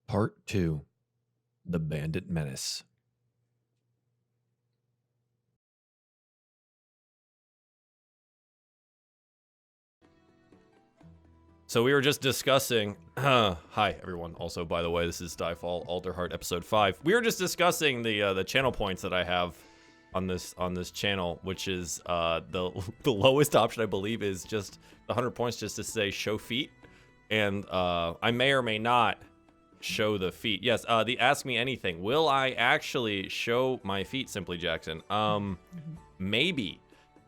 Part 2, The Bandit Menace. So we were just discussing, hi everyone, also by the way, this is DieFall, Alderheart episode 5. We were just discussing the channel points that I have on this channel, which is the lowest option I believe is just 100 points just to say show feet. And I may or may not show the feet. Yes, the ask me anything. Will I actually show my feet, Simply Jackson? Maybe.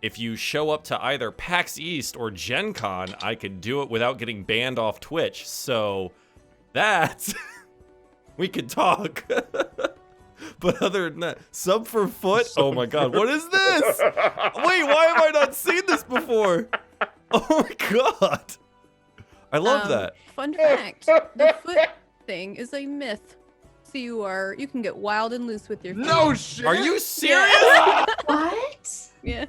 If you show up to either PAX East or Gen Con, I could do it without getting banned off Twitch. So that's we could talk. But other than that, sub for foot. Oh my god, what is this? Wait, why have I not seen this before? Oh my god. I love that. Fun fact, the foot thing is a myth. So you can get wild and loose with your feet. No shit. Are you serious? Yeah. What? Yeah.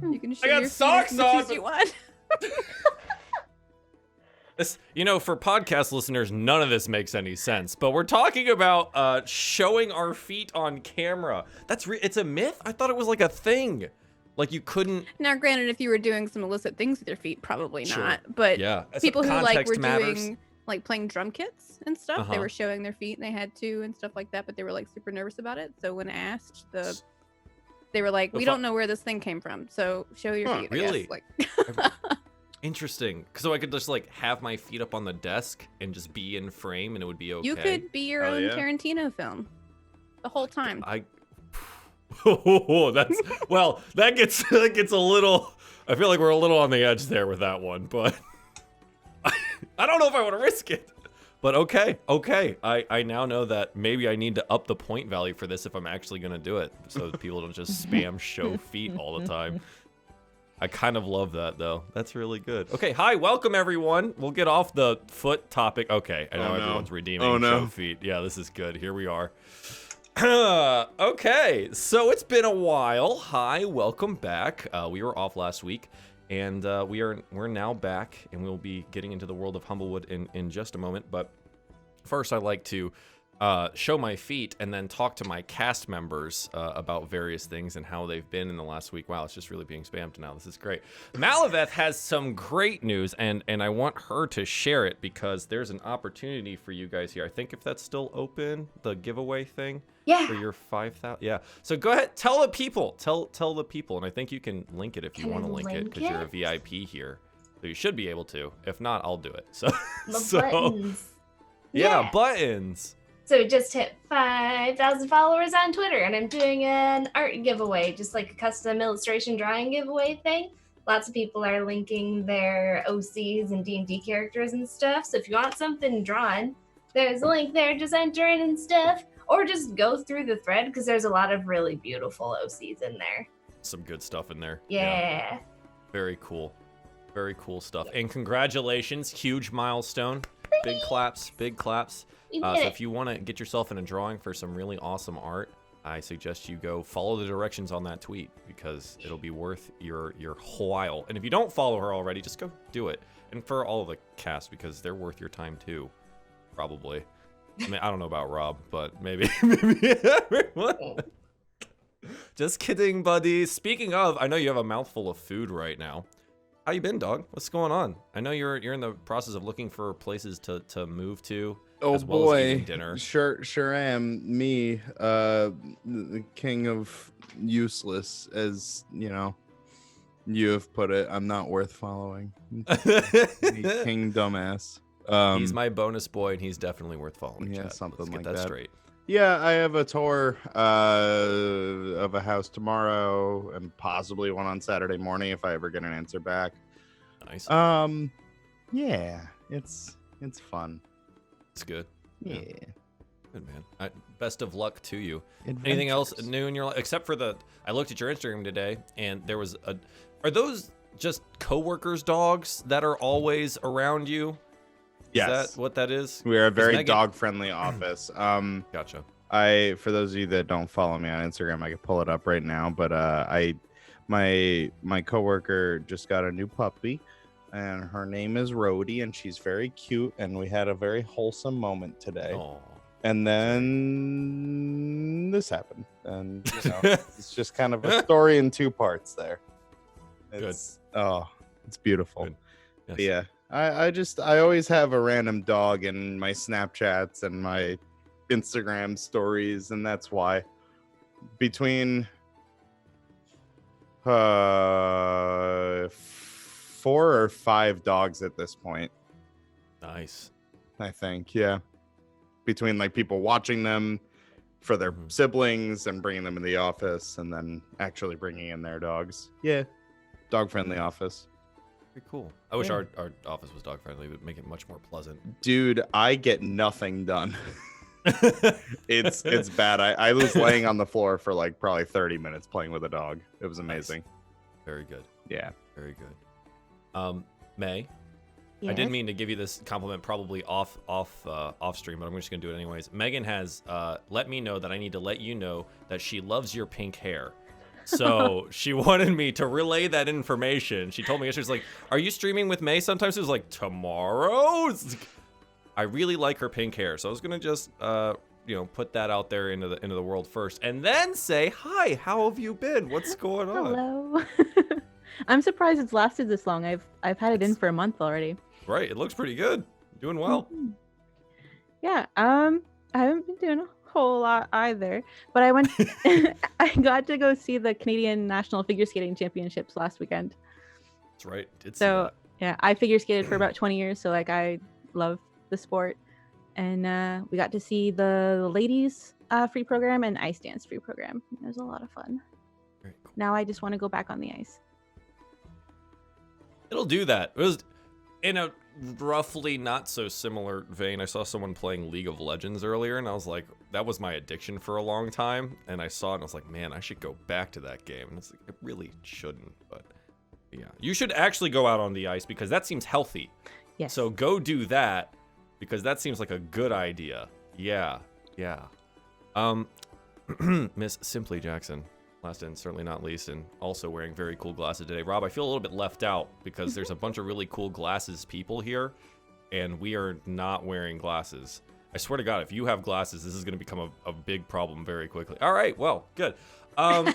You can show I got your socks feet as much on, as you want. This, you know, for podcast listeners, none of this makes any sense. But we're talking about showing our feet on camera. It's a myth? I thought it was like a thing. Like you couldn't. Now, granted, if you were doing some illicit things with your feet, probably Sure. not. But Yeah. people who like were matters. doing like playing drum kits and stuff, they were showing their feet and they had to and stuff like that. But they were like super nervous about it. So when asked, they were like, "We don't know where this thing came from, so show your feet." Really? I guess. Like, Interesting. So I could just like have my feet up on the desk and just be in frame, and it would be okay. you could be your Hell own yeah. Tarantino film the whole time. That's well. That gets a little. I feel like we're a little on the edge there with that one, but I don't know if I want to risk it. But okay. I now know that maybe I need to up the point value for this if I'm actually gonna do it, so that people don't just spam show feet all the time. I kind of love that though. That's really good. Okay, hi, welcome everyone. We'll get off the foot topic. Okay, I know everyone's redeeming show feet. Yeah, this is good. Here we are. Okay, so it's been a while. Hi, welcome back. We were off last week, and we're now back, and we'll be getting into the world of Humblewood in just a moment. But first, I'd like to show my feet and then talk to my cast members about various things and how they've been in the last week. Wow, it's just really being spammed now. This is great. Malaveth has some great news, and I want her to share it because there's an opportunity for you guys here. I think if that's still open, the giveaway thing. Yeah. For your 5,000. Yeah. So go ahead, tell the people. Tell the people, and I think you can link it if you want to link it because you're a VIP here. So you should be able to. If not, I'll do it. So Buttons. Yeah, buttons. So we just hit 5,000 followers on Twitter, and I'm doing an art giveaway, just like a custom illustration drawing giveaway thing. Lots of people are linking their OCs and D&D characters and stuff. So if you want something drawn, there's a link there. Just enter in and stuff. Or just go through the thread because there's a lot of really beautiful OCs in there. Some good stuff in there. Yeah. Very cool. Very cool stuff. And congratulations, huge milestone. Big claps, big claps. So if you want to get yourself in a drawing for some really awesome art, I suggest you go follow the directions on that tweet because it'll be worth your while. And if you don't follow her already, just go do it. And for all of the cast, because they're worth your time too, probably. I mean, I don't know about Rob, but maybe everyone. Just kidding, buddy. Speaking of, I know you have a mouthful of food right now. How you been, dog? What's going on? I know you're in the process of looking for places to move to. Oh as well boy, as eating dinner. Sure am. Me, the king of useless, as you know, you have put it. I'm not worth following. King dumbass. He's my bonus boy, and he's definitely worth following. Yeah, Chad. something Let's like get that that. straight. Yeah, I have a tour of a house tomorrow, and possibly one on Saturday morning if I ever get an answer back. Nice. Yeah, it's fun. It's good. Yeah. Good, man. Best of luck to you. Anything else new in your life? Except for I looked at your Instagram today, and there was are those just coworkers' dogs that are always around you? Yes. Is that what that is? We are a very Megan... dog-friendly office. Gotcha. For those of you that don't follow me on Instagram, I could pull it up right now. But my coworker just got a new puppy, and her name is Rhodey, and she's very cute. And we had a very wholesome moment today. Aww. And then this happened, and it's just kind of a story in 2 parts there. It's beautiful. Good. Yes. But yeah, I always have a random dog in my Snapchats and my Instagram stories, and that's why between 4 or 5 dogs at this point. Nice. I think, yeah. Between like people watching them for their siblings and bringing them in the office, and then actually bringing in their dogs. Yeah, dog-friendly office. Very cool. I wish our office was dog-friendly. It would make it much more pleasant. Dude, I get nothing done. It's bad. I was laying on the floor for like probably 30 minutes playing with a dog. It was amazing. Nice. Very good. Yeah. Very good. May, Yes? I didn't mean to give you this compliment probably off stream, but I'm just gonna do it anyways. Megan has let me know that I need to let you know that she loves your pink hair. So she wanted me to relay that information. She told me, she was like, "Are you streaming with May?" Sometimes it was like, "Tomorrow." I really like her pink hair, so I was gonna just put that out there into the world first, and then say, "Hi, how have you been? What's going on?" Hello. I'm surprised it's lasted this long. I've had it in for a month already. Right, it looks pretty good. Doing well. Yeah. I haven't been doing a whole lot either, but I went. I got to go see the Canadian National Figure Skating Championships last weekend. That's right. So yeah, I figure skated for about 20 years, so like I love the sport, and we got to see the ladies free program and ice dance free program. It was a lot of fun. Very cool. Now I just want to go back on the ice. It'll do that. It was in a roughly not so similar vein. I saw someone playing League of Legends earlier, and I was like, that was my addiction for a long time. And I saw it, and I was like, man, I should go back to that game. And it's like, I really shouldn't, but yeah, you should actually go out on the ice because that seems healthy. Yes. So go do that because that seems like a good idea. Yeah. Miss Simply Jackson. Last and certainly not least, and also wearing very cool glasses today. Rob, I feel a little bit left out because there's a bunch of really cool glasses people here, and we are not wearing glasses. I swear to God, if you have glasses, this is going to become a big problem very quickly. All right, well, good. So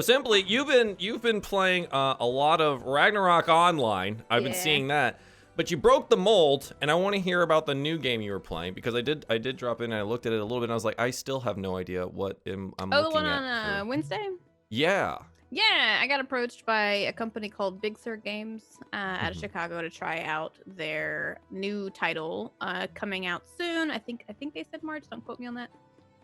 Simply, you've been playing a lot of Ragnarok Online. I've been seeing that. But you broke the mold, and I want to hear about the new game you were playing because I did drop in and I looked at it a little bit and I was like, I still have no idea what I'm looking at. Oh, the one on Wednesday? Yeah. Yeah, I got approached by a company called Big Sur Games out of Chicago to try out their new title coming out soon. I think they said March. Don't quote me on that.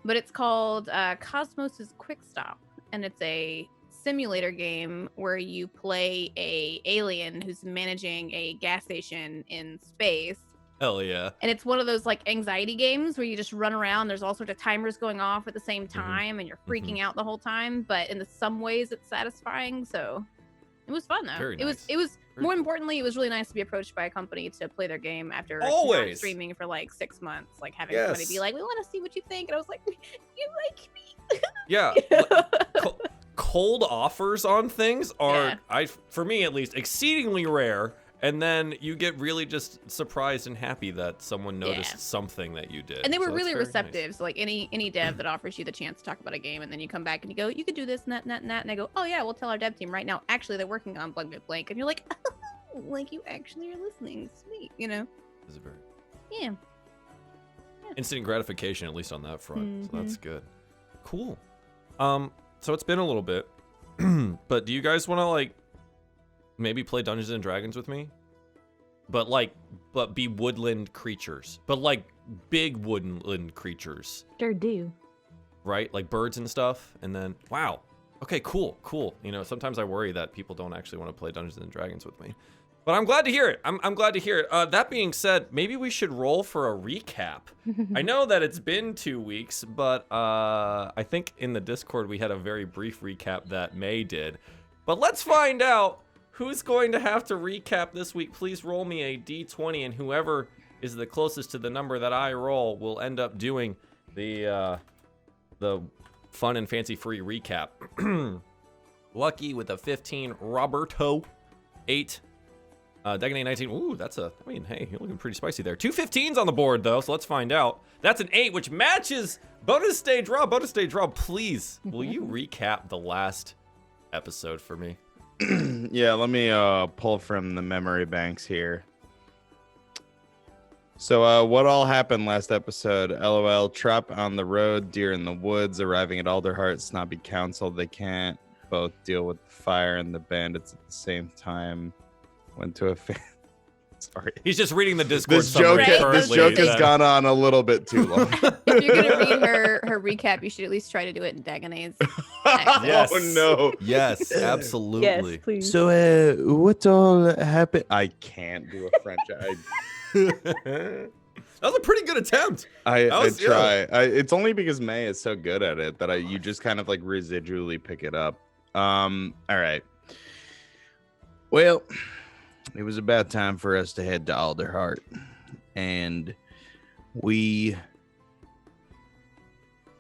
But it's called Cosmos's Quick Stop, and it's a simulator game where you play a alien who's managing a gas station in space. Hell yeah. And it's one of those like anxiety games where you just run around. There's all sorts of timers going off at the same time and you're freaking out the whole time. But in some ways it's satisfying. So it was fun though. Very it nice. was more importantly, it was really nice to be approached by a company to play their game after Always. streaming for like 6 months. Like having somebody be like, we want to see what you think. And I was like, you like me. Yeah. Cold offers on things are, for me at least, exceedingly rare. And then you get really just surprised and happy that someone noticed something that you did. And they were so really receptive. Nice. So like any dev that offers you the chance to talk about a game, and then you come back and you go, you could do this and that and that and that. And they go, oh yeah, we'll tell our dev team right now. Actually, they're working on blank blank blank. And you're like, oh, like you actually are listening. Sweet, you know? This is very Yeah. instant gratification, at least on that front. So that's good. Cool. So it's been a little bit, but do you guys want to like maybe play Dungeons and Dragons with me? But be woodland creatures, but like big woodland creatures. Sure do. Right, like birds and stuff. And then wow, okay, cool. You know, sometimes I worry that people don't actually want to play Dungeons and Dragons with me. But I'm glad to hear it. I'm glad to hear it. That being said, maybe we should roll for a recap. I know that it's been 2 weeks, but I think in the Discord we had a very brief recap that May did. But let's find out Who's going to have to recap this week? Please roll me a d20, and whoever is the closest to the number that I roll will end up doing the fun and fancy-free recap. Lucky with a 15, Roberto. 8, Deck 19. Ooh, hey, you're looking pretty spicy there. 2 15s on the board, though, so let's find out. That's an 8, which matches bonus stage Rob. Bonus stage Rob, please, will you recap the last episode for me? Yeah, let me pull from the memory banks here. So what all happened last episode? LOL, trap on the road, deer in the woods, arriving at Alderheart, snobby council. They can't both deal with the fire and the bandits at the same time. Went to a Sorry. He's just reading the Discord This joke, summary this currently. joke has gone on a little bit too long. If you're gonna read her recap, you should at least try to do it in Dagonade's. Yes. Oh no. Yes, absolutely. Yes, please. So what all happened? I can't do a French. That was a pretty good attempt. I was- try. It's only because May is so good at it that you just kind of like residually pick it up. All right. Well, it was about time for us to head to Alderheart, and we,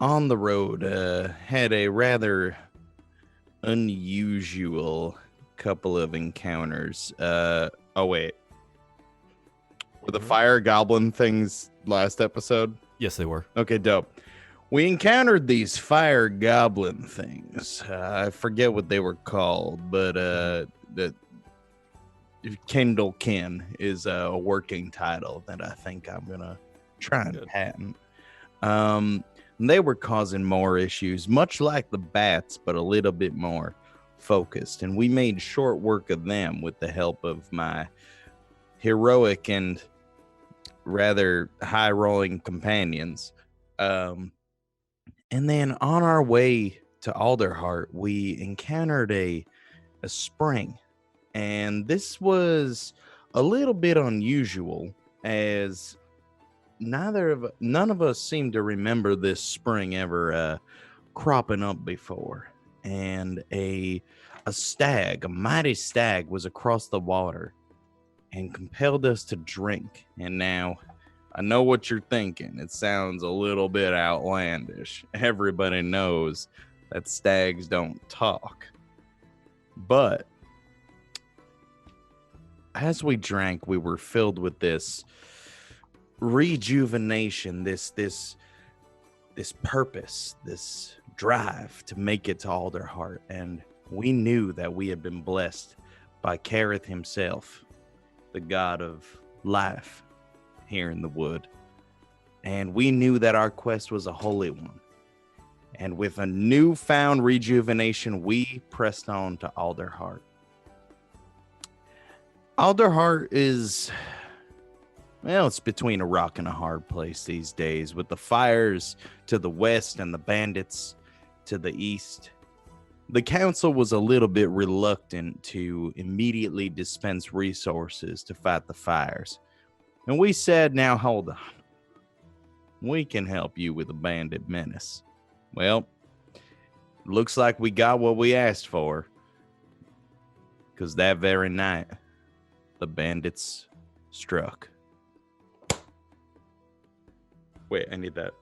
on the road, had a rather unusual couple of encounters. Oh wait, were the fire goblin things last episode? Yes, they were. Okay, dope. We encountered these fire goblin things. I forget what they were called, but the Kindlekin is a working title that I think I'm gonna try and Good. patent. They were causing more issues, much like the bats, but a little bit more focused. And we made short work of them with the help of my heroic and rather high-rolling companions. And then on our way to Alderheart, we encountered a spring. And this was a little bit unusual, as none of us seem to remember this spring ever cropping up before. And a mighty stag, was across the water and compelled us to drink. And now, I know what you're thinking. It sounds a little bit outlandish. Everybody knows that stags don't talk. But as we drank, we were filled with this rejuvenation, this purpose, this drive to make it to Alderheart. And we knew that we had been blessed by Kareth himself, the god of life here in the wood. And we knew that our quest was a holy one. And with a newfound rejuvenation, we pressed on to Alderheart. Alderheart is, well, it's between a rock and a hard place these days, with the fires to the west and the bandits to the east. The council was a little bit reluctant to immediately dispense resources to fight the fires. And we said, now hold on. We can help you with the bandit menace. Well, looks like we got what we asked for. Because that very night, the bandits struck. Wait, I need that.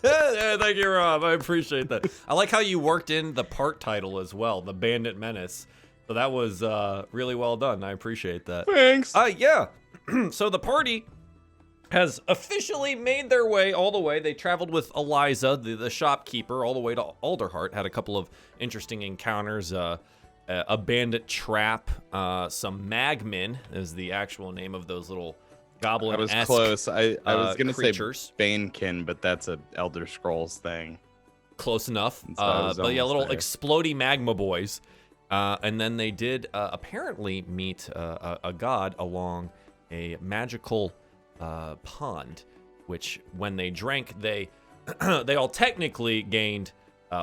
Yeah, thank you, Rob. I appreciate that. I like how you worked in the part title as well, the Bandit Menace. So that was really well done. I appreciate that. Thanks. Yeah. So the party has officially made their way all the way. They traveled with Eliza, the shopkeeper, all the way to Alderheart. Had a couple of interesting encounters. A bandit trap. Some magmen is the actual name of those little goblin. I was close. I was gonna creatures. say Banekin, but that's an Elder Scrolls thing. Close enough. So I was But yeah, almost little there. explodey magma boys. And then they did apparently meet a god along a magical pond, which when they drank, they they all technically gained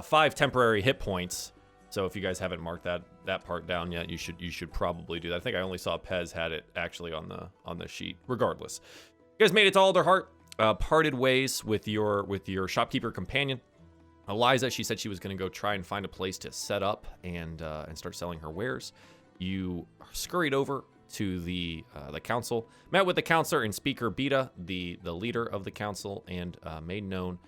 5 temporary hit points. So if you guys haven't marked that part down yet, you should probably do that. I think I only saw Pez had it actually on the sheet. Regardless, you guys made it to Alderheart. Parted ways with your shopkeeper companion. Eliza, she said she was going to go try and find a place to set up and start selling her wares. You scurried over to the council, met with the counselor and Speaker Beta, the leader of the council, and made known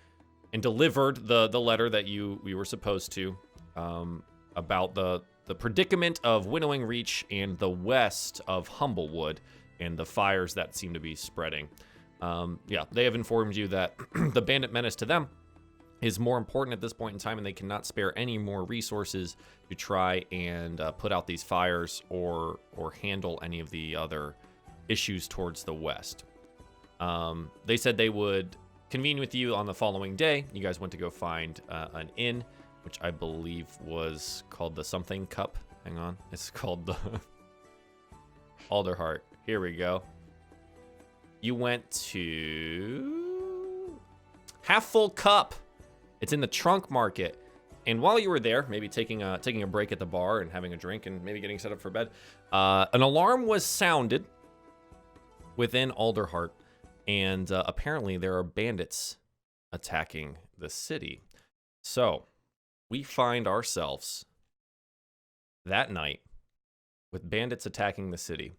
and delivered the letter that you were supposed to about the predicament of Winnowing Reach and the west of Humblewood and the fires that seem to be spreading. Yeah, they have informed you that the bandit menace to them is more important at this point in time, and they cannot spare any more resources to try and put out these fires or handle any of the other issues towards the west. They said they would convene with you on the following day. You guys went to go find an inn, which I believe was called the something cup. Hang on. It's called the Alderheart. Here we go. You went to Half Full Cup. It's in the Trunk Market. And while you were there, maybe taking a break at the bar and having a drink and maybe getting set up for bed, an alarm was sounded within Alderheart. And apparently there are bandits attacking the city. So we find ourselves that night with bandits attacking the city.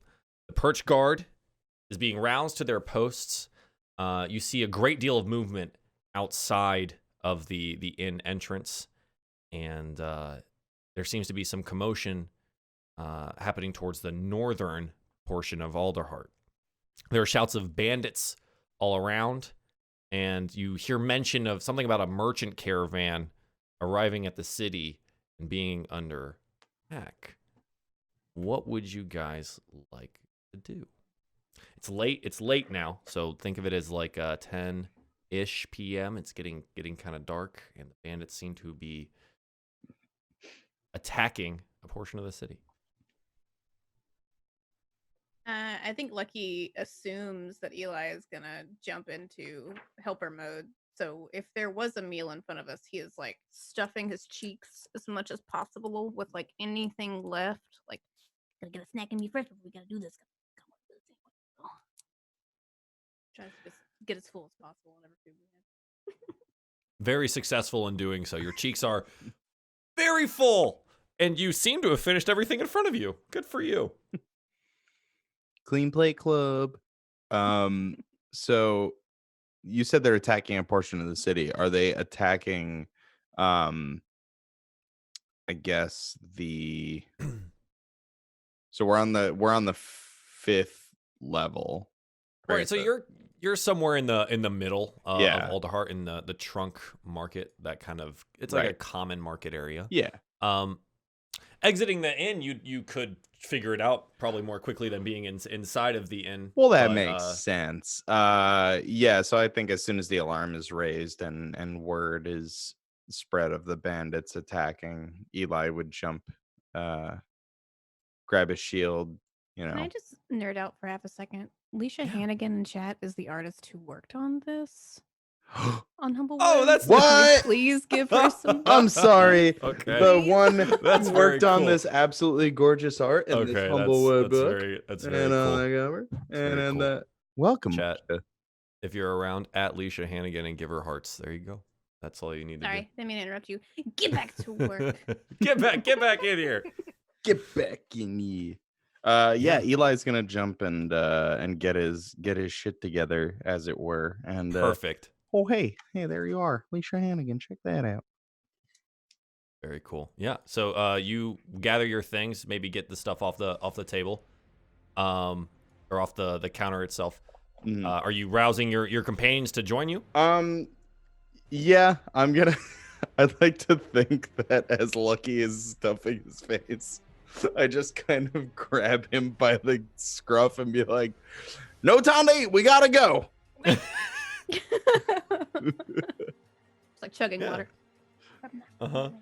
The Perch Guard is being roused to their posts. You see a great deal of movement outside of the inn entrance. And there seems to be some commotion happening towards the northern portion of Alderheart. There are shouts of bandits all around, and you hear mention of something about a merchant caravan arriving at the city and being under attack. What would you guys like to do? It's late now, so think of it as like 10-ish p.m. It's getting kind of dark, and the bandits seem to be attacking a portion of the city. I think Lucky assumes that Eli is gonna jump into helper mode. So if there was a meal in front of us, he is like stuffing his cheeks as much as possible with like anything left. Like, gotta get a snack in me first before we gotta do this. Come on. Tries to just get as full as possible whenever food we have. Very successful in doing so. Your cheeks are very full, and you seem to have finished everything in front of you. Good for you. Clean Plate Club. So you said they're attacking a portion of the city. Are they attacking I guess so we're on the 5th level. All right, so you're somewhere in the middle of Alderheart, in the Trunk Market. That kind of, it's like a common market area. Yeah. Exiting the inn, you could figure it out probably more quickly than being inside of the inn. Well, that makes sense. Yeah, so I think as soon as the alarm is raised and word is spread of the bandits attacking, Eli would jump, grab his shield, Can I just nerd out for half a second? Leisha Hannigan in chat is the artist who worked on this. On Humblewood. Oh, that's what? Please give her some. I'm sorry. Okay. The one That's who worked very on cool. this absolutely gorgeous art in this Humblewood book. That's very And on cool. the cover. very And cool. welcome. Chat. If you're around, at Leisha Hannigan and give her hearts. There you go. That's all you need to Sorry, didn't mean to interrupt you. Get back to work. do. Get back in here. Get back in here. Yeah, Eli's gonna jump and get his shit together, as it were. And Perfect. oh hey, there you are, Leisha Hannigan. Check that out. Very cool. Yeah. So you gather your things, maybe get the stuff off the table, or off the counter itself. Are you rousing your companions to join you? Yeah, I'm gonna. I'd like to think that as Lucky is stuffing his face, I just kind of grab him by the scruff and be like, "No time to eat. We gotta go." It's like chugging water.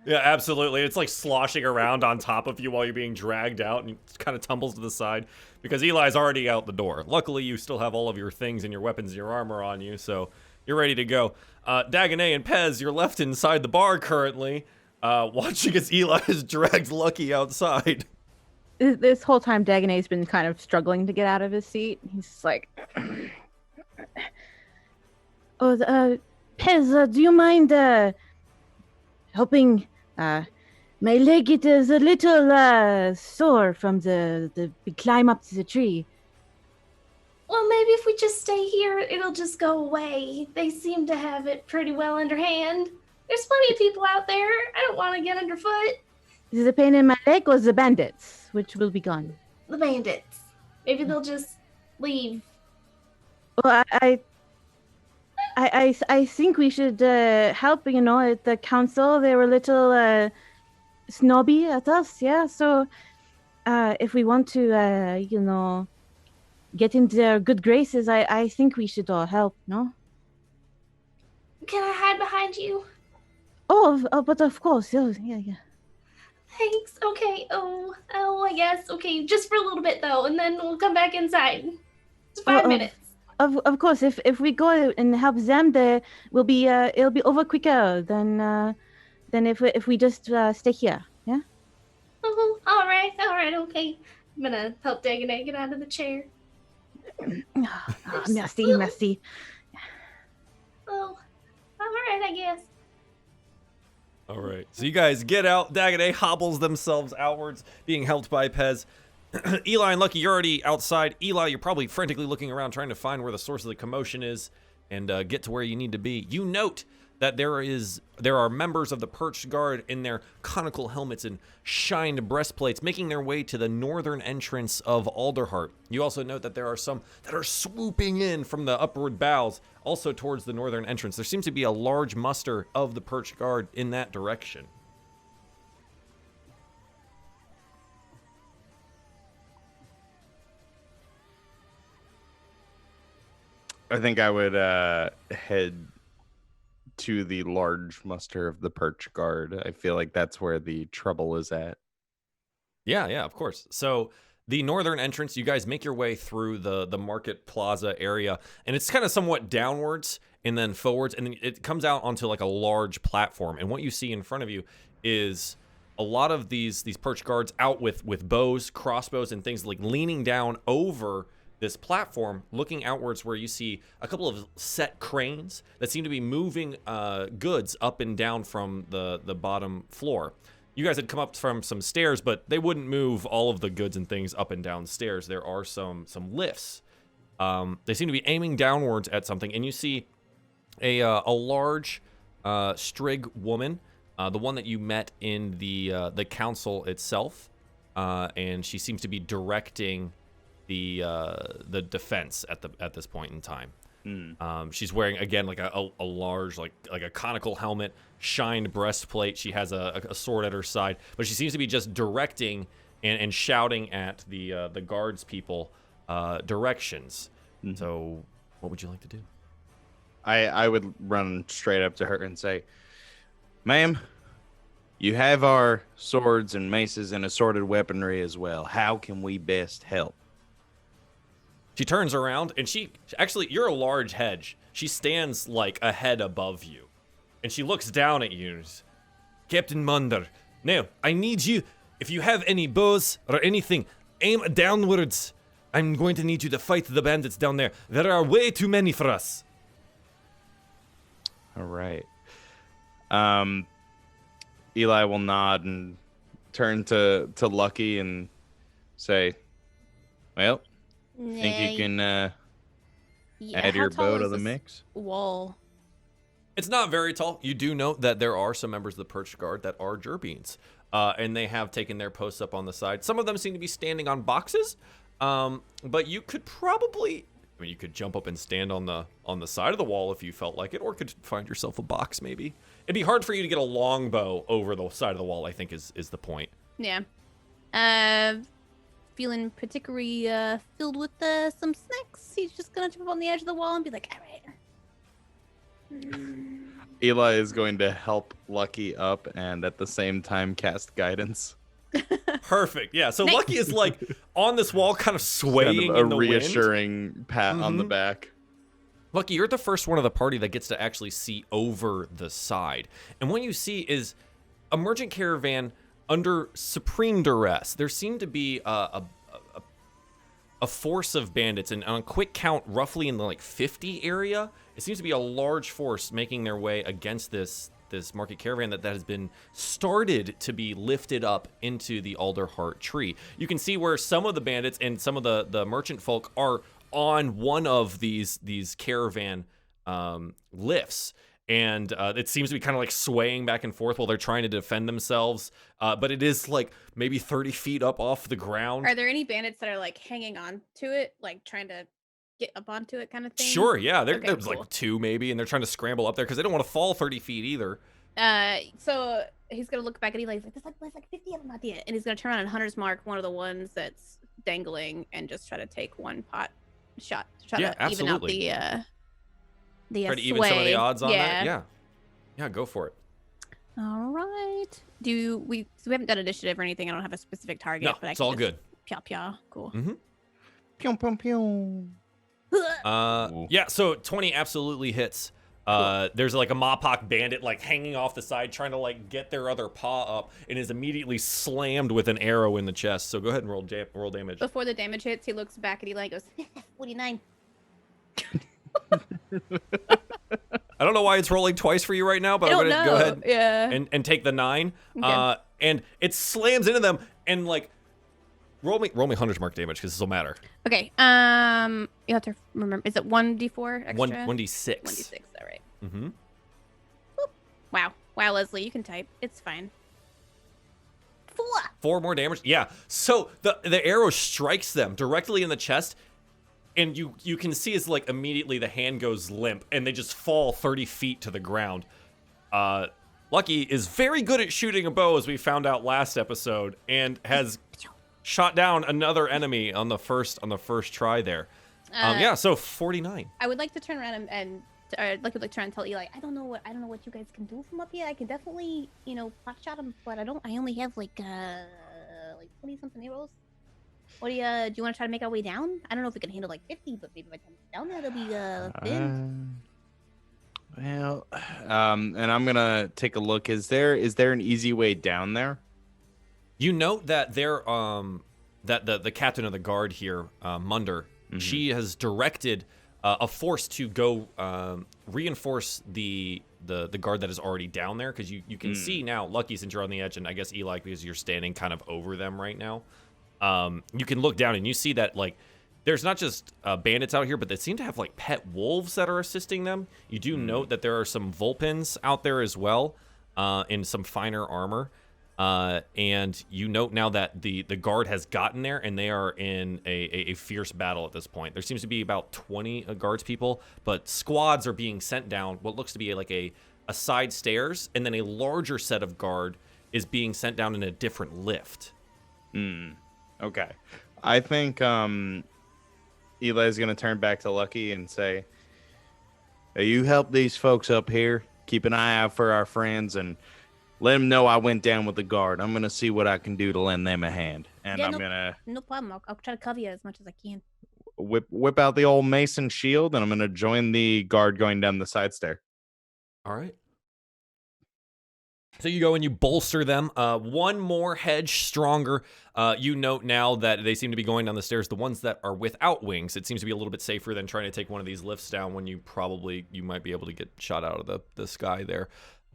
Yeah, absolutely. It's like sloshing around on top of you while you're being dragged out, and it kind of tumbles to the side because Eli's already out the door. Luckily, you still have all of your things and your weapons and your armor on you, so you're ready to go. Dagonet and Pez, you're left inside the bar currently, watching as Eli has dragged Lucky outside. This whole time, Dagonet's been kind of struggling to get out of his seat. He's just like, "Oh, Pez, do you mind helping. My leg it is a little sore from the big climb up to the tree. Well, maybe if we just stay here, it'll just go away. They seem to have it pretty well underhand. There's plenty of people out there. I don't want to get underfoot. Is it the pain in my leg or the bandits, which will be gone? The bandits. Maybe they'll just leave. Well, I think we should help. You know, at the council, they were a little snobby at us. Yeah, so if we want to, you know, get into their good graces, I think we should all help. No? Can I hide behind you? But of course, yeah. Thanks. Okay. Oh, I guess. Okay, just for a little bit though, and then we'll come back inside. It's 5 minutes. Of course, if we go and help them, it'll be over quicker than if we just stay here. Yeah. Oh, all right. Okay. I'm gonna help Dagonet get out of the chair. Merci. Oh, all right, I guess. All right. So you guys get out. Dagonet hobbles themselves outwards, being helped by Pez. Eli and Lucky, you're already outside. Eli, you're probably frantically looking around trying to find where the source of the commotion is and get to where you need to be. You note that there are members of the Perched Guard in their conical helmets and shined breastplates making their way to the northern entrance of Alderheart. You also note that there are some that are swooping in from the upward bows, also towards the northern entrance. There seems to be a large muster of the Perched Guard in that direction. I think I would head to the large muster of the Perch Guard. I feel like that's where the trouble is at. Yeah, of course. So the northern entrance, you guys make your way through the market plaza area, and it's kind of somewhat downwards and then forwards, and then it comes out onto like a large platform. And what you see in front of you is a lot of these Perch Guards out with bows, crossbows, and things, like leaning down over this platform, looking outwards, where you see a couple of set cranes that seem to be moving goods up and down from the bottom floor. You guys had come up from some stairs, but they wouldn't move all of the goods and things up and down stairs. There are some lifts. They seem to be aiming downwards at something, and you see a large Strig woman, the one that you met in the council itself, and she seems to be directing the defense at this point in time. She's wearing, again, like a large, like a conical helmet, shined breastplate. She has a sword at her side, but she seems to be just directing and shouting at the guards people directions. So what would you like to do? I would run straight up to her and say, "Ma'am, you have our swords and maces and assorted weaponry as well. How can we best help?" She turns around, and actually, you're a large hedge. She stands like a head above you, and she looks down at you. "Captain Munder, now, I need you, if you have any bows or anything, aim downwards. I'm going to need you to fight the bandits down there. There are way too many for us." All right. Eli will nod and turn to Lucky and say, "Well, think you can add your bow to the mix?" Wall. It's not very tall. You do note that there are some members of the Perched Guard that are Gerbeans, and they have taken their posts up on the side. Some of them seem to be standing on boxes, but you could probably, you could jump up and stand on the side of the wall if you felt like it, or could find yourself a box maybe. It'd be hard for you to get a longbow over the side of the wall, I think is the point. Yeah. Feeling particularly filled with some snacks. He's just gonna jump on the edge of the wall and be like, "All right." Eli is going to help Lucky up and at the same time cast guidance. Perfect. Yeah. So Lucky is like on this wall, kind of swaying kind of in the reassuring pat on the back. Lucky, you're the first one of the party that gets to actually see over the side, and what you see is a merchant caravan under supreme duress. There seemed to be a force of bandits, and on a quick count, roughly in the 50 area. It seems to be a large force making their way against this this market caravan that has been started to be lifted up into the Alderheart tree. You can see where some of the bandits and some of the merchant folk are on one of these caravan lifts. And it seems to be kind of like swaying back and forth while they're trying to defend themselves. But it is like maybe 30 feet up off the ground. Are there any bandits that are like hanging on to it, like trying to get up onto it kind of thing? Sure, yeah. There's cool. like 2 maybe, and they're trying to scramble up there because they don't want to fall 30 feet either. So he's going to look back at Eli. He's like, there's like 50 of them out there. And he's going to turn around and Hunter's Mark one of the ones that's dangling and just try to take one pot shot to try to even out the try to even some of the odds on that. Yeah, go for it. All right. We haven't done initiative or anything. I don't have a specific target. No, but it's all good. Pia. Cool. Pew, pew, pew. Yeah, so 20 absolutely hits. Cool. There's like a Mopok bandit like hanging off the side trying to like get their other paw up and is immediately slammed with an arrow in the chest. So go ahead and roll damage. Before the damage hits, he looks back at Eli and goes, 49. I don't know why it's rolling twice for you right now, but I'm going to go ahead and take the 9. Okay. And it slams into them and like roll me Hunter's Mark damage because this will matter. Okay. You have to remember, is it 1d4 extra? 1d6. 1d6, all right. Mm-hmm. Wow, Leslie, you can type. It's fine. 4 more damage. Yeah. So the arrow strikes them directly in the chest, and you can see it's like immediately the hand goes limp, and they just fall 30 feet to the ground. Lucky is very good at shooting a bow, as we found out last episode, and has shot down another enemy on the first try there. So 49. I would like to turn around and like would try and tell Eli, I don't know what you guys can do from up here. I can definitely, pot shot him, but I only have like 20 something arrows. What do you want to try to make our way down? I don't know if we can handle like 50, but maybe by the time we get down there, they'll be thin. And I'm gonna take a look. Is there an easy way down there? You note that that the captain of the guard here, Munder, she has directed a force to go reinforce the guard that is already down there, because you can see now, Lucky, since you're on the edge, and I guess Eli, because you're standing kind of over them right now, you can look down and you see that like there's not just bandits out here, but they seem to have like pet wolves that are assisting them. You do note that there are some Vulpins out there as well, in some finer armor. And you note now that the guard has gotten there, and they are in a fierce battle at this point. There seems to be about 20 guards people, but squads are being sent down what looks to be like a side stairs, and then a larger set of guard is being sent down in a different lift. Okay. I think Eli's going to turn back to Lucky and say, hey, you help these folks up here. Keep an eye out for our friends and let them know I went down with the guard. I'm going to see what I can do to lend them a hand. And I'm going to... No problem. I'll try to cover you as much as I can. Whip out the old mason shield, and I'm going to join the guard going down the side stair. All right. So you go and you bolster them. One more hedge stronger. You note now that they seem to be going down the stairs. The ones that are without wings, it seems to be a little bit safer than trying to take one of these lifts down when you might be able to get shot out of the sky there.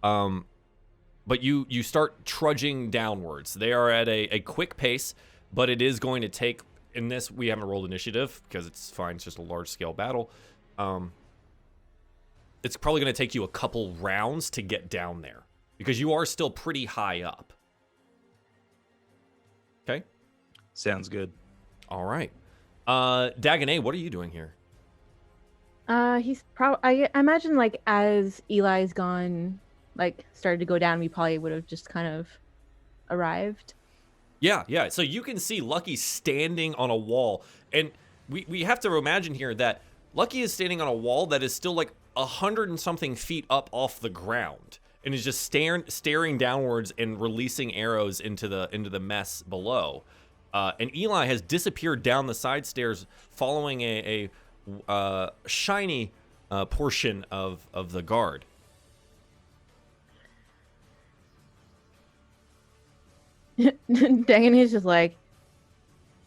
But you start trudging downwards. They are at a quick pace, but it is going to take, in this, we haven't rolled initiative because it's fine. It's just a large-scale battle. It's probably going to take you a couple rounds to get down there, because you are still pretty high up. Okay? Sounds good. All right. Dagonet, what are you doing here? He's probably... I imagine, like, as Eli's gone, like, started to go down, we probably would have just kind of arrived. Yeah. So you can see Lucky standing on a wall. And we have to imagine here that Lucky is standing on a wall that is still, like, 100 and something feet up off the ground, and is just staring downwards and releasing arrows into the mess below. And Eli has disappeared down the side stairs, following a shiny portion of the guard. Dang, he's just like,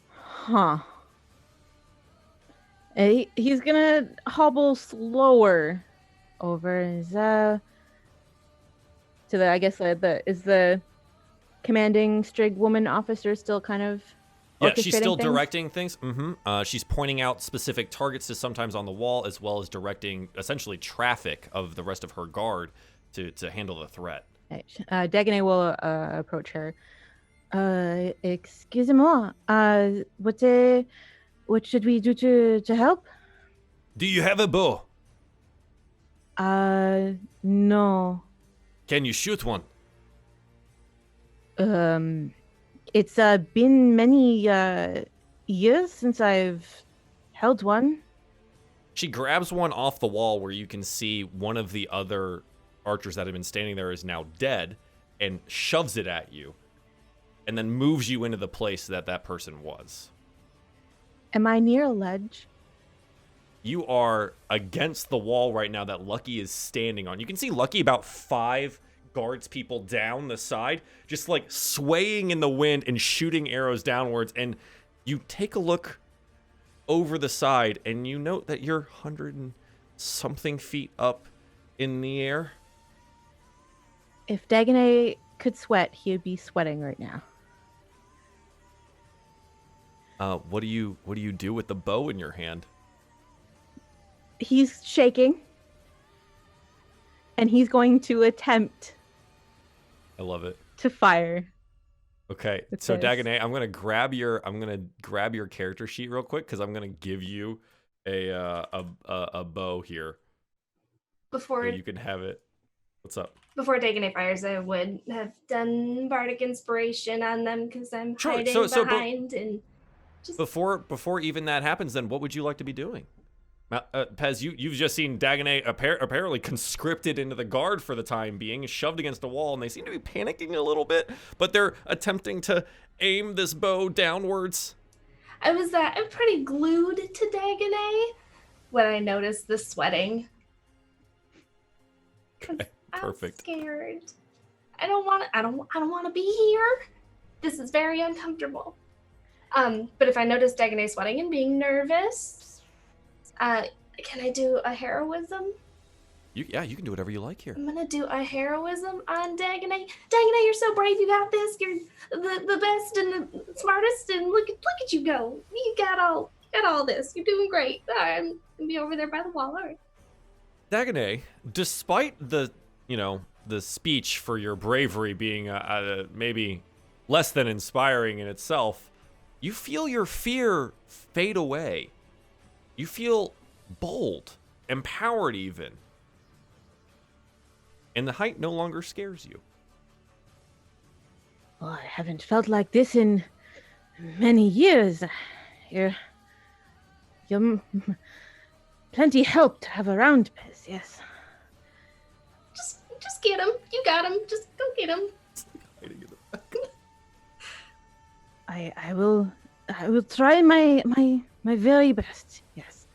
huh. And he's gonna hobble slower over. to the, I guess, is the commanding Strig woman officer still kind of Yeah, she's still things? directing things. She's pointing out specific targets to sometimes on the wall, as well as directing essentially traffic of the rest of her guard to handle the threat. Dagonet will approach her. Excusez-moi. What should we do to help? Do you have a bow? No. Can you shoot one? It's been many years since I've held one. She grabs one off the wall where you can see one of the other archers that had been standing there is now dead, and shoves it at you, and then moves you into the place that person was. Am I near a ledge? You are against the wall right now that Lucky is standing on. You can see Lucky about 5 guards people down the side, just like swaying in the wind and shooting arrows downwards. And you take a look over the side and you note that you're 100 and something feet up in the air. If Dagonet could sweat, he would be sweating right now. What do you do with the bow in your hand? He's shaking, and he's going to attempt. I love it. To fire. Okay, so Dagonet, I'm gonna grab your character sheet real quick because I'm gonna give you a bow here. Before so you can have it. What's up? Before Dagonet fires, I would have done bardic inspiration on them because I'm hiding behind and just before even that happens. Then what would you like to be doing? Pez, you've just seen Dagonet apparently conscripted into the guard for the time being, shoved against a wall, and they seem to be panicking a little bit, but they're attempting to aim this bow downwards. I'm pretty glued to Dagonet when I noticed the sweating. Okay, perfect. I'm scared. I don't want to be here. This is very uncomfortable. But if I notice Dagonet sweating and being nervous, can I do a heroism? You can do whatever you like here. I'm gonna do a heroism on Dagonet. Dagonet, you're so brave. You got this. You're the best and the smartest. And look at you go. You got all this. You're doing great. I'm gonna be over there by the wall. All right. Dagonet, despite the speech for your bravery being maybe less than inspiring in itself, you feel your fear fade away. You feel bold, empowered even. And the height no longer scares you. Well, I haven't felt like this in many years. You're plenty help to have around, Pez, yes. Just get him. You got him. Just go get him. I will try my very best, yes.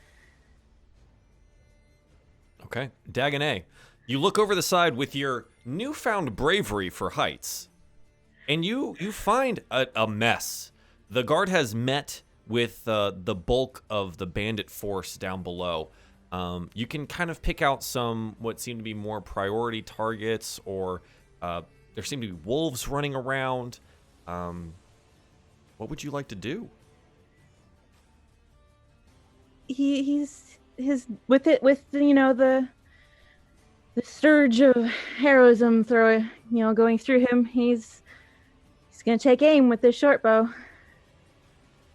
Okay, Dagonet, you look over the side with your newfound bravery for heights, and you find a mess. The guard has met with the bulk of the bandit force down below. You can kind of pick out some what seem to be more priority targets, or there seem to be wolves running around. What would you like to do? He's with the surge of heroism going through him. He's gonna take aim with this short bow.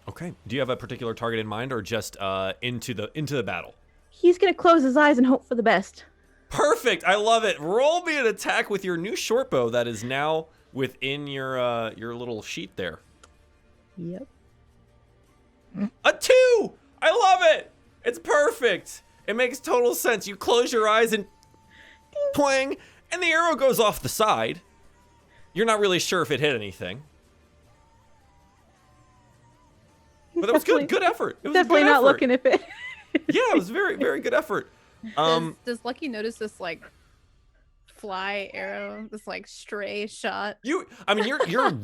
Okay. Do you have a particular target in mind, or just into the battle? He's gonna close his eyes and hope for the best. Perfect. I love it. Roll me an attack with your new short bow that is now within your little sheet there. Yep. A 2! I love it! It's perfect! It makes total sense. You close your eyes and twang, and the arrow goes off the side. You're not really sure if it hit anything. But that was good. Good effort. It was definitely not looking at it. Yeah, it was very, very good effort. Does Lucky notice this fly arrow, this stray shot? You're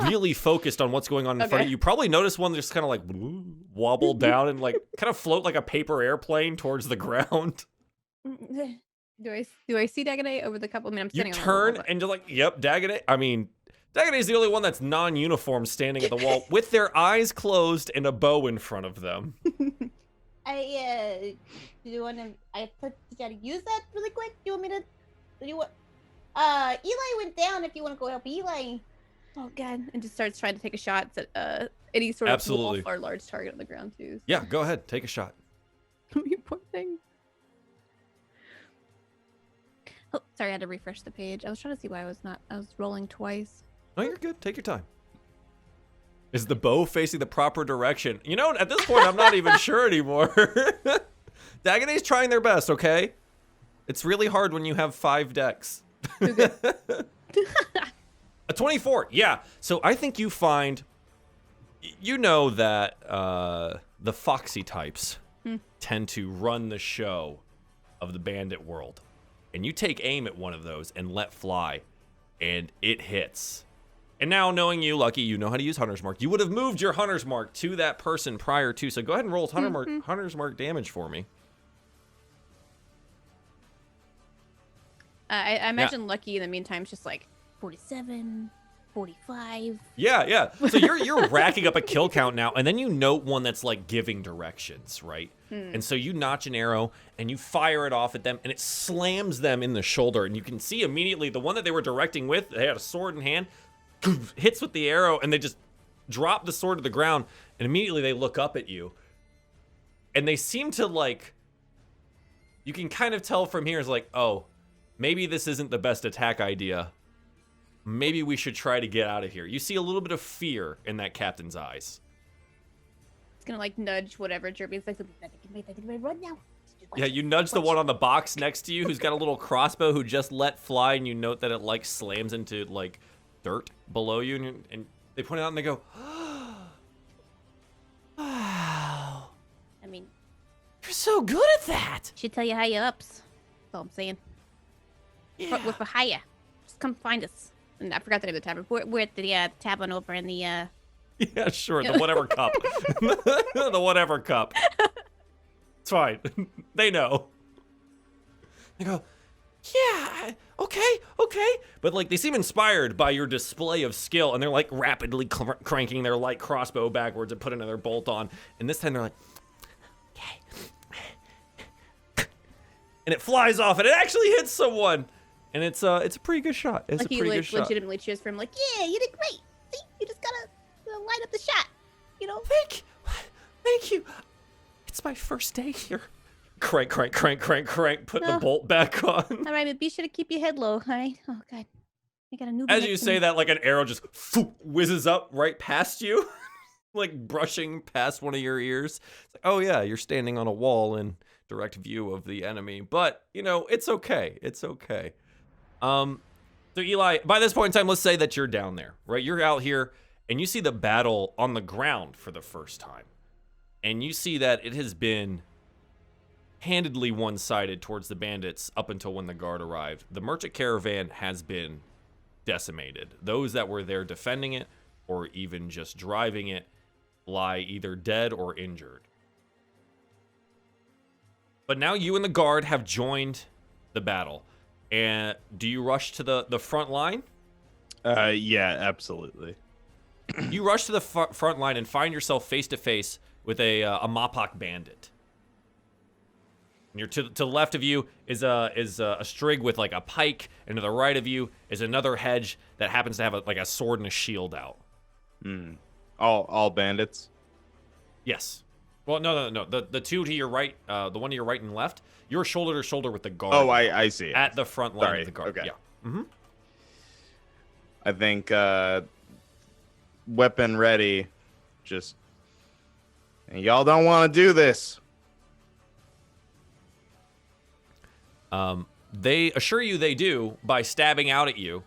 really focused on what's going on in front of you. You probably notice one just kind of wobble down and kind of float like a paper airplane towards the ground. Do I see Dagonet over the couple? I mean, I'm You sitting on the turn wall, and you're like, yep, Dagonet. I mean, Dagonet's the only one that's non-uniform standing at the wall with their eyes closed and a bow in front of them. Do you want to? I put you gotta use that really quick. Do you want me to? Do you want? Eli went down. If you want to go help Eli. Oh god! And just starts trying to take a shot at any sort of Absolutely. wolf or large target on the ground too. Yeah, go ahead, take a shot. You poor thing. Oh, sorry, I had to refresh the page. I was trying to see why I was rolling twice. No, you're good. Take your time. Is the bow facing the proper direction? You know, at this point, I'm not even sure anymore. Dagonet's trying their best, okay? It's really hard when you have 5 decks. Too good. A 24, yeah. So I think you find, you know that the foxy types tend to run the show of the bandit world. And you take aim at one of those and let fly, and it hits. And now, knowing you, Lucky, you know how to use Hunter's Mark. You would have moved your Hunter's Mark to that person prior to, so go ahead and roll Hunter's Mark damage for me. I imagine Lucky in the meantime is just like 47, 45. Yeah. So you're racking up a kill count now, and then you note one that's like giving directions, right? And so you notch an arrow and you fire it off at them, and it slams them in the shoulder. And you can see immediately the one that they were directing with, they had a sword in hand, hits with the arrow, and they just drop the sword to the ground. And immediately they look up at you, and they seem to like. You can kind of tell from here is like, oh, maybe this isn't the best attack idea. Maybe we should try to get out of here. You see a little bit of fear in that captain's eyes. It's gonna like nudge whatever Jeremy. It's like, Run now. Yeah, you nudge the one on the box next to you who's got a little crossbow who just let fly, and you note that it like slams into like dirt below you, and they point it out and they go, wow. I mean, You're so good at that. should tell you how you ups. That's all I'm saying. Yeah. We're for hire. Just come find us. And I forgot the name of the tavern. We're at the tavern over in the Yeah, sure. The whatever cup. The whatever cup. It's fine. They know. They go, yeah, okay. But like they seem inspired by your display of skill, and they're like rapidly cranking their light crossbow backwards and put another bolt on. And this time they're like, okay. And it flies off, and it actually hits someone. And it's a pretty good shot. It's like a pretty he good shot. legitimately cheers for him. Like, yeah, you did great. See, you just gotta line up the shot. You know. Thank you. It's my first day here. Crank. Put the bolt back on. all right, but be sure to keep your head low, all right? Oh god, I got a new. As you say that, like an arrow just whizzes up right past you, like brushing past one of your ears. It's like, oh yeah, you're standing on a wall in direct view of the enemy, but you know it's okay. It's okay. So Eli, by this point in time, let's say that you're down there, right? You're out here, and you see the battle on the ground for the first time, and you see that it has been handedly one-sided towards the bandits up until when the guard arrived. The merchant caravan has been decimated. Those that were there defending it or even just driving it lie either dead or injured. But now you and the guard have joined the battle. And do you rush to the front line? Yeah, absolutely. You rush to the front line and find yourself face to face with a Mappak bandit. And you're to the left of you is a strig with like a pike, and to the right of you is another hedge that happens to have a sword and a shield out. All bandits. Yes. Well, no. The two to your right, the one to your right and left, you're shoulder to shoulder with the guard. Oh, I see. At the front line Sorry. of the guard. Okay. Yeah. Mm-hmm. I think weapon ready. Just and y'all don't want to do this. They assure you they do by stabbing out at you,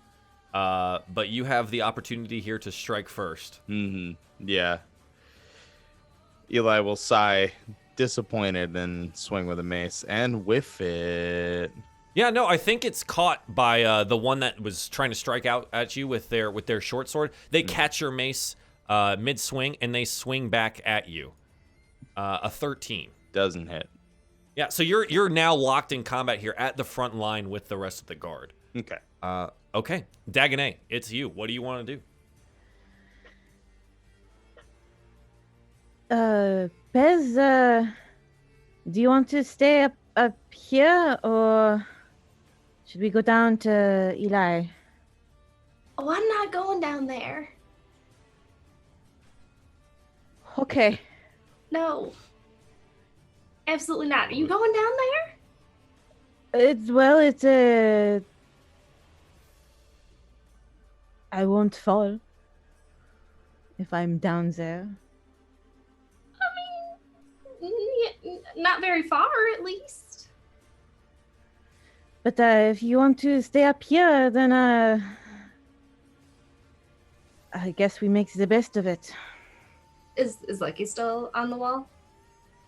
but you have the opportunity here to strike first. Yeah. Eli will sigh, disappointed, and swing with a mace and whiff it. Yeah, no, I think it's caught by the one that was trying to strike out at you with their short sword. They catch your mace mid-swing, and they swing back at you. A 13. Doesn't hit. Yeah, so you're now locked in combat here at the front line with the rest of the guard. Okay. Okay. Dagonet, it's you. What do you want to do? Pez, do you want to stay up here, or should we go down to Eli? Oh, I'm not going down there. Okay. No. Absolutely not. Are you going down there? It's I won't fall if I'm down there. I mean, not very far, at least. But if you want to stay up here, then I guess we make the best of it. Is Lucky still on the wall?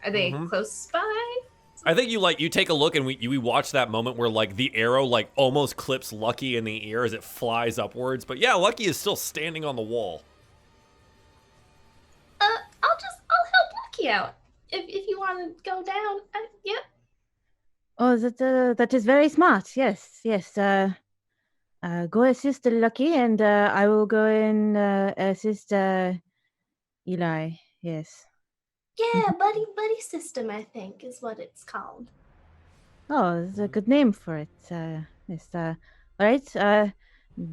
Are they close by? I think you take a look and we watch that moment where like the arrow like almost clips Lucky in the ear as it flies upwards. But yeah, Lucky is still standing on the wall. I'll help Lucky out if you want to go down. Yep. Oh, that is very smart. Yes. Go assist Lucky, and I will go and assist Eli. Yes. Yeah, buddy system, I think, is what it's called. Oh, it's a good name for it. Yes. All right.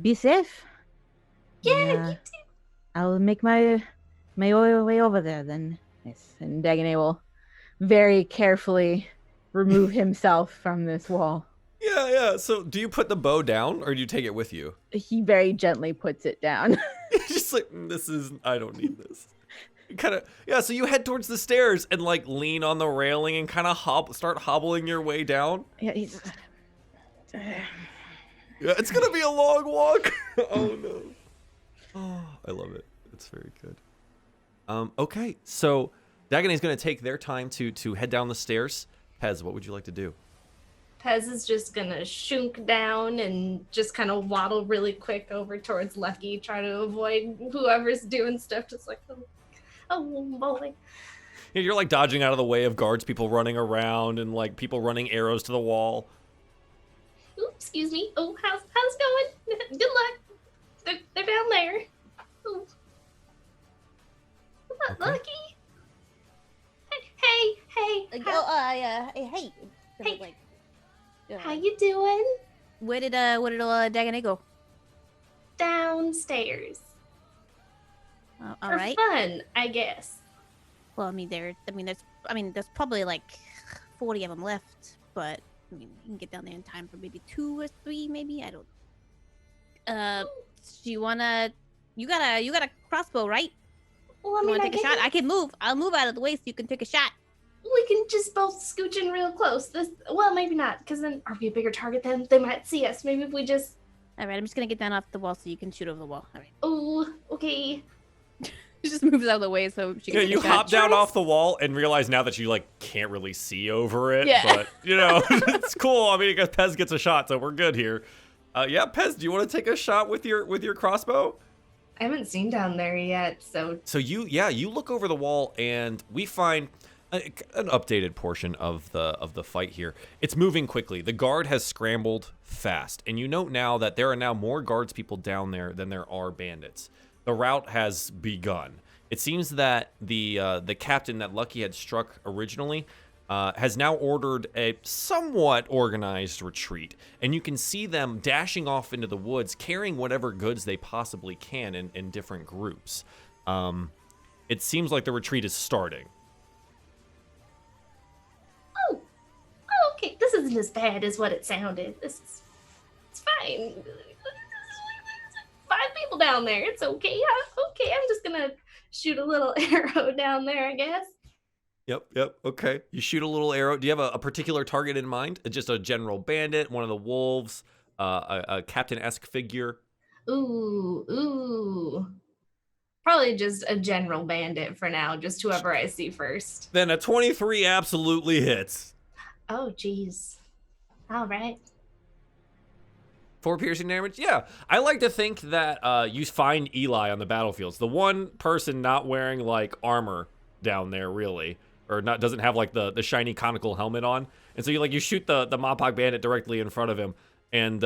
Be safe. Yeah, And, you too. I'll make my way over there then. Yes. And Dagonet will very carefully remove himself from this wall. Yeah. So do you put the bow down or do you take it with you? He very gently puts it down. Just like, I don't need this. So you head towards the stairs and like lean on the railing and kind of start hobbling your way down. Yeah, he's. Yeah, it's gonna be a long walk. Oh no. Oh, I love it. It's very good. Okay, so Dagonet's gonna take their time to head down the stairs. Pez, what would you like to do? Pez is just gonna shunk down and just kind of waddle really quick over towards Lucky, try to avoid whoever's doing stuff. Just like, oh boy. Yeah, you're like dodging out of the way of guards, people running around, and like people running arrows to the wall. Ooh, excuse me. Oh, how's it going? Good luck. They're down there. Ooh. Okay. Lucky. Hey. Hey. Hey. Like, How you doing? Where did Dagonet go? Downstairs. All For right. fun, I guess. Well, there's probably like 40 of them left, but I mean, you can get down there in time for maybe 2 or 3, maybe. I don't. Do you wanna? You got a crossbow, right? Well, I You mean, wanna take a shot? I can move. I'll move out of the way so you can take a shot. we can just both scooch in real close. Well, maybe not, because then are we a bigger target then? They might see us. Maybe if we just. All right, I'm just gonna get down off the wall so you can shoot over the wall. All right. Oh, okay. She just moves out of the way so she can. Yeah, take you a shot. hop down off the wall and realize now that you like can't really see over it. Yeah. But you know, it's cool. I mean, I guess Pez gets a shot, so we're good here. Yeah, Pez, do you want to take a shot with your crossbow? I haven't seen down there yet, so. So you look over the wall and we find an updated portion of the fight here. It's moving quickly. The guard has scrambled fast, and you note now that there are now more guards people down there than there are bandits. The rout has begun. It seems that the captain that Lucky had struck originally has now ordered a somewhat organized retreat, and you can see them dashing off into the woods, carrying whatever goods they possibly can in different groups. It seems like the retreat is starting. Oh, okay. This isn't as bad as what it sounded. It's fine. 5 people down there. It's okay. Okay, I'm just gonna shoot a little arrow down there, I guess. Yep. Okay. You shoot a little arrow. Do you have a particular target in mind? Just a general bandit, one of the wolves, a captain-esque figure? Ooh. Probably just a general bandit for now, just whoever I see first. Then a 23 absolutely hits. Oh, jeez. All right. 4 piercing damage? Yeah. I like to think that you find Eli on the battlefields. The one person not wearing, like, armor down there, really. or not doesn't have like the shiny conical helmet on, and so you shoot the Mopok bandit directly in front of him, and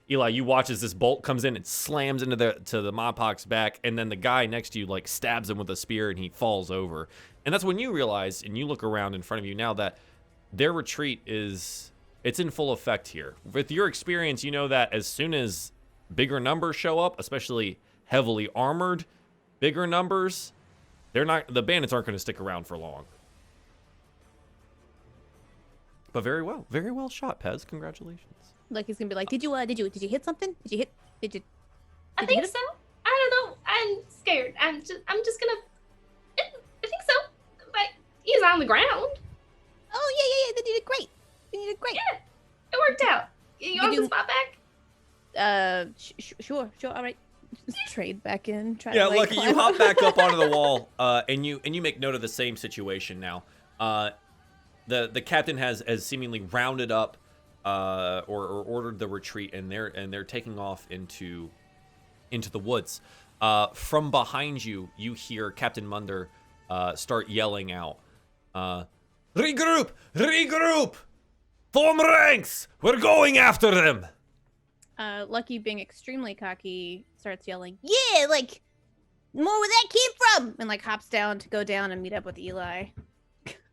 Eli, you watch as this bolt comes in and slams into the Mopok's back, and then the guy next to you like stabs him with a spear and he falls over. And that's when you realize, and you look around in front of you now, that their retreat it's in full effect here. With your experience, you know that as soon as bigger numbers show up, especially heavily armored bigger numbers, the bandits aren't going to stick around for long. But very well shot, Pez. Congratulations. Like he's gonna be like, did you hit something? I think so. I don't know. I'm scared. I'm just gonna. I think so. But he's on the ground. Oh yeah. Then you did great. Yeah, it worked out. You want the spot back? Sure. All right. Trade back in. Try Yeah, to, like, Lucky, you climb hop up. back up onto the wall, and you make note of the same situation now. The captain has seemingly rounded up or ordered the retreat, and they're taking off into the woods. From behind you, you hear Captain Munder start yelling out, "Regroup! Form ranks! We're going after them!" Lucky, being extremely cocky, starts yelling, Yeah, like more where that came from. and like hops down to go down and meet up with Eli.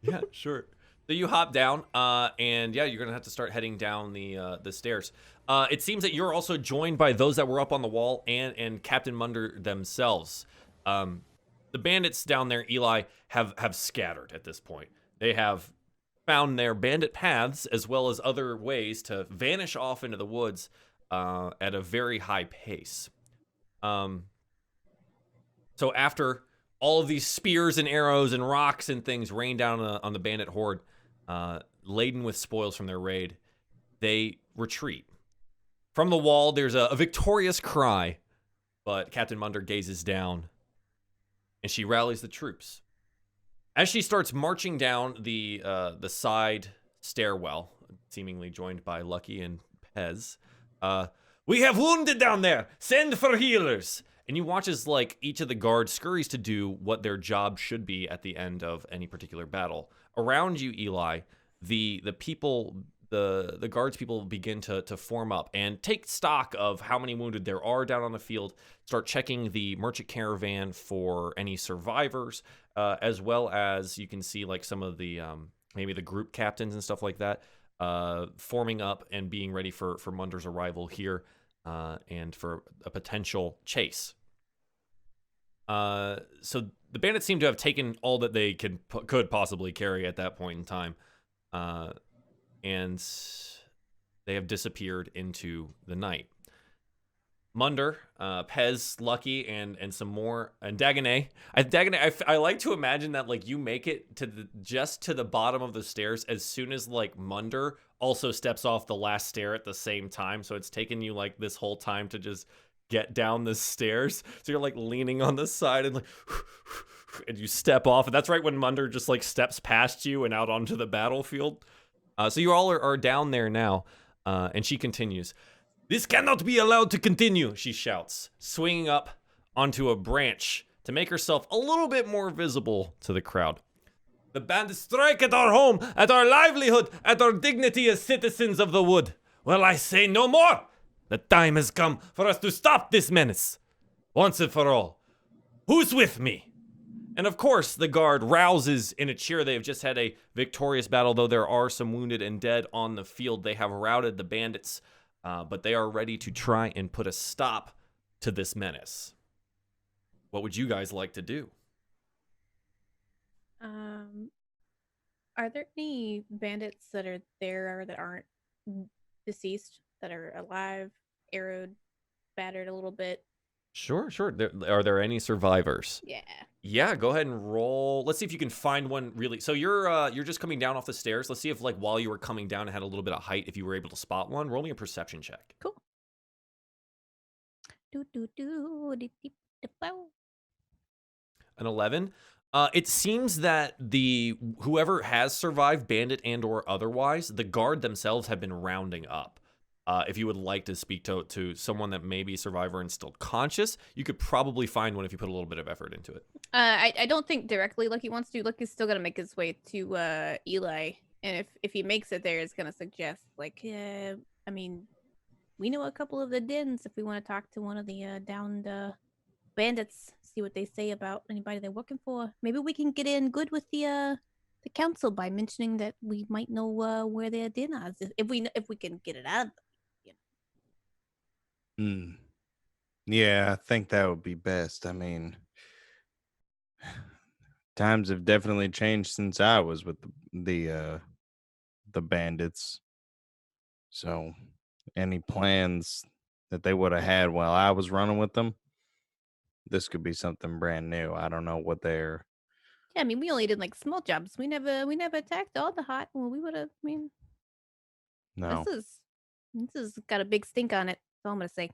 Yeah, sure. So you hop down, and yeah, you're gonna have to start heading down the stairs. It seems that you're also joined by those that were up on the wall and Captain Munder themselves. The bandits down there, Eli, have scattered at this point. They have found their bandit paths as well as other ways to vanish off into the woods at a very high pace. So after all of these spears and arrows and rocks and things rain down on the bandit horde, laden with spoils from their raid, they retreat. From the wall, there's a victorious cry, but Captain Munder gazes down, and she rallies the troops. As she starts marching down the side stairwell, seemingly joined by Lucky and Pez, "We have wounded down there! Send for healers!" And you watch as like each of the guards scurries to do what their job should be at the end of any particular battle. Around you, Eli, the people, the guards people begin to form up and take stock of how many wounded there are down on the field. Start checking the merchant caravan for any survivors, as well as you can see like some of the maybe the group captains and stuff like that forming up and being ready for Munder's arrival here. And for a potential chase. So the bandits seem to have taken all that they could possibly carry at that point in time. And they have disappeared into the night. Munder, Pez, Lucky, and some more, and Dagonet. I like to imagine that like you make it to just to the bottom of the stairs as soon as like Munder also steps off the last stair at the same time. So it's taken you like this whole time to just get down the stairs. So you're like leaning on the side and like, and you step off, and that's right when Munder just like steps past you and out onto the battlefield. So you all are down there now, and she continues. "This cannot be allowed to continue," she shouts, swinging up onto a branch to make herself a little bit more visible to the crowd. "The bandits strike at our home, at our livelihood, at our dignity as citizens of the wood. Well, I say no more. The time has come for us to stop this menace. Once and for all. Who's with me?" And of course, the guard rouses in a cheer. They have just had a victorious battle, though there are some wounded and dead on the field. They have routed the bandits. But they are ready to try and put a stop to this menace. What would you guys like to do? Are there any bandits that are there that aren't deceased, that are alive, arrowed, battered a little bit? Sure. Are there any survivors? Yeah. Yeah, go ahead and roll. Let's see if you can find one really. So you're just coming down off the stairs. Let's see if like while you were coming down and had a little bit of height, if you were able to spot one. Roll me a perception check. Cool. An 11. It seems that whoever has survived, bandit and or otherwise, the guard themselves have been rounding up. If you would like to speak to someone that may be a survivor and still conscious, you could probably find one if you put a little bit of effort into it. I don't think directly Lucky wants to. Lucky's still gonna make his way to Eli, and if he makes it there, it's gonna suggest like, I mean, we know a couple of the dens if we want to talk to one of the downed bandits, see what they say about anybody they're working for. Maybe we can get in good with the council by mentioning that we might know where their den is if we can get it out of them. Yeah, I think that would be best. I mean, times have definitely changed since I was with the bandits. So, any plans that they would have had while I was running with them, this could be something brand new. I don't know what they're. Yeah, I mean, we only did like small jobs. We never attacked Alderheart. Well, we would have. I mean, No. this is got a big stink on it. That's all I'm gonna say.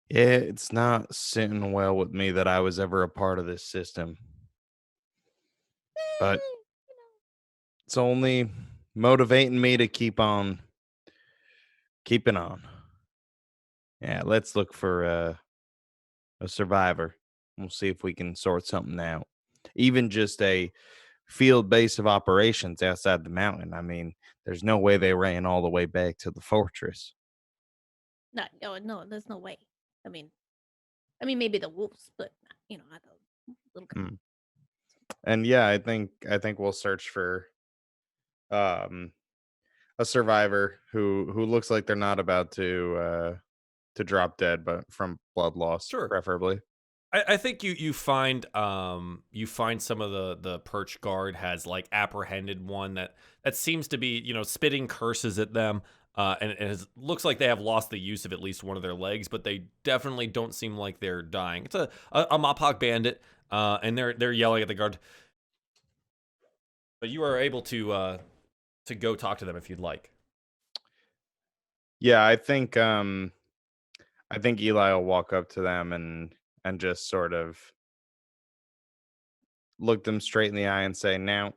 Yeah, it's not sitting well with me that I was ever a part of this system. But it's only motivating me to keep on keeping on. Yeah, let's look for a survivor. We'll see if we can sort something out. Even just a field base of operations outside the mountain. I mean, there's no way they ran all the way back to the fortress. No, there's no way. I mean, maybe the wolves, but not the little guy. And yeah, I think we'll search for a survivor who looks like they're not about to drop dead, but from blood loss, Sure. preferably. I think you find some of the perch guard has like apprehended one that seems to be spitting curses at them, and it looks like they have lost the use of at least one of their legs, but they definitely don't seem like they're dying. It's a Mopok bandit, and they're yelling at the guard. But you are able to go talk to them if you'd like. Yeah, I think Eli will walk up to them and just sort of look them straight in the eye and say, "Now,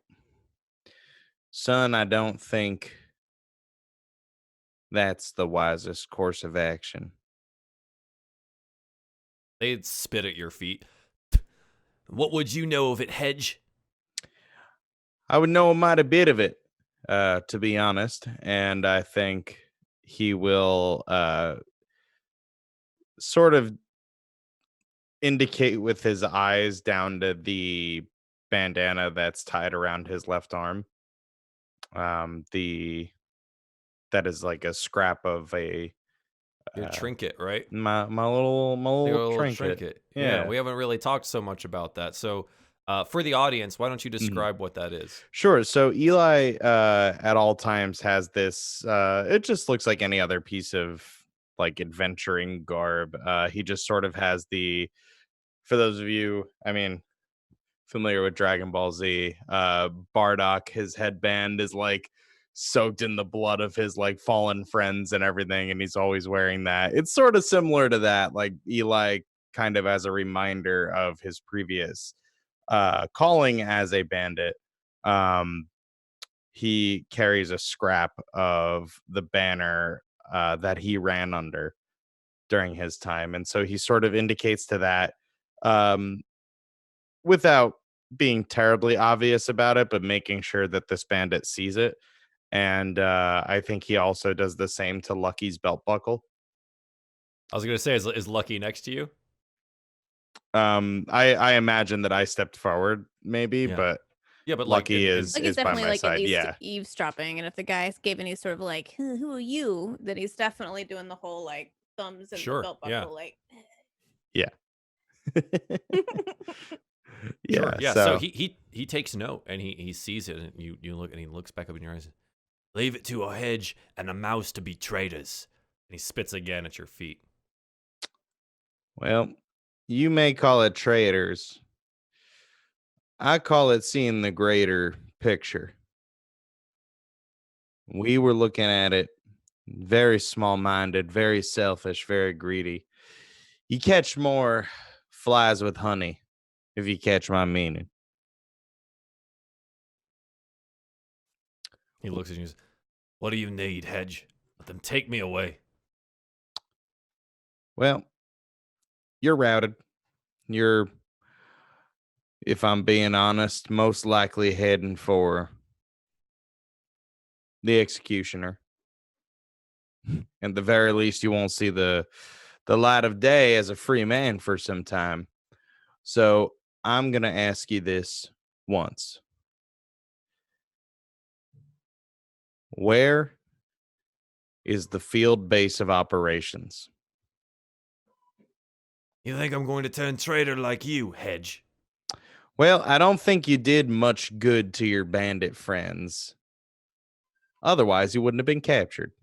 son, I don't think that's the wisest course of action." They'd spit at your feet. What would you know of it, Hedge? I would know a mighty bit of it, to be honest, and I think he will sort of indicate with his eyes down to the bandana that's tied around his left arm. That is like a scrap of a Your trinket, right? my little trinket. Yeah, we haven't really talked so much about that. So, for the audience, why don't you describe what that is? Sure. So Eli at all times has this it just looks like any other piece of like adventuring garb. He just sort of has for those of you, I mean, familiar with Dragon Ball Z, Bardock, his headband is like soaked in the blood of his like fallen friends and everything, and he's always wearing that. It's sort of similar to that, like Eli kind of as a reminder of his previous calling as a bandit. He carries a scrap of the banner that he ran under during his time, and so he sort of indicates to that without being terribly obvious about it, but making sure that this bandit sees it. And I think he also does the same to Lucky's belt buckle. I was gonna say, is Lucky next to you? I imagine that I stepped forward, maybe, but Lucky is definitely by my side. Yeah, eavesdropping, and if the guy gave any sort of like, "Who are you?" then he's definitely doing the whole like thumbs and the belt buckle, like. Yeah. Yeah. Sure. Yeah. So he takes note and he sees it, and you look, and he looks back up in your eyes. Leave it to a hedge and a mouse to be traitors. And he spits again at your feet. Well, you may call it traitors. I call it seeing the greater picture. We were looking at it very small-minded, very selfish, very greedy. You catch more flies with honey, if you catch my meaning. He looks at you and says, "What do you need, Hedge?" Let them take me away. Well, you're routed. You're, if I'm being honest, most likely heading for the executioner. At the very least, you won't see the light of day as a free man for some time. So I'm gonna ask you this once. Where is the field base of operations? You think I'm going to turn traitor like you, Hedge? Well, I don't think you did much good to your bandit friends. Otherwise, you wouldn't have been captured.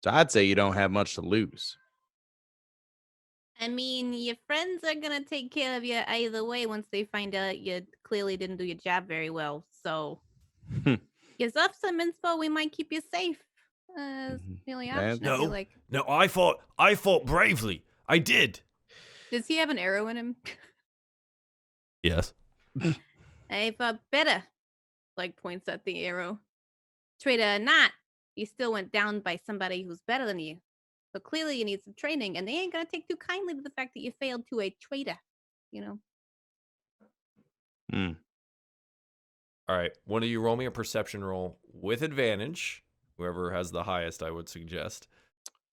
So I'd say you don't have much to lose. I mean, your friends are gonna take care of you either way once they find out you clearly didn't do your job very well. So, gives us some info, we might keep you safe. It's the only option. I feel like. No, I fought bravely. I did. Does he have an arrow in him? Yes. I fought better. Like points at the arrow. Traitor or not, you still went down by somebody who's better than you. So clearly you need some training, and they ain't gonna take too kindly to the fact that you failed to a traitor. You know. All right. One of you roll me a perception roll with advantage. Whoever has the highest, I would suggest.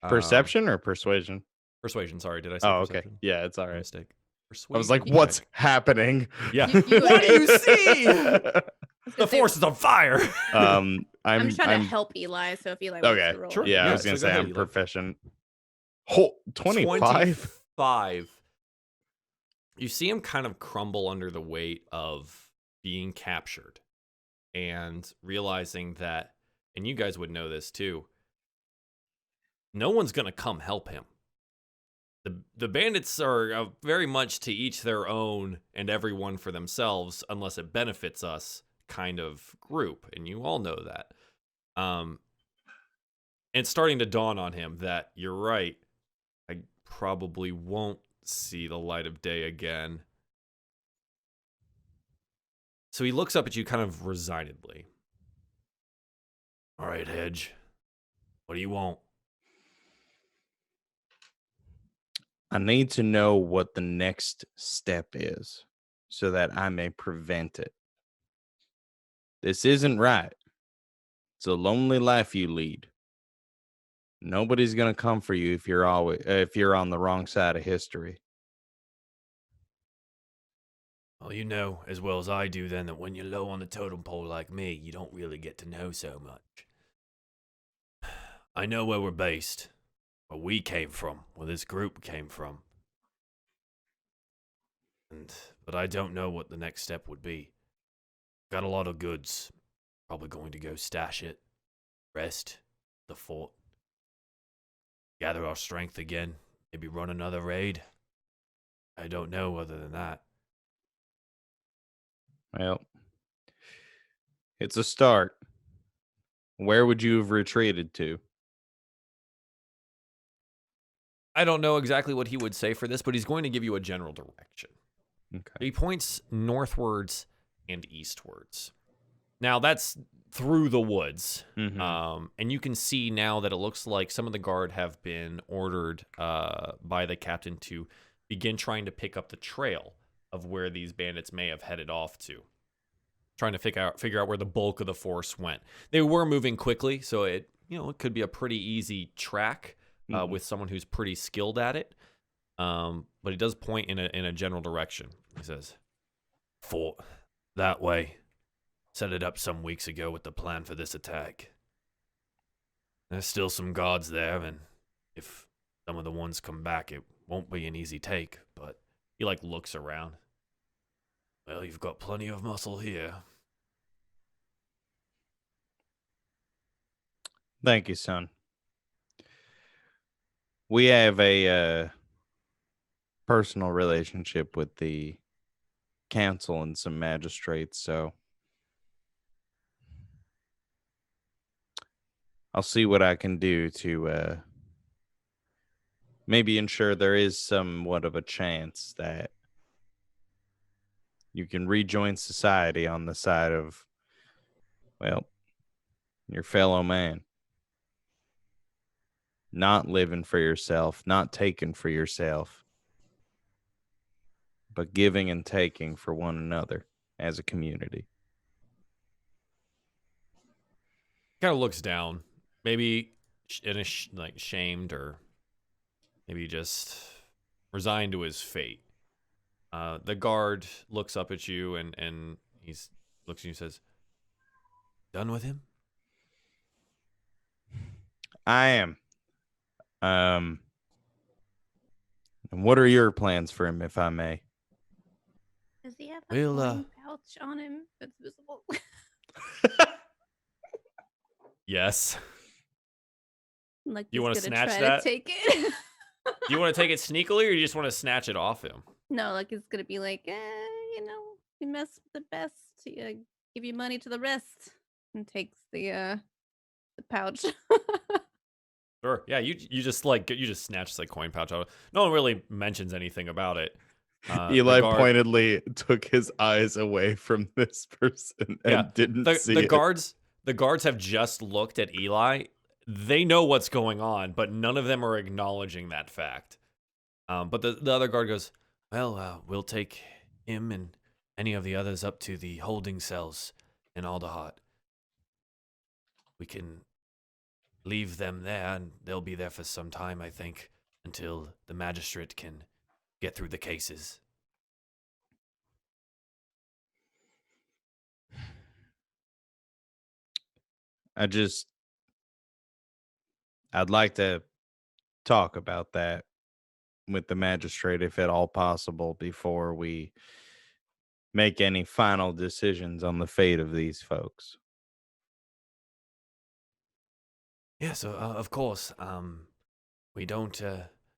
Perception or persuasion? Persuasion. Sorry, did I say Oh, perception? okay. Yeah, it's all My right. mistake. Persuasion. I was like, what's happening? Yeah. You- What do you see? I was gonna The say, force is on fire. I'm trying to help Eli, so if Eli wants Okay. to roll. Sure. Yeah, I Yeah, was gonna so go say ahead, I'm Eli. proficient. 25? 25. You see him kind of crumble under the weight of being captured and realizing that, and you guys would know this too, no one's going to come help him. The bandits are very much to each their own and everyone for themselves unless it benefits us kind of group, and you all know that. It's starting to dawn on him that you're right. I probably won't see the light of day again. So he looks up at you kind of resignedly. All right, Hedge. What do you want? I need to know what the next step is so that I may prevent it. This isn't right. It's a lonely life you lead. Nobody's going to come for you if you're on the wrong side of history. Well, you know as well as I do then that when you're low on the totem pole like me, you don't really get to know so much. I know where we're based, where we came from, where this group came from. But I don't know what the next step would be. Got a lot of goods. Probably going to go stash it. Rest. The fort. Gather our strength again. Maybe run another raid. I don't know other than that. Well, it's a start. Where would you have retreated to? I don't know exactly what he would say for this, but he's going to give you a general direction. Okay. He points northwards and eastwards. Now, that's through the woods. Mhm. And you can see now that it looks like some of the guard have been ordered by the captain to begin trying to pick up the trail of where these bandits may have headed off to. Trying to figure out where the bulk of the force went. They were moving quickly, so it could be a pretty easy track with someone who's pretty skilled at it. But he does point in a general direction. He says, "Fort that way. Set it up some weeks ago with the plan for this attack. There's still some guards there, and if some of the ones come back, it won't be an easy take." But he looks around. Well, you've got plenty of muscle here. Thank you, son. We have a personal relationship with the council and some magistrates, so I'll see what I can do to maybe ensure there is somewhat of a chance that you can rejoin society on the side of, well, your fellow man. Not living for yourself, not taking for yourself, but giving and taking for one another as a community. Kind of looks down, maybe like shamed, or maybe just resigned to his fate. The guard looks up at you and he's looks at you and says, "Done with him?" I am. And what are your plans for him, if I may? Does he have a We'll, coin pouch on him that's visible? Yes. Like You he's wanna gonna snatch try that? to take it. Do you want to take it sneakily, or you just want to snatch it off him? No, like it's gonna be like, we mess with the best. Give you money to the rest, and takes the pouch. Sure. Yeah, you just snatch the coin pouch out. No one really mentions anything about it. Eli guard- pointedly took his eyes away from this person and didn't see the it. The guards have just looked at Eli. They know what's going on, but none of them are acknowledging that fact. But the other guard goes, "Well, we'll take him and any of the others up to the holding cells in Alderheart. We can leave them there, and they'll be there for some time, I think, until the magistrate can get through the cases." I'd like to talk about that with the magistrate, if at all possible, before we make any final decisions on the fate of these folks. Yeah, so of course, we don't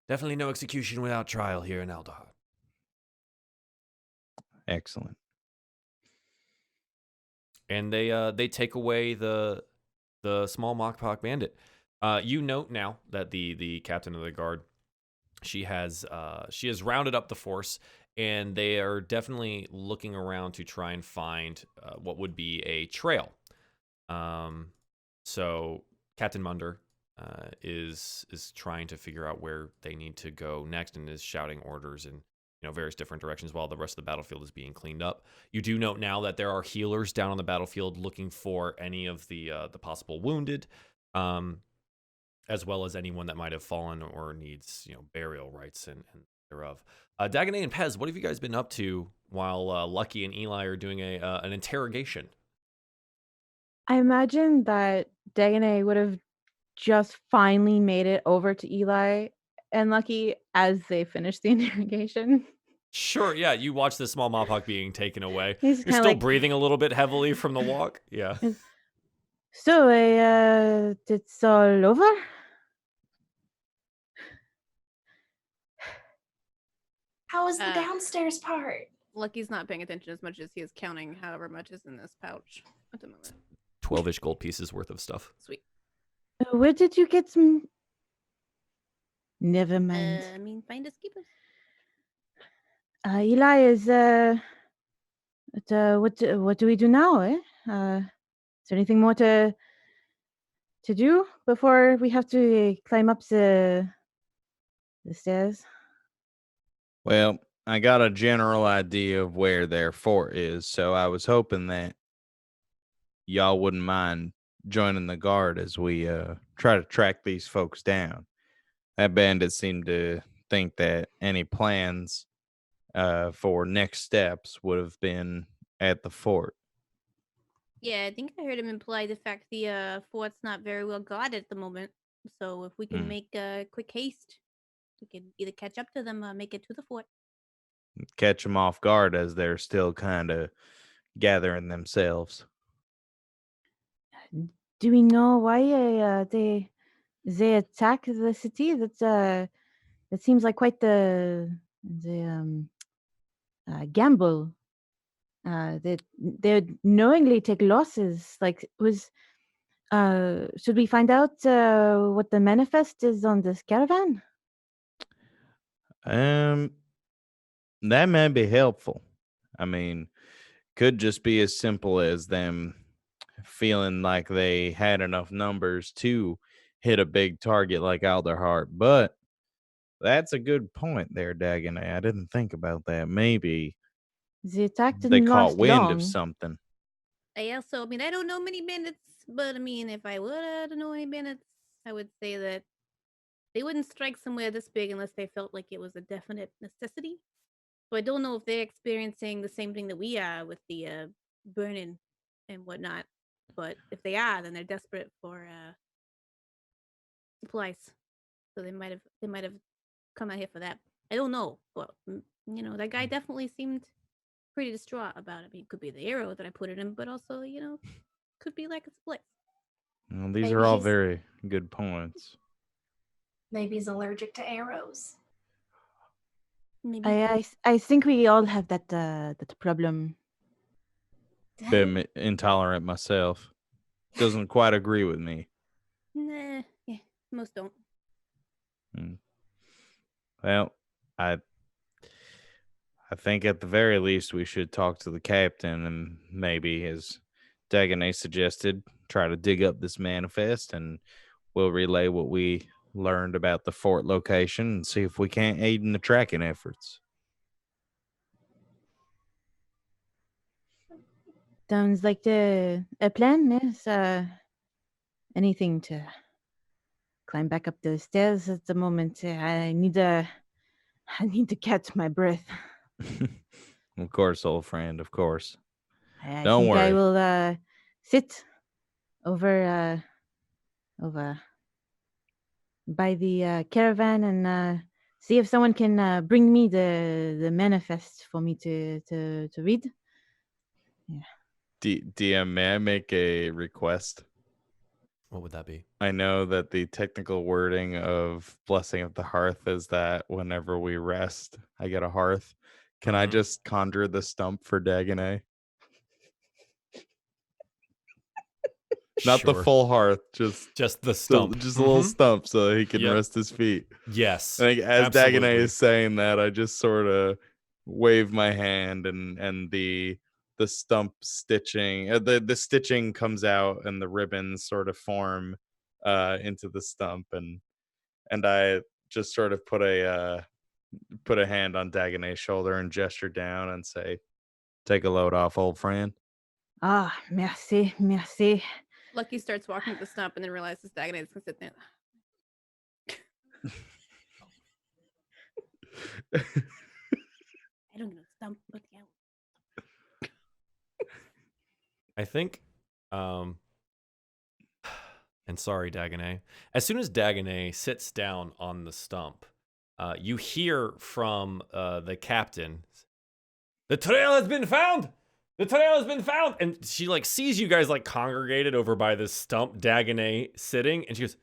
definitely no execution without trial here in Alderheart. Excellent. And they take away the small mockpock bandit. You note now that the captain of the guard, she has rounded up the force, and they are definitely looking around to try and find what would be a trail. So Captain Munder is trying to figure out where they need to go next, and is shouting orders in various different directions while the rest of the battlefield is being cleaned up. You do note now that there are healers down on the battlefield looking for any of the possible wounded, as well as anyone that might have fallen or needs burial rites and thereof. Dagonet and Pez, what have you guys been up to while Lucky and Eli are doing an interrogation? I imagine that Dagonet would have just finally made it over to Eli and Lucky as they finished the interrogation. Sure, yeah. You watch the small mockpock being taken away. He's You're kinda still like- breathing a little bit heavily from the walk. Yeah. So, it's all over? How was the Uh, downstairs part? Lucky's not paying attention as much as he is counting however much is in this pouch at the moment. 12-ish gold pieces worth of stuff. Sweet. Where did you get some? Never mind. Find us keepers. Eli is what do we do now? Is there anything more to do before we have to climb up the stairs? Well, I got a general idea of where their fort is, so I was hoping that y'all wouldn't mind joining the guard as we try to track these folks down. That bandit seemed to think that any plans for next steps would have been at the fort. Yeah, I think I heard him imply the fact the fort's not very well guarded at the moment. So if we can make quick haste, we can either catch up to them or make it to the fort. Catch them off guard as they're still kind of gathering themselves. Do we know why they attack the city? That seems like quite the gamble. They knowingly take losses. Like, should we find out what the manifest is on this caravan? That may be helpful. I mean, could just be as simple as them feeling like they had enough numbers to hit a big target like Alderheart. But that's a good point there, Dagonet. I didn't think about that. Maybe The attack they didn't caught last wind of long. something. I also, I mean, I don't know many bandits, but I mean, if I would know any bandits, I would say that they wouldn't strike somewhere this big unless they felt like it was a definite necessity. So I don't know if they're experiencing the same thing that we are with the burning and whatnot. But if they are, then they're desperate for supplies. So they might have come out here for that. I don't know, but you know, that guy definitely seemed pretty distraught about it. I mean, it could be the arrow that I put in him, but also, you know, could be like a split. Well, these Maybe are all he's- very good points. Maybe he's allergic to arrows. Maybe. I think we all have that problem. Been intolerant myself. Doesn't quite agree with me. Nah, yeah, most don't. Well, I think at the very least we should talk to the captain and maybe, as Dagonet suggested, try to dig up this manifest, and we'll relay what we learned about the fort location and see if we can't aid in the tracking efforts. Sounds like a plan. Yes. Anything to climb back up the stairs at the moment. I need to catch my breath. Of course, old friend, of course. I Don't think I worry. will sit over by the caravan and see if someone can bring me the manifest for me to read. DM, may I make a request? What would that be? I know that the technical wording of Blessing of the Hearth is that whenever we rest, I get a hearth. Can I Mhm. just conjure the stump for Dagonet? Not the Sure. full hearth, just the stump. just a little Mhm. stump so he can Yep. rest his feet. Yes. I think as Dagonet absolutely. is saying that, I just sort of wave my hand, and the stump stitching, the stitching comes out, and the ribbons sort of form into the stump, and I just sort of put a hand on Dagonet's shoulder and gesture down and say, "Take a load off, old friend." Ah, merci, merci. Lucky starts walking to the stump and then realizes Dagonet is gonna sit there. I don't know stump, but yeah. I think, and sorry, Dagonet. As soon as Dagonet sits down on the stump, you hear from the captain, "The trail has been found! The trail has been found!" And she like sees you guys like congregated over by this stump, Dagonet sitting, and she goes,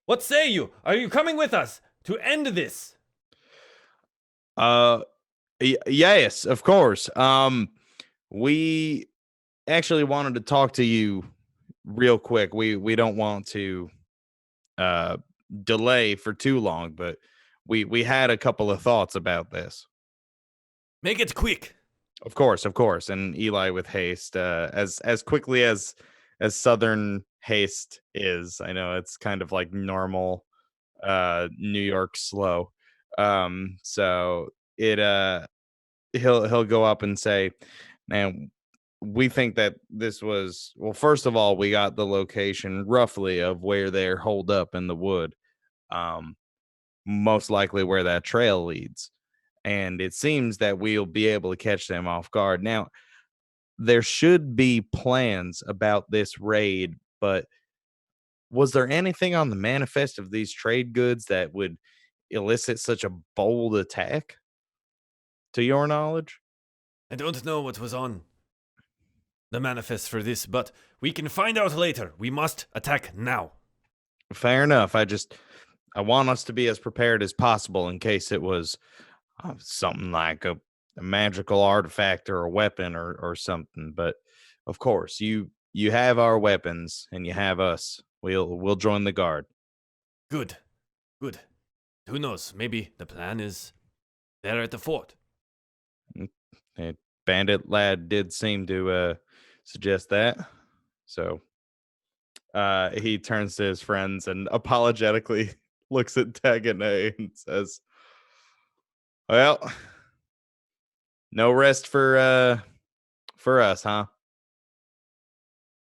"What say you? Are you coming with us to end this?" Yes, of course. We actually wanted to talk to you real quick. We don't want to delay for too long, but we had a couple of thoughts about this. Make it quick. Of course. And Eli with haste, as quickly as Southern haste is. I know it's kind of like normal New York slow. So it he'll go up and say, "Man, we think that this was, well, first of all, we got the location roughly of where they're holed up in the wood. Most likely where that trail leads. And it seems that we'll be able to catch them off guard. Now, there should be plans about this raid, but was there anything on the manifest of these trade goods that would elicit such a bold attack, to your knowledge?" I don't know what was on the manifest for this, but we can find out later. We must attack now. Fair enough. I want us to be as prepared as possible in case it was something like a magical artifact or a weapon or something. But of course, you have our weapons and you have us. We'll join the guard. Good. Who knows? Maybe the plan is there at the fort. Bandit lad did seem to suggest that. So he turns to his friends and apologetically looks at Dagonet and says, "Well, no rest for us, huh?"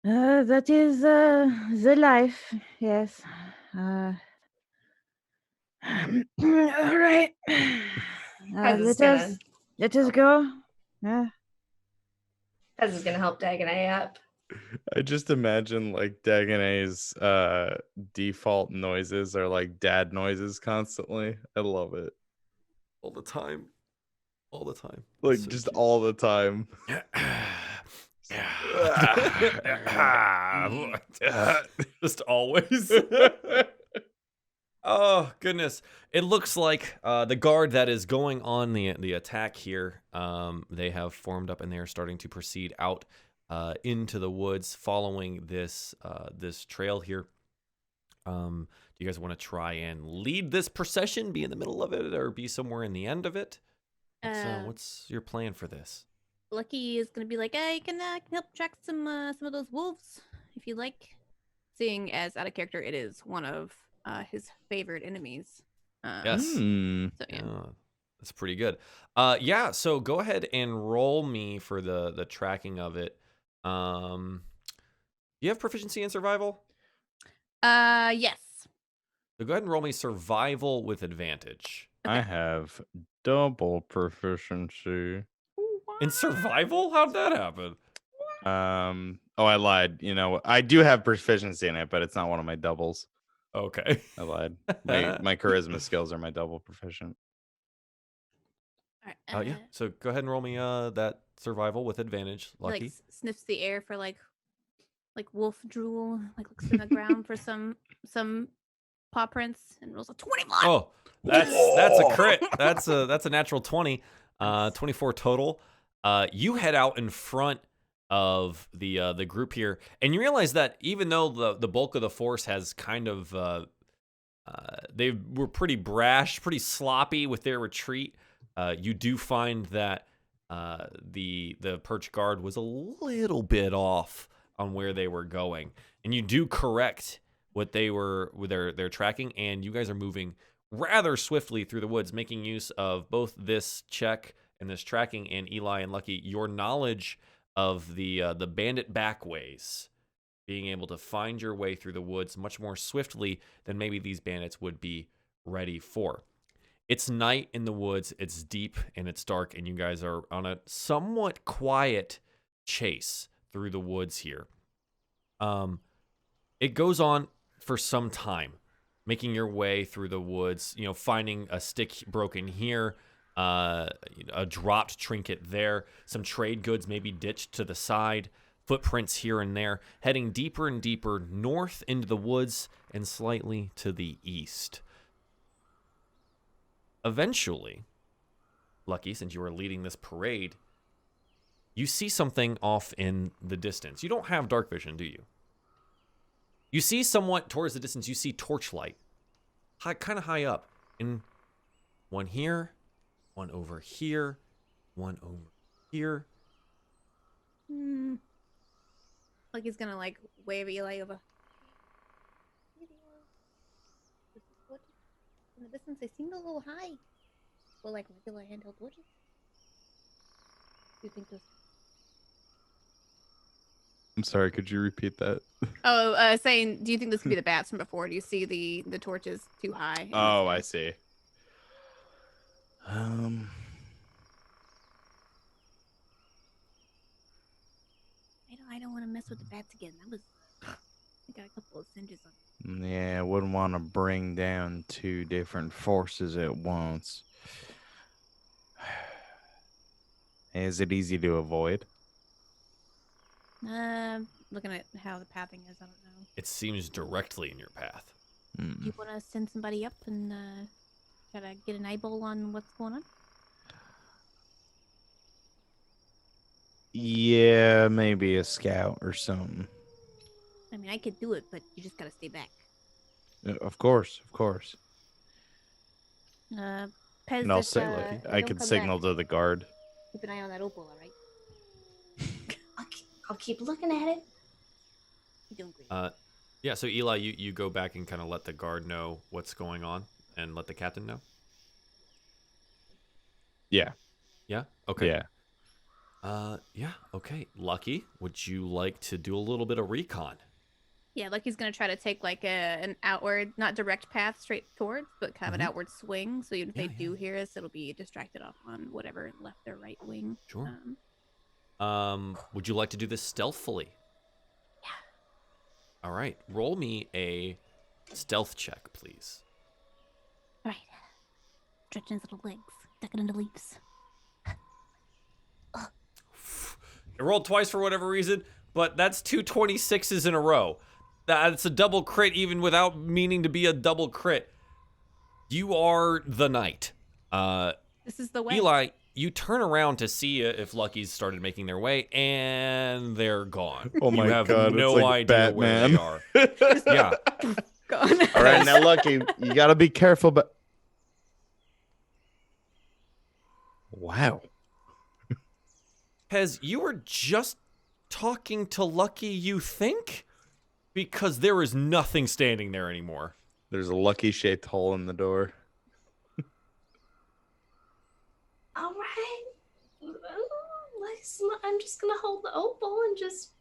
That is the life. Yes. All right. Pez is Let us go. Yeah. Pez is gonna help Dagonet up. I just imagine like Dagonet's default noises are like dad noises constantly. I love it. All the time. All the time. Like So just cute. all the time. Just always. Oh goodness! It looks like the guard that is going on the attack here. They have formed up and they are starting to proceed out into the woods, following this this trail here. Do you guys want to try and lead this procession, be in the middle of it, or be somewhere in the end of it? What's your plan for this? Lucky is gonna be like, "Hey, can help track some of those wolves if you like." Seeing as out of character, it is one of his favorite enemies. Yes. So yeah. That's pretty good. Yeah. So go ahead and roll me for the tracking of it. Do you have proficiency in survival? Yes. So go ahead and roll me survival with advantage. I have double proficiency. In survival? How'd that happen? Oh, I lied. You know, I do have proficiency in it, but it's not one of my doubles. Okay. I lied. My charisma skills are my double proficient. All Oh right. yeah. So go ahead and roll me that survival with advantage. He, like Lucky. sniffs the air for like wolf drool, like looks in the ground for some paw prints and rolls a 21. Oh, that's a crit. That's a natural 20. 24 total. You head out in front of the group here, and you realize that even though the bulk of the force has kind of they were pretty brash, pretty sloppy with their retreat, you do find that the perch guard was a little bit off on where they were going, and you do correct what they were with their tracking, and you guys are moving rather swiftly through the woods, making use of both this check and this tracking, and Eli and Lucky, your knowledge of the bandit backways, being able to find your way through the woods much more swiftly than maybe these bandits would be ready for. It's night in the woods, it's deep and it's dark, and you guys are on a somewhat quiet chase through the woods here. It goes on for some time, making your way through the woods, finding a stick broken here, a dropped trinket there, some trade goods maybe ditched to the side, footprints here and there, heading deeper and deeper north into the woods and slightly to the east. Eventually, Lucky, since you are leading this parade, you see something off in the distance. You don't have dark vision, do you? You see somewhat towards the distance, you see torchlight, kind of high up. And one here, one over here, one over here. Like he's gonna wave Eli over. In the distance, they seem a little high. Well, like regular handheld torches. Do you think those? I'm sorry, could you repeat that? Oh, saying, do you think this could be the bats from before? Do you see the torches too high? Oh, I see. I don't want to mess with the bats again. I got a couple of singes on. Yeah, I wouldn't want to bring down two different forces at once. Is it easy to avoid? Looking at how the pathing is, I don't know. It seems directly in your path. Do you want to send somebody up and try to get an eyeball on what's going on? Yeah, maybe a scout or something. I mean, I could do it, but you just gotta stay back. Of course. Pez, And I'll say, Lucky, I could signal to the guard. Keep an eye on that opal, all right? I'll keep looking at it. You're doing great. Yeah, so Eli, you go back and kind of let the guard know what's going on and let the captain know? Yeah. Yeah? Okay. Yeah. Yeah, okay. Lucky, would you like to do a little bit of recon? Yeah, Lucky's gonna try to take like an outward, not direct path straight towards, but kind of an outward swing. So even if Yeah, they do hear us, it'll be distracted off on whatever left or right wing. Sure. Would you like to do this stealthily? Yeah. All right, roll me a stealth check, please. All right. Stretching his little legs, ducking into leaves. I rolled twice for whatever reason, but that's 2 26s in a row. That's a double crit even without meaning to be a double crit. You are the knight. This is the way. Eli, you turn around to see if Lucky's started making their way, and they're gone. Oh my you have God, no it's like idea where they Batman. are. Yeah. Gone. All right, now Lucky, you gotta be careful. But wow. Pez, you were just talking to Lucky, you think? Because there is nothing standing there anymore. There's a lucky-shaped hole in the door. All right. I'm just gonna hold the opal and just.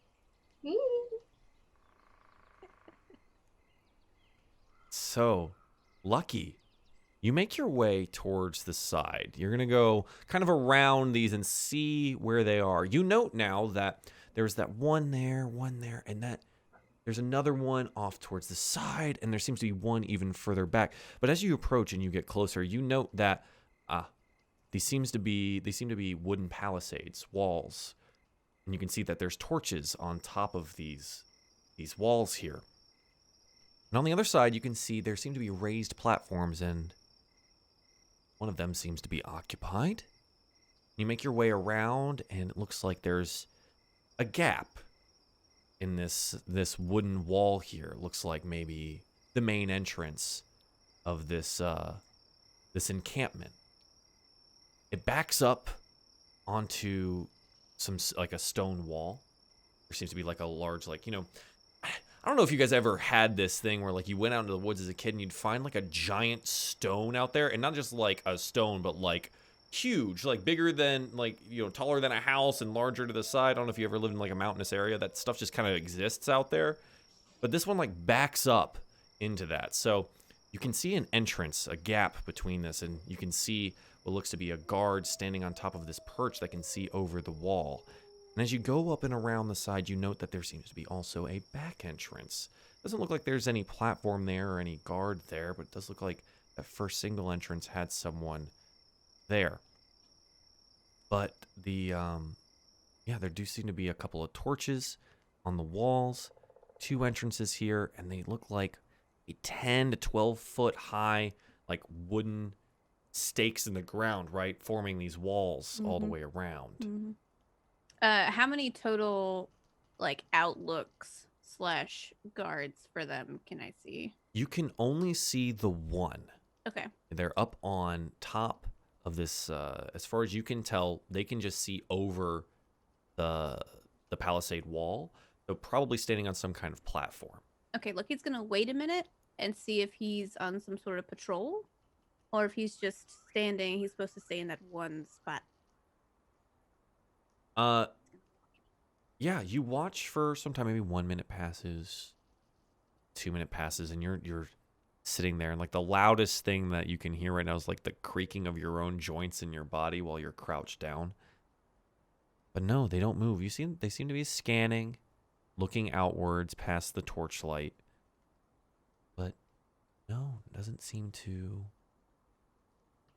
So, Lucky, you make your way towards the side. You're going to go kind of around these and see where they are. You note now that there's that one there, and that there's another one off towards the side, and there seems to be one even further back. But as you approach and you get closer, you note that these seem to be wooden palisades, walls. And you can see that there's torches on top of these walls here. And on the other side, you can see there seem to be raised platforms, and one of them seems to be occupied. You make your way around, and it looks like there's a gap in this wooden wall here. It looks like maybe the main entrance of this encampment. It backs up onto like a stone wall. There seems to be like a large, like, I don't know if you guys ever had this thing where like you went out into the woods as a kid and you'd find like a giant stone out there, and not just like a stone, but like huge, like bigger than like, taller than a house and larger to the side. I don't know if you ever lived in like a mountainous area. That stuff just kind of exists out there. But this one like backs up into that. So you can see an entrance, a gap between this, and you can see what looks to be a guard standing on top of this perch that can see over the wall. And as you go up and around the side, you note that there seems to be also a back entrance. Doesn't look like there's any platform there or any guard there, but it does look like that first single entrance had someone there. But there do seem to be a couple of torches on the walls, 2 entrances here, and they look like a 10 to 12 foot high, like wooden stakes in the ground, right? Forming these walls all the way around. Mm-hmm. How many total like outlooks / guards for them can I see? You can only see the one. Okay. They're up on top of this. As far as you can tell, they can just see over the palisade wall. So probably standing on some kind of platform. Okay, look, he's gonna wait a minute and see if he's on some sort of patrol, or if he's just standing. He's supposed to stay in that one spot. Yeah, you watch for some time. Maybe 1 minute passes, 2 minute passes, and you're sitting there, and like the loudest thing that you can hear right now is like the creaking of your own joints in your body while you're crouched down. But no, they don't move. They seem to be scanning, looking outwards past the torchlight. But no, it doesn't seem to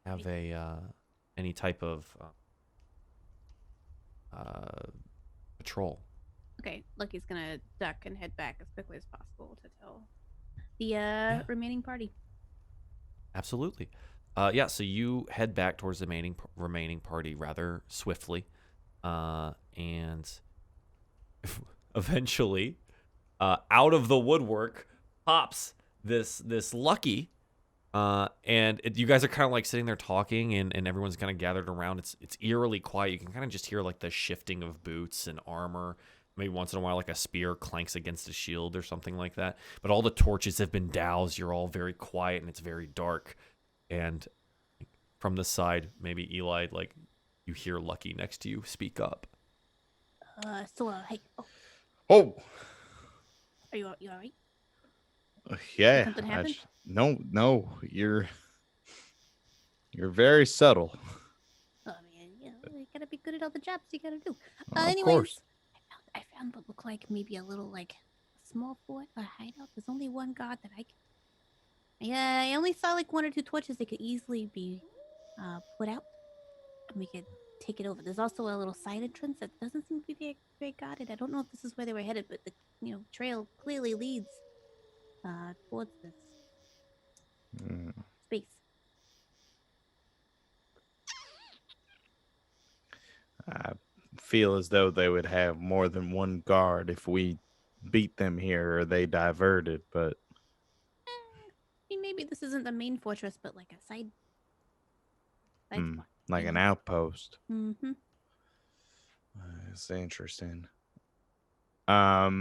have any type of patrol. Okay, Lucky's gonna duck and head back as quickly as possible to tell the remaining party. Absolutely. So you head back towards the remaining party rather swiftly. And eventually, out of the woodwork pops this Lucky. You guys are kind of like sitting there talking, and everyone's kind of gathered around. It's eerily quiet. You can kind of just hear like the shifting of boots and armor maybe once in a while like a spear clanks against a shield or something like that. But all the torches have been doused. You're all very quiet and it's very dark. And from the side, maybe Eli, like you hear Lucky next to you speak up. Hey, Oh, are you all right? yeah. Something happened? No, you're very subtle. Oh man, you gotta be good at all the jobs you gotta do. Of Anyways, course. I found what looked like maybe a little like a small fort, a hideout. There's only one guard that I can. Yeah, I only saw like 1 or 2 torches that could easily be put out, and we could take it over. There's also a little side entrance that doesn't seem to be very guarded. I don't know if this is where they were headed, but the trail clearly leads towards this space. I feel as though they would have more than one guard if we beat them here or they diverted, but I mean, maybe this isn't the main fortress, but like a side spot. like an outpost. Mm-hmm. It's interesting. Are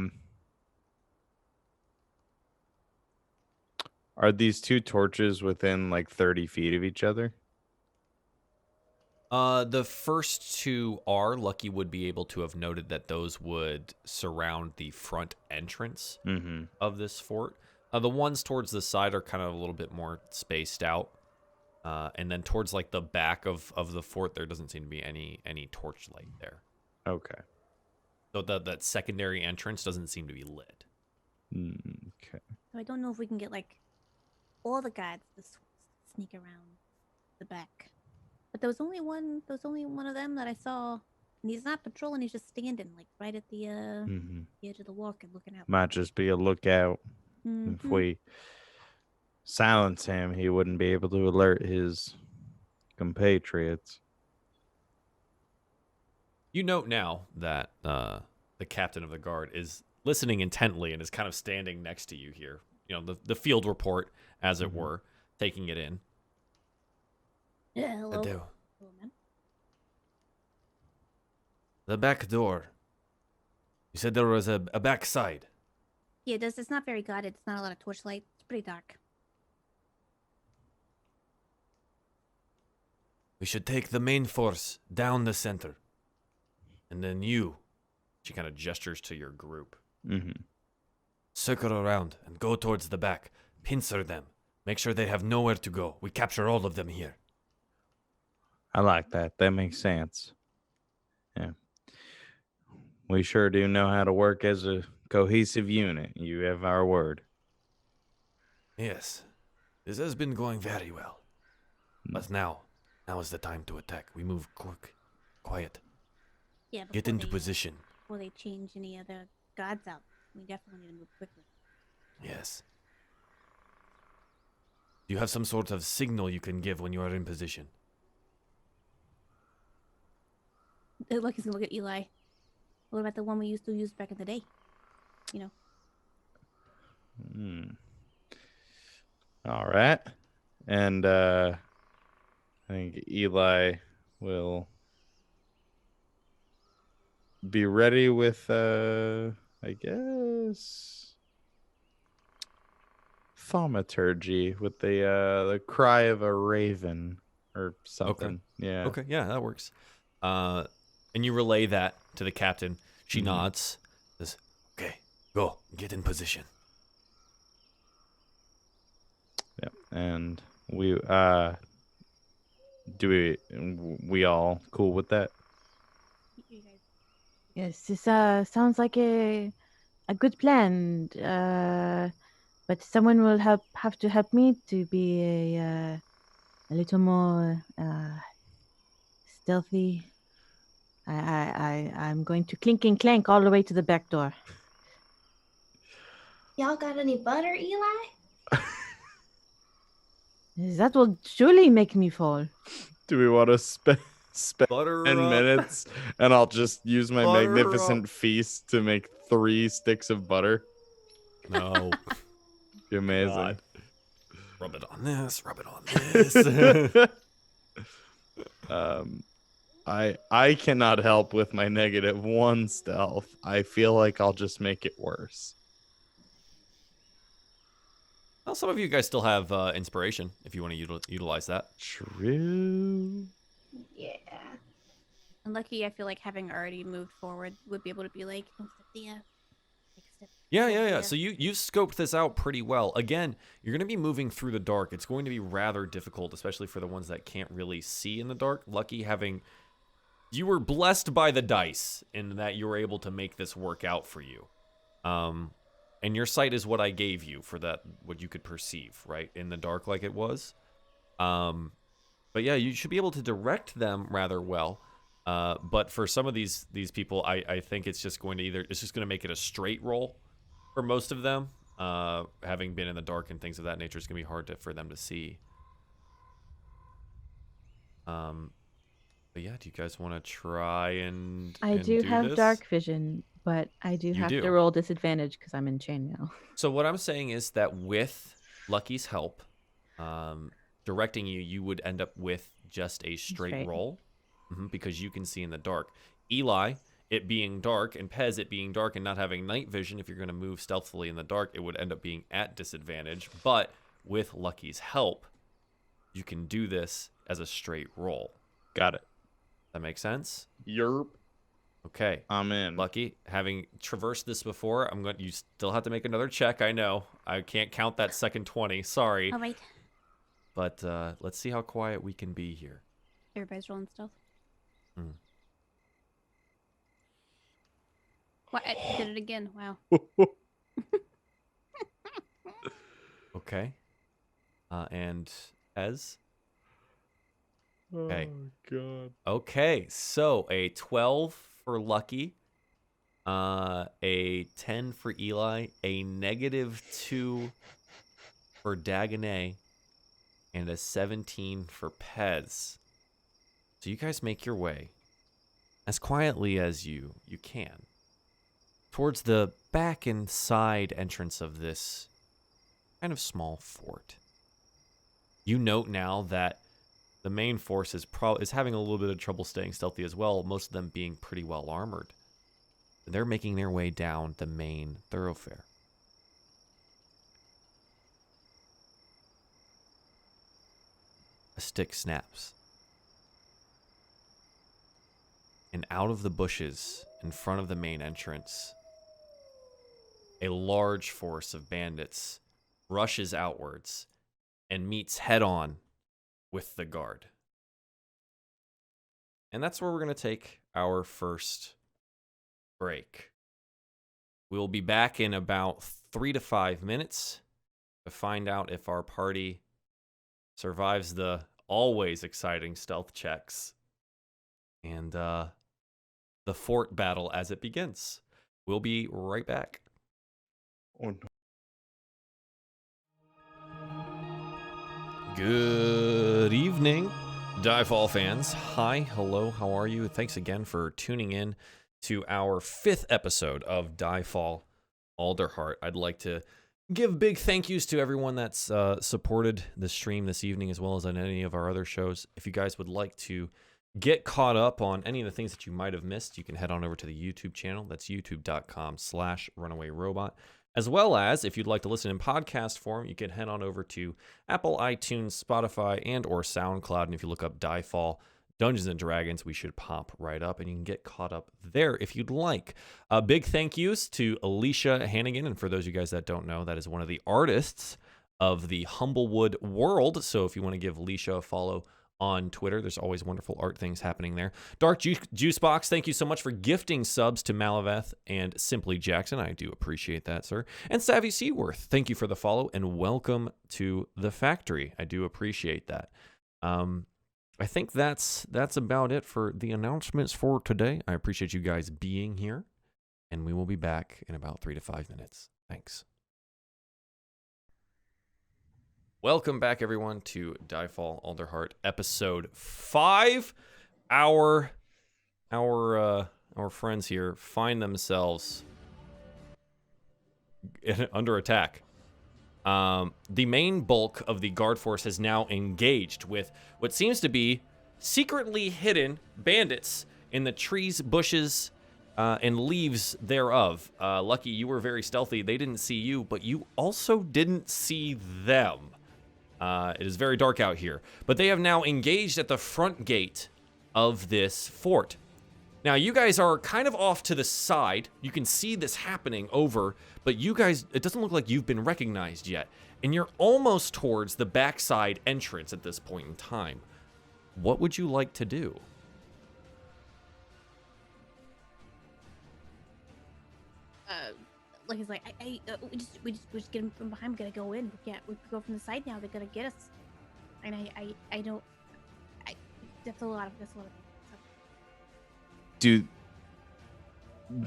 these 2 torches within like 30 feet of each other? The first 2 are. Lucky would be able to have noted that those would surround the front entrance of this fort. The ones towards the side are kind of a little bit more spaced out. And then towards like the back of the fort, there doesn't seem to be any torchlight there. Okay. So that secondary entrance doesn't seem to be lit. Okay. So I don't know if we can get like all the guards to sneak around the back. But there was only one of them that I saw, and he's not patrolling. He's just standing like right at the edge of the walk and looking out. Might just be a lookout. If we silence him, he wouldn't be able to alert his compatriots. You note now that the captain of the guard is listening intently and is kind of standing next to you here. The field report, as it were, taking it in. Yeah, hello. Hello, ma'am. The back door. You said there was a back side. Yeah, it's not very guarded. It's not a lot of torchlight. It's pretty dark. We should take the main force down the center. And then she kind of gestures to your group. Circle around and go towards the back. Pincer them. Make sure they have nowhere to go. We capture all of them here. I like that. That makes sense. Yeah. We sure do know how to work as a cohesive unit. You have our word. Yes. This has been going very well. But now is the time to attack. We move quiet. Yeah, Get into position. Before they change any other guards out. We definitely need to move quickly. Yes. Do you have some sort of signal you can give when you are in position? Lucky's gonna look at Eli. What about the one we used to use back in the day? All right. And I think Eli will be ready with I guess thaumaturgy with the cry of a raven or something. Yeah. Okay, yeah, that works. And you relay that to the captain. She nods. Says, "Okay, go. Get in position." Yeah. And we we all cool with that? Yes, this sounds like a good plan. But someone will have to help me to be a little more stealthy. I'm going to clink and clank all the way to the back door. Y'all got any butter, Eli? That will surely make me fall. Do we want to spend Butter 10 up. minutes and I'll just use my Butter magnificent up. feast to make 3 sticks of butter? No. Be amazing. God. Rub it on this. Rub it on this. I cannot help with my -1 stealth. I feel like I'll just make it worse. Well, some of you guys still have inspiration if you want to utilize that. True. Yeah. Unlucky, I feel like having already moved forward would be able to be like, don't step the take a step. Yeah. So you've scoped this out pretty well. Again, you're going to be moving through the dark. It's going to be rather difficult, especially for the ones that can't really see in the dark. Lucky you were blessed by the dice in that you were able to make this work out for you. And your sight is what I gave you for that, what you could perceive, right? In the dark like it was. But yeah, you should be able to direct them rather well. But for some of these people, I think it's just going to make it a straight roll for most of them. Having been in the dark and things of that nature, it's going to be hard for them to see. But yeah, do you guys want to try and I do have this? dark vision, but I do have to roll disadvantage because I'm in chainmail. So what I'm saying is that with Lucky's help, directing you would end up with just a straight roll, because you can see in the dark. Eli, it being dark, and Pez, it being dark and not having night vision, if you're going to move stealthily in the dark, it would end up being at disadvantage. But with Lucky's help, you can do this as a straight roll. Got it. That makes sense? Yerp. Okay. I'm in. Lucky, having traversed this before, you still have to make another check. I know. I can't count that second 20. Sorry. All right. But let's see how quiet we can be here. Everybody's rolling stealth. What? I did it again. Wow. Okay. And Ez? Okay. Oh, God. Okay, so a 12 for Lucky, a 10 for Eli, a -2 for Dagonet, and a 17 for Pez. So you guys make your way as quietly as you can towards the back and side entrance of this kind of small fort. You note now that the main force is having a little bit of trouble staying stealthy as well, most of them being pretty well armored. They're making their way down the main thoroughfare. A stick snaps. And out of the bushes in front of the main entrance, a large force of bandits rushes outwards and meets head-on with the guard. And that's where we're going to take our first break. We'll be back in about 3 to 5 minutes to find out if our party survives the always exciting stealth checks and the fort battle as it begins. We'll be right back. Oh, no. Good evening, DieFall fans. Hi, hello, how are you? Thanks again for tuning in to our 5th episode of DieFall Alderheart. I'd like to give big thank yous to everyone that's supported the stream this evening, as well as on any of our other shows. If you guys would like to get caught up on any of the things that you might have missed, you can head on over to the YouTube channel. That's youtube.com/runawayrobot. As well as, if you'd like to listen in podcast form, you can head on over to Apple, iTunes, Spotify, and or SoundCloud. And if you look up DieFall Dungeons & Dragons, we should pop right up, and you can get caught up there if you'd like. Big thank yous to Alicia Hannigan, and for those of you guys that don't know, that is one of the artists of the Humblewood world. So if you want to give Alicia a follow on Twitter, there's always wonderful art things happening there. Dark Juicebox, thank you so much for gifting subs to Malaveth and Simply Jackson. I do appreciate that, sir. And Savvy Seaworth, thank you for the follow and welcome to the factory. I do appreciate that. I think that's about it for the announcements for today. I appreciate you guys being here, and we will be back in about 3 to 5 minutes. Thanks. Welcome back, everyone, to DieFall Alderheart, episode 5. Our friends here find themselves under attack. The main bulk of the guard force has now engaged with what seems to be secretly hidden bandits in the trees, bushes, and leaves thereof. Lucky, you were very stealthy. They didn't see you, but you also didn't see them. It is very dark out here. But they have now engaged at the front gate of this fort. Now, you guys are kind of off to the side. You can see this happening over, but you guys, it doesn't look like you've been recognized yet. And you're almost towards the backside entrance at this point in time. What would you like to do? Like it's like we just get them from behind. We gotta go in. We can go from the side now. They're gonna get us. And I don't. That's a lot of.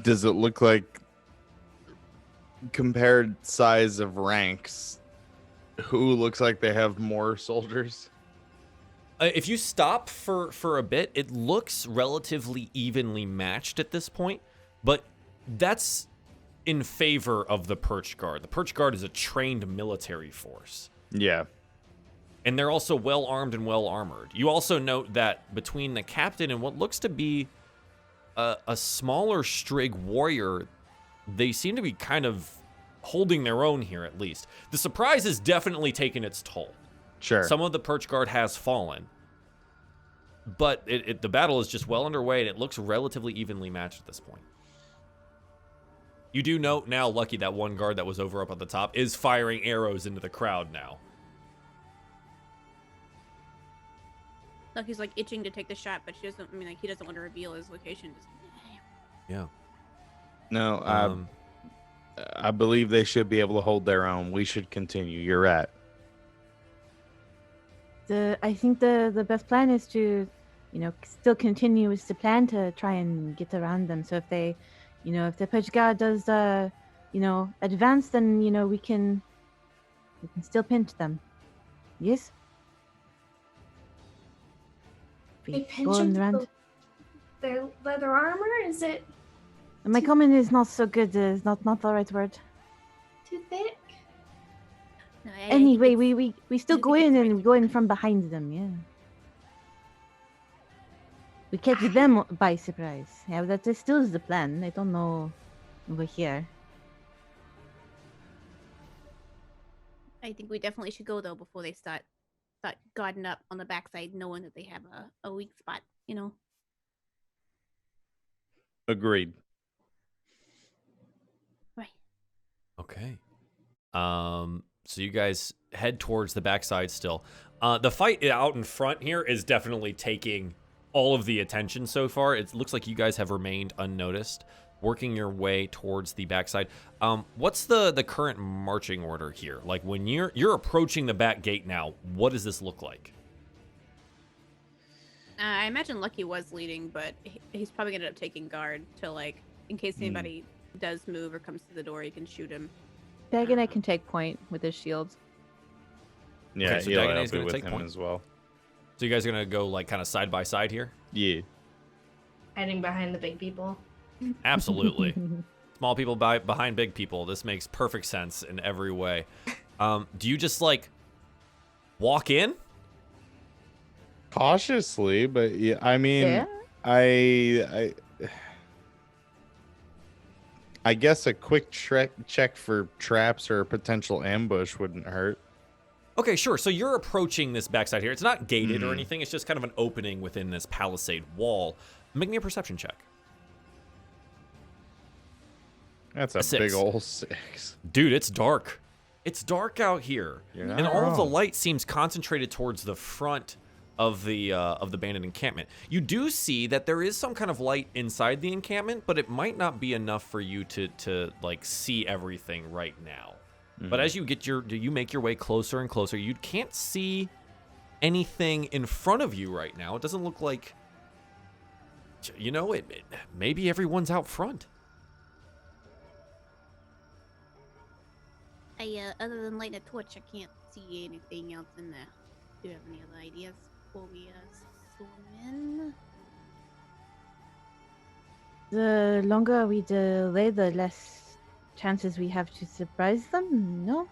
Does it look like, compared size of ranks, who looks like they have more soldiers? If you stop for a bit, it looks relatively evenly matched at this point, but that's in favor of the Perch Guard. The Perch Guard is a trained military force. Yeah. And they're also well armed and well armored. You also note that between the captain and what looks to be a smaller Strigg warrior, they seem to be kind of holding their own here at least. The surprise has definitely taken its toll. Sure. Some of the Perch Guard has fallen, but the battle is just well underway, and it looks relatively evenly matched at this point. You do note now, Lucky, that one guard that was over up at the top is firing arrows into the crowd now. Lucky's like itching to take the shot, but she doesn't. I mean, like he doesn't want to reveal his location. Yeah. No, I believe they should be able to hold their own. We should continue. You're right. I think the best plan is to, still continue with the plan to try and get around them. So if they, if the Perch Guard does, advance, then we can still pinch them. Yes. They pinch them. Their leather armor, is it? My comment is not so good. Is not the right word. Too thick? No, Anyway, we still go in and we go in from behind them. Yeah. We catch them by surprise. Yeah, that still is the plan. I don't know over here. I think we definitely should go though before they start guarding up on the backside, knowing that they have a weak spot. Agreed. Right. Okay. So you guys head towards the backside still. The fight out in front here is definitely taking all of the attention so far. It looks like you guys have remained unnoticed, working your way towards the backside. What's the current marching order here? Like when you're approaching the back gate now, what does this look like? I imagine Lucky was leading, but he's probably gonna end up taking guard to in case anybody does move or comes to the door, you can shoot him. Dagonet can take point with his shield. Yeah, Okay, so he'll Dagonet's help gonna it with take him point. as well. So you guys are gonna go kind of side by side here? Yeah. Hiding behind the big people. Absolutely. Small people behind big people. This makes perfect sense in every way. Do you just walk in? Cautiously, but yeah, I mean, Yeah. I guess a quick check for traps or a potential ambush wouldn't hurt. Okay, sure. So you're approaching this backside here. It's not gated or anything. It's just kind of an opening within this palisade wall. Make me a perception check. That's a 6. big old 6. Dude, it's dark. It's dark out here. You're not And all of the wrong. light seems concentrated towards the front of the bandit encampment. You do see that there is some kind of light inside the encampment, but it might not be enough for you to see everything right now. But as you make your way closer and closer, you can't see anything in front of you right now. It doesn't look like, maybe everyone's out front. Other than lighting a torch, I can't see anything else in there. Do you have any other ideas before we storm in? The longer we delay, the less chances we have to surprise them. No.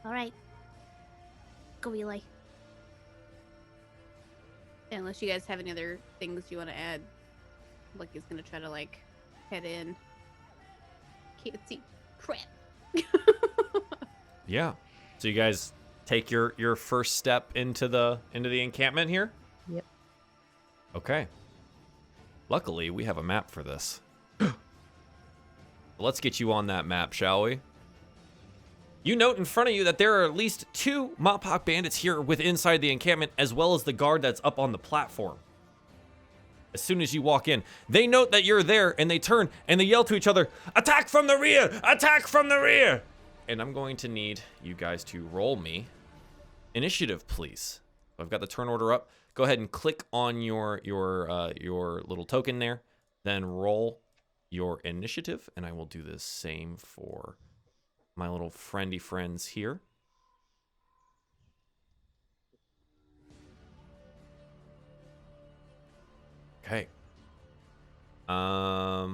All right. Go, Eli. Unless you guys have any other things you want to add. Like he's gonna try to like head in. Cutesy prep. Yeah. So you guys take your first step into the encampment here? Yep. Okay. Luckily, we have a map for this. Let's get you on that map, shall we? You note in front of you that there are at least 2 Mop-Hawk bandits here inside the encampment, as well as the guard that's up on the platform. As soon as you walk in, they note that you're there, and they turn, and they yell to each other, "Attack from the rear! Attack from the rear!" And I'm going to need you guys to roll me initiative, please. I've got the turn order up. Go ahead and click on your little token there, then roll your initiative, and I will do the same for my little friendly friends here. Okay. Let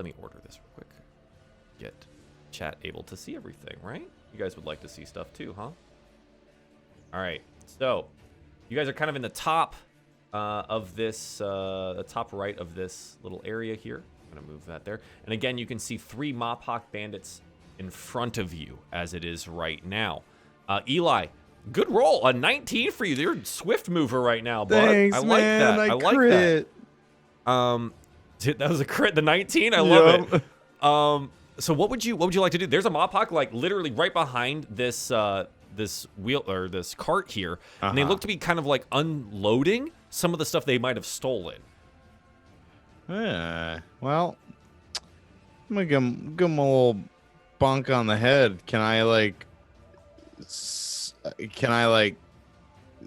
me order this real quick. Get chat able to see everything, right? You guys would like to see stuff too, huh? All right. So, you guys are kind of in the top of this, the top right of this little area here. I'm gonna move that there. And again, you can see 3 Mop-Hawk bandits in front of you as it is right now. Eli, good roll. A 19 for you. You're a swift mover right now, bud. Thanks, I like man. that. I like crit. that. That was a crit. The 19. I love it. So what would you like to do? There's a Mop-Hawk like literally right behind this this wheel or this cart here, and they look to be kind of like unloading some of the stuff they might have stolen. Well, I'm gonna give him a little bunk on the head. Can I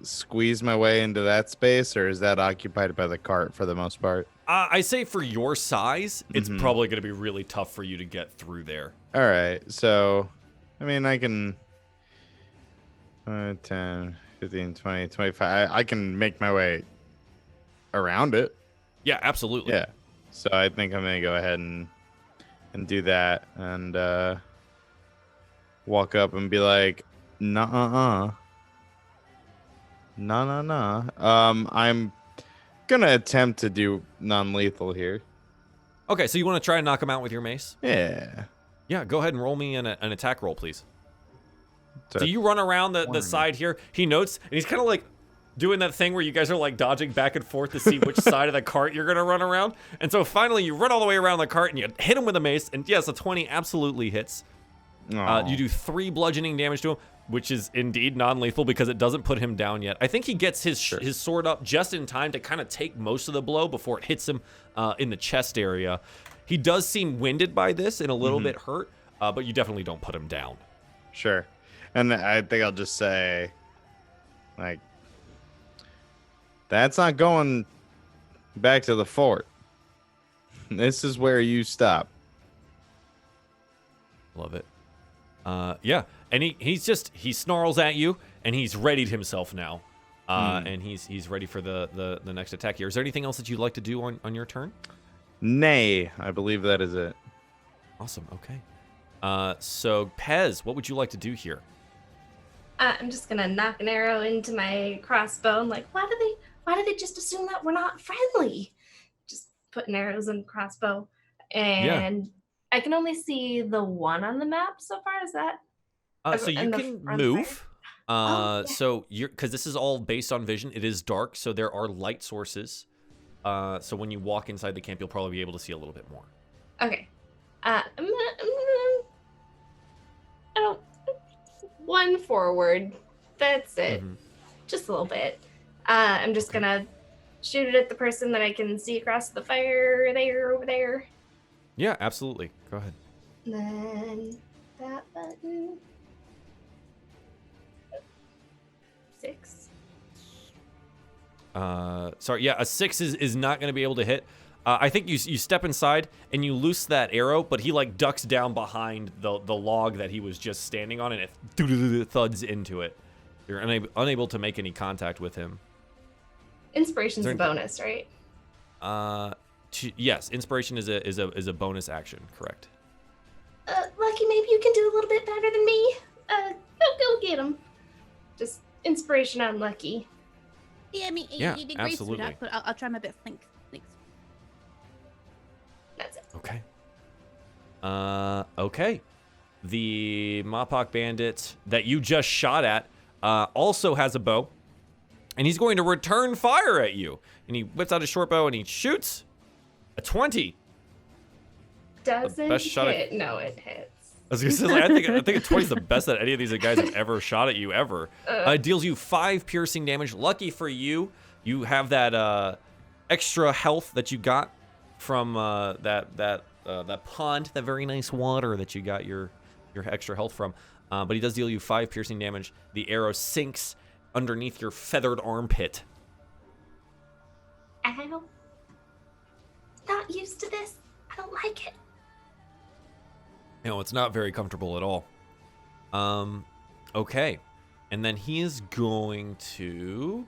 squeeze my way into that space, or is that occupied by the cart for the most part? I say for your size, it's probably going to be really tough for you to get through there. All right, so I mean, I can 10, 15, 20, 25. I can make my way around it. Yeah, absolutely. Yeah. So I think I'm gonna go ahead and do that and walk up and be like, nah. I'm gonna attempt to do non-lethal here. Okay, so you want to try and knock him out with your mace? Yeah. Yeah, go ahead and roll me an attack roll, please. So you run around the side here. He notes, and he's kind of like doing that thing where you guys are like dodging back and forth to see which side of the cart you're going to run around. And so finally you run all the way around the cart and you hit him with a mace. And yes, a 20 absolutely hits. You do 3 bludgeoning damage to him, which is indeed non-lethal because it doesn't put him down yet. I think he gets his sword up just in time to kind of take most of the blow before it hits him in the chest area. He does seem winded by this and a little bit hurt, but you definitely don't put him down. Sure. And I think I'll just say, like, that's not going back to the fort. This is where you stop. Love it. Yeah, and he snarls at you, and he's readied himself now, and he's ready for the next attack here. Is there anything else that you'd like to do on your turn? Nay, I believe that is it. Awesome. Okay. So Pez, what would you like to do here? I'm just gonna knock an arrow into my crossbow. I'm like, why do they just assume that we're not friendly? Just putting arrows in the crossbow, and I can only see the one on the map so far. Is that? So you can move. So because this is all based on vision, it is dark, so there are light sources. So when you walk inside the camp, you'll probably be able to see a little bit more. Okay. I don't. One forward. That's it. Just a little bit. I'm just gonna shoot it at the person that I can see across the fire over there. Yeah, absolutely. Go ahead. And then that button. 6. Sorry, yeah, a 6 is not going to be able to hit. I think you step inside and you loose that arrow, but he like ducks down behind the log that he was just standing on, and it thuds into it. You're unable to make any contact with him. Inspiration's a bonus, right? Yes, inspiration is a bonus action, correct? Lucky, maybe you can do a little bit better than me. Go get him. Just inspiration on Lucky. Yeah, I mean, Yeah, you did great, absolutely. sweetheart, but I'll try my best. Thanks. That's it. Okay. Okay. The Mopok bandit that you just shot at also has a bow, and he's going to return fire at you. And he whips out his short bow and he shoots a 20. Doesn't best shot I- hit. No, it hits. I was gonna say, like, I think a 20 is the best that any of these guys have ever shot at you ever. It deals you 5 piercing damage. Lucky for you, you have that extra health that you got from that pond, that very nice water that you got your extra health from. But he does deal you 5 piercing damage. The arrow sinks underneath your feathered armpit. Ow. Not used to this. I don't like it. No, it's not very comfortable at all. Okay. And then he is going to...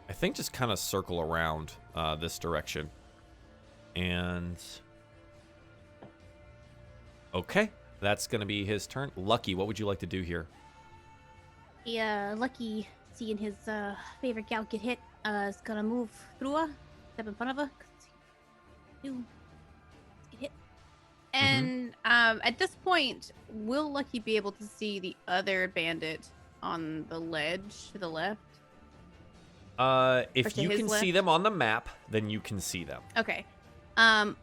I think just kind of circle around this direction. And... Okay. That's going to be his turn. Lucky, what would you like to do here? Yeah, Lucky, seeing his favorite gal get hit, is gonna move through her, step in front of her. Get hit. And at this point, will Lucky be able to see the other bandit on the ledge to the left? If to you his can see left? them on the map, then you can see them. Okay.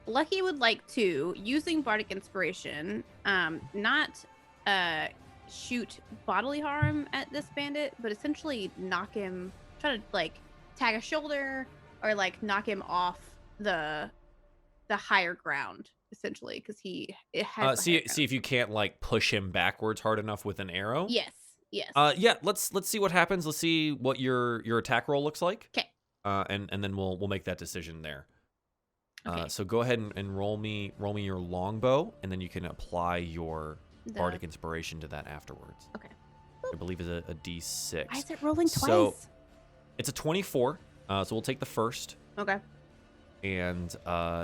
Lucky would like to, using Bardic Inspiration, not shoot bodily harm at this bandit, but essentially knock him, try to like tag a shoulder or like knock him off the higher ground, essentially, because it has. See if you can't like push him backwards hard enough with an arrow. Yes. Yes. Yeah. Let's see what happens. Let's see what your attack roll looks like. Okay. And then we'll make that decision there. Okay. So go ahead and roll me your longbow, and then you can apply your Bardic Inspiration to that afterwards. Okay. I believe is a D6. Why is it rolling twice? So it's a 24. So we'll take the first, Okay. and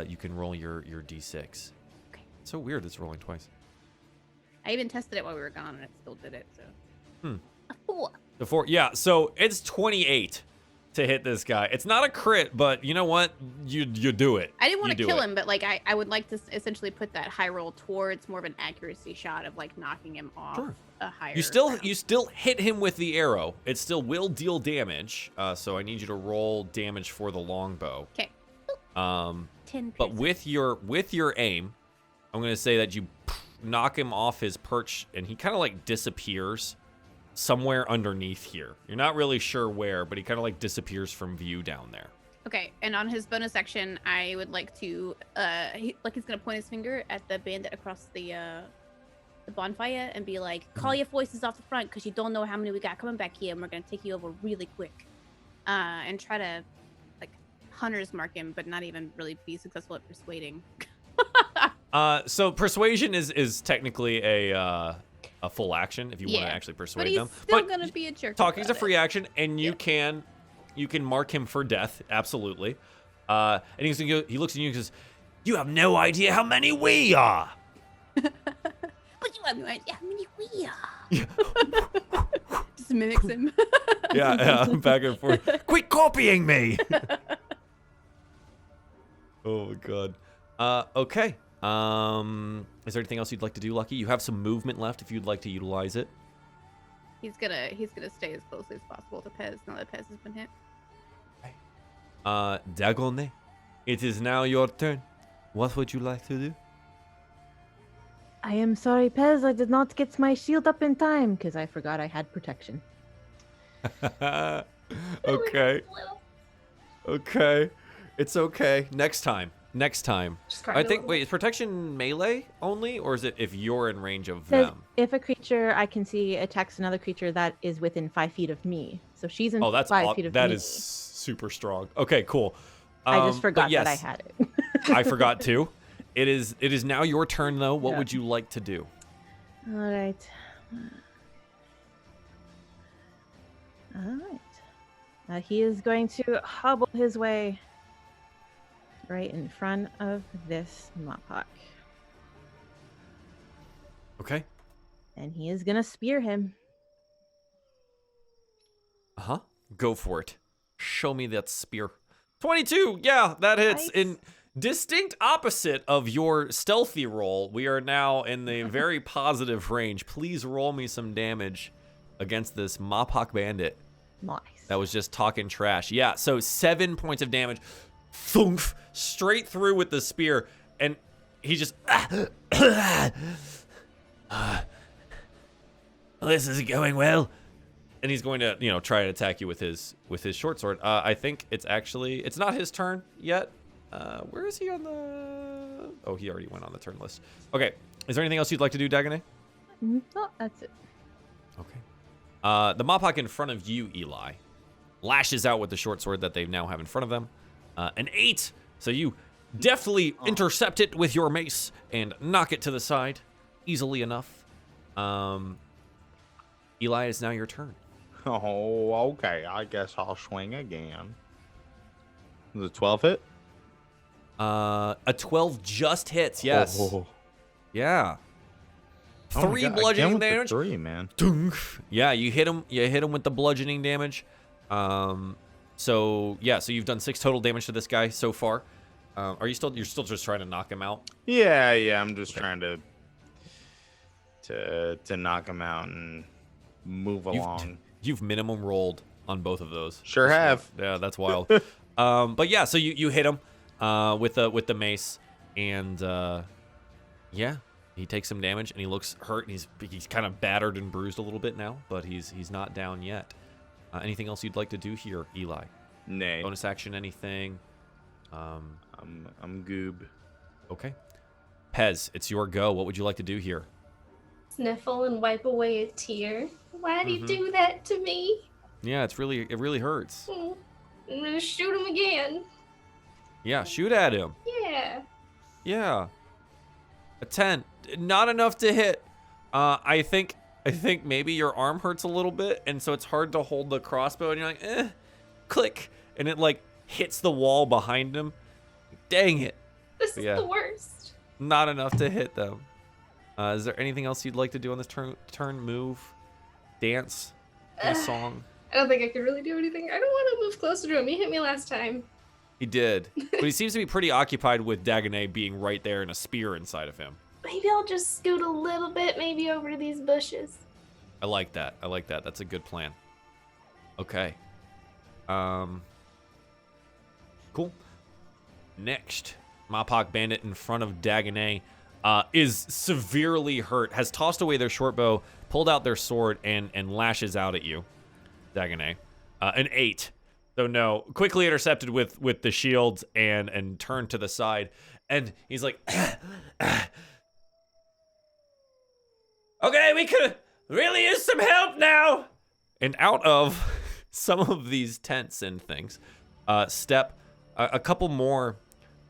you can roll your D6. Okay. It's so weird. It's rolling twice. I even tested it while we were gone, and it still did it. So. A 4. The 4. Yeah. So it's 28 to hit this guy. It's not a crit, but you know what? You do it. I didn't want You to do kill it. him, but like I would like to essentially put that high roll towards more of an accuracy shot of like knocking him off Sure. a higher. You still ground. hit him with the arrow. It still will deal damage. So I need you to roll damage for the longbow. Okay. 10. But with your aim, I'm gonna say that you knock him off his perch, and he kind of like disappears somewhere underneath here. You're not really sure where, but he kind of like disappears from view down there. Okay, and on his bonus action, I would like to he's gonna point his finger at the bandit across the bonfire and be like, "Call your voices off the front, because you don't know how many we got coming back here, and we're gonna take you over really quick." And try to like hunter's mark him, but not even really be successful at persuading. So persuasion is technically a full action if you want to actually But persuade he's them. still But gonna be a jerk. talking's a about free it. action, and you can mark him for death. Absolutely. And he looks at you and goes, "You have no idea how many we are." But you have no idea how many we are. Just mimics him. Yeah, back and forth. Quit copying me. Oh my god. Okay. Is there anything else you'd like to do, Lucky? You have some movement left if you'd like to utilize it. He's gonna stay as closely as possible to Pez now that Pez has been hit. Dagone, it is now your turn. What would you like to do? I am sorry, Pez. I did not get my shield up in time because I forgot I had protection. Okay. Okay. It's okay. Next time. Just I think, wait, is protection melee only, or is it if you're in range of Says them? if a creature I can see attacks another creature that is within 5 feet of me. So she's in Oh, that's 5 feet of that me. is super strong. Okay, cool. I just But forgot yes, that I had it. I forgot too. It is now your turn though. What Yeah. would you like to do? All right. He is going to hobble his way right in front of this Mopok. Okay. and he is gonna spear him. Uh-huh. Go for it. Show me that spear. 22. Yeah, that hits. Nice. In distinct opposite of your stealthy roll, we are now in the very positive range. Please roll me some damage against this Mopok bandit Nice. that was just talking trash. Yeah, so 7 points of damage. Thunk, straight through with the spear, and he just this isn't going well. And he's going to, try to attack you with his short sword. I think it's not his turn yet. Where is he on the? Oh, he already went on the turn list. Okay. Is there anything else you'd like to do, Dagonet? No, that's it. Okay. The Mopok in front of you, Eli, lashes out with the short sword that they now have in front of them. An 8. So you deftly intercept it with your mace and knock it to the side easily enough. Eli, it's now your turn. Oh, okay. I guess I'll swing again. The 12 hit? A 12 just hits, yes. Oh. Yeah. Oh my 3 God, bludgeoning again with the damage. 3, man. Dunk. Yeah, you hit him with the bludgeoning damage. So you've done 6 total damage to this guy so far. You're still just trying to knock him out? Yeah, I'm just trying to knock him out and move along. You've minimum rolled on both of those. Sure have. Yeah, that's wild. But yeah, so you hit him with the mace, and he takes some damage and he looks hurt. And he's kind of battered and bruised a little bit now, but he's not down yet. Anything else you'd like to do here, Eli? Nay. Bonus action, anything? I'm goob. Okay. Pez, it's your go. What would you like to do here? Sniffle and wipe away a tear. Why do you do that to me? Yeah, it really hurts. I'm gonna shoot him again. Yeah, shoot at him. Yeah. Yeah. A 10. Not enough to hit. I think maybe your arm hurts a little bit, and so it's hard to hold the crossbow, and you're like, click. And it like hits the wall behind him. Dang it. This is Yeah. the worst. Not enough to hit them. Is there anything else you'd like to do on this turn? Move? Dance? Sing a song? I don't think I could really do anything. I don't want to move closer to him. He hit me last time. He did. But he seems to be pretty occupied with Dagonet being right there and a spear inside of him. Maybe I'll just scoot a little bit, maybe over to these bushes. I like that. That's a good plan. Okay. Cool. Next, Mopok Bandit in front of Dagonet is severely hurt, has tossed away their short bow, pulled out their sword, and lashes out at you, Dagonet. An 8. So no, quickly intercepted with the shields and turned to the side. And he's like, okay, we could really use some help now. And out of some of these tents and things, step a couple more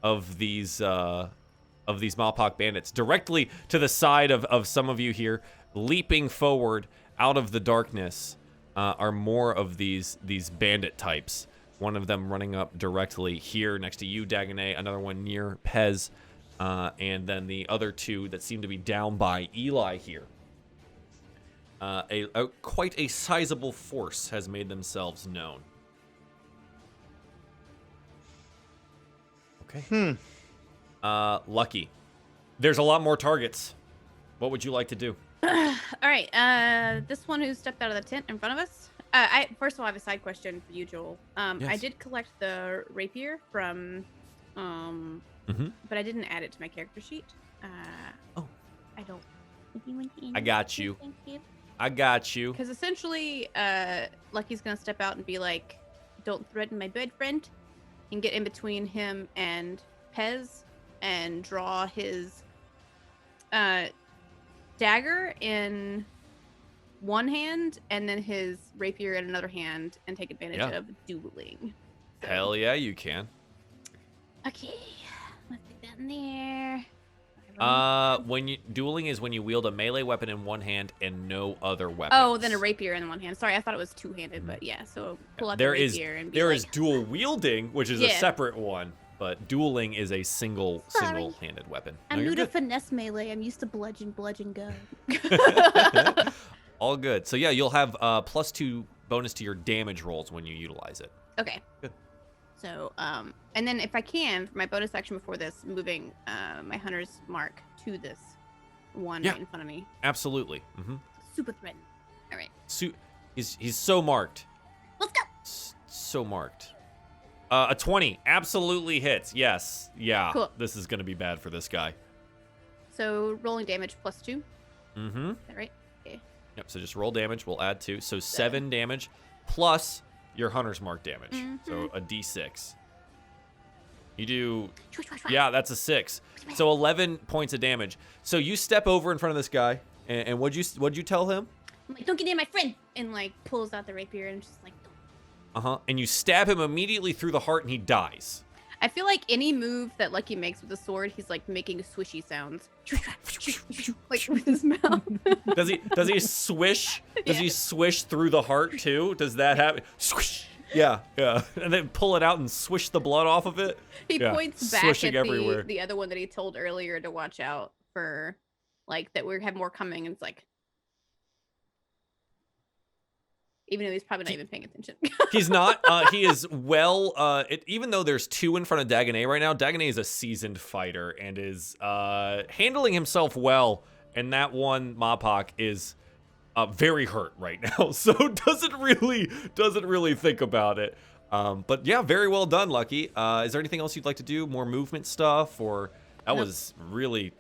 of these Mopok bandits directly to the side of some of you here, leaping forward out of the darkness. Are more of these bandit types. One of them running up directly here next to you, Dagonet. Another one near Pez, and then the other 2 that seem to be down by Eli here. Quite a sizable force has made themselves known. Okay. Lucky. There's a lot more targets. What would you like to do? All right, this one who stepped out of the tent in front of us. First of all, I have a side question for you, Joel. I Yes. did collect the rapier from, but I didn't add it to my character sheet. Oh. I don't. I got you. Thank you. I got you. Because essentially, Lucky's gonna step out and be like, "Don't threaten my bed friend," and get in between him and Pez, and draw his dagger in one hand and then his rapier in another hand and take advantage Yeah. of dueling. Hell yeah, you can. Okay, let's put that in there. Dueling is when you wield a melee weapon in one hand and no other weapons. Oh, then a rapier in one hand. Sorry, I thought it was two-handed, but yeah. So pull out There the is rapier and be there like, is dual wielding, which is a Yeah. separate one. but dueling is a Sorry. single-handed weapon. I'm No, you're new to good. finesse melee. I'm used to bludgeon, go. All good. So yeah, you'll have +2 bonus to your damage rolls when you utilize it. Okay. Good. So, and then if I can, for my bonus action before this, moving my hunter's mark to this one Yeah. right in front of me. Absolutely. Mm-hmm. Super threatening. All right. He's so marked. Let's go. So marked. A 20 absolutely hits. Yes. Yeah. Cool. This is gonna be bad for this guy. So rolling damage +2. Mm-hmm. Is that right? Okay. Yep. So just roll damage. We'll add 2. So 7 damage plus your hunter's mark damage. So a d6. You do. Yeah, that's a 6. So 11 points of damage. So you step over in front of this guy, and what'd you tell him? I'm like, don't get near my friend, and like pulls out the rapier and just like. And you stab him immediately through the heart, and he dies. I feel like any move that Lucky makes with the sword, he's like making swishy sounds, like with his mouth. Does he swish? Does he swish through the heart too? Does that happen? Swish. Yeah. And then pull it out and swish the blood off of it. He points back swishing at everywhere. the other one that he told earlier to watch out for, like that we have more coming, and it's like, even though he's probably not even paying attention. He's not. He is well. Even though there's 2 in front of Dagonet right now, Dagonet is a seasoned fighter and is handling himself well. And that one Mappak is very hurt right now, so doesn't really think about it. But yeah, very well done, Lucky. Is there anything else you'd like to do? More movement stuff, or that Nope. was really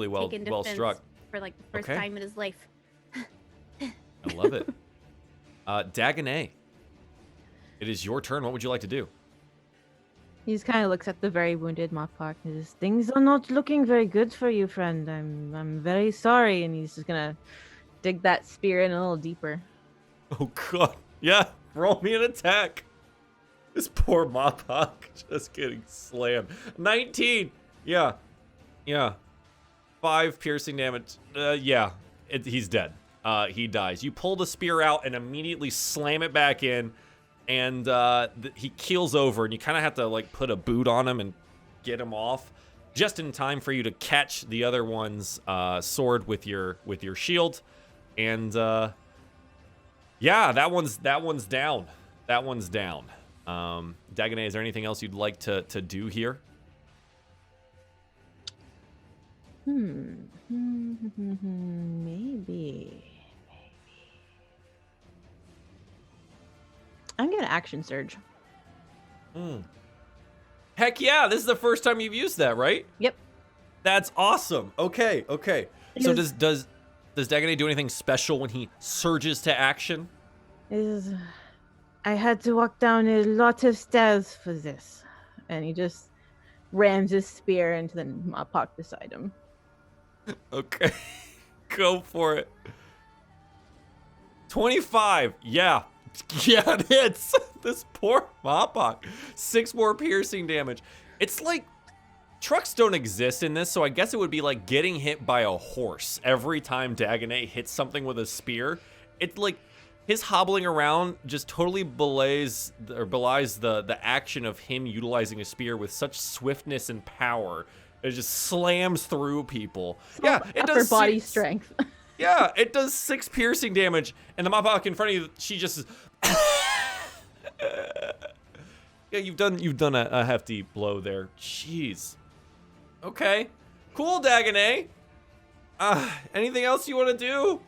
well Taken well defense struck. for like the first Okay. time in his life. I love it. Dagonet, it is your turn. What would you like to do? He just kind of looks at the very wounded Mappak and says, "Things are not looking very good for you, friend. I'm very sorry." And he's just gonna dig that spear in a little deeper. Oh god. Yeah, roll me an attack. This poor Mappak just getting slammed. 19. Yeah. 5 piercing damage. He's dead. He dies. You pull the spear out and immediately slam it back in, and he keels over, and you kind of have to like put a boot on him and get him off, just in time for you to catch the other one's sword with your shield, and yeah, that one's down. That one's down. Dagonet, is there anything else you'd like to do here? Maybe. I'm gonna action surge. Heck yeah, this is the first time you've used that, right? Yep. That's awesome. Okay. So does Dagonet do anything special when he surges to action? I had to walk down a lot of stairs for this. And he just rams his spear into the Mappak beside him. Okay. Go for it. 25. Yeah, it hits. This poor Mappak. 6 more piercing damage. It's like trucks don't exist in this, so I guess it would be like getting hit by a horse every time Dagonet hits something with a spear. It's like his hobbling around just totally belies the action of him utilizing a spear with such swiftness and power. It just slams through people. Yeah, it Upper does body strength. Yeah, it does 6 piercing damage, and the Mappak in front of you, she just is. Yeah, you've done a hefty blow there. Jeez. Okay, cool, Dagonet. Anything else you want to do?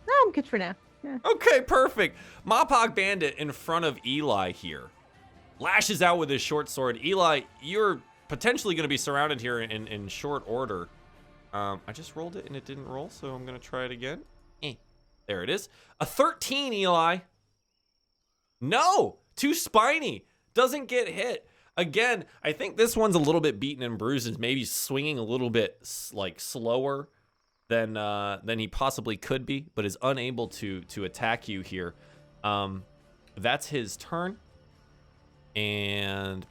No, I'm good for now. Yeah. Okay, perfect. Mappak Bandit in front of Eli here lashes out with his short sword. Eli, you're potentially going to be surrounded here in short order. I just rolled it and it didn't roll, so I'm going to try it again. There it is. A 13, Eli. No, too spiny. Doesn't get hit. Again, I think this one's a little bit beaten and bruised, and maybe swinging a little bit like slower than he possibly could be, but is unable to attack you here. That's his turn. And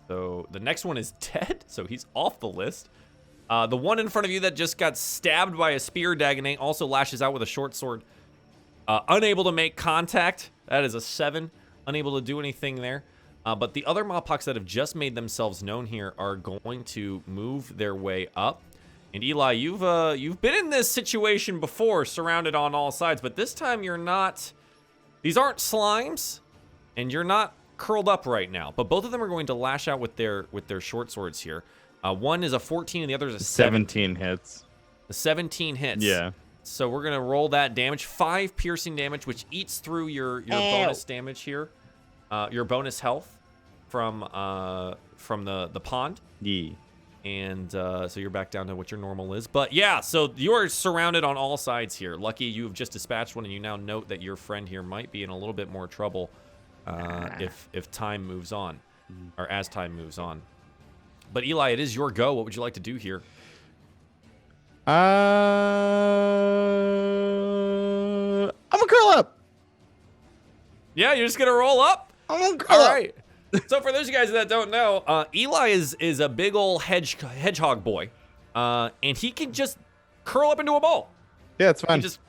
so the next one is dead, so he's off the list. The one in front of you that just got stabbed by a spear, Dagonet, also lashes out with a short sword. Unable to make contact. That is a 7. Unable to do anything there. But the other Mawpox that have just made themselves known here are going to move their way up. And Eli, you've been in this situation before, surrounded on all sides, but this time you're not. These aren't slimes, and you're not curled up right now. But both of them are going to lash out with their short swords here. One is a 14, and the other is a 17 hits. The 17 hits. Yeah. So we're gonna roll that damage, 5 piercing damage, which eats through your bonus damage here, your bonus health from the pond. Yeah. And so you're back down to what your normal is. But yeah, so you're surrounded on all sides here. Lucky you've just dispatched one, and you now note that your friend here might be in a little bit more trouble if time moves on, or as time moves on. But Eli, it is your go. What would you like to do here? I'm gonna curl up. Yeah, you're just gonna roll up? I'm gonna curl All up. right. So for those of you guys that don't know, Eli is a big old hedgehog boy, and he can just curl up into a ball. Yeah, it's He fine. just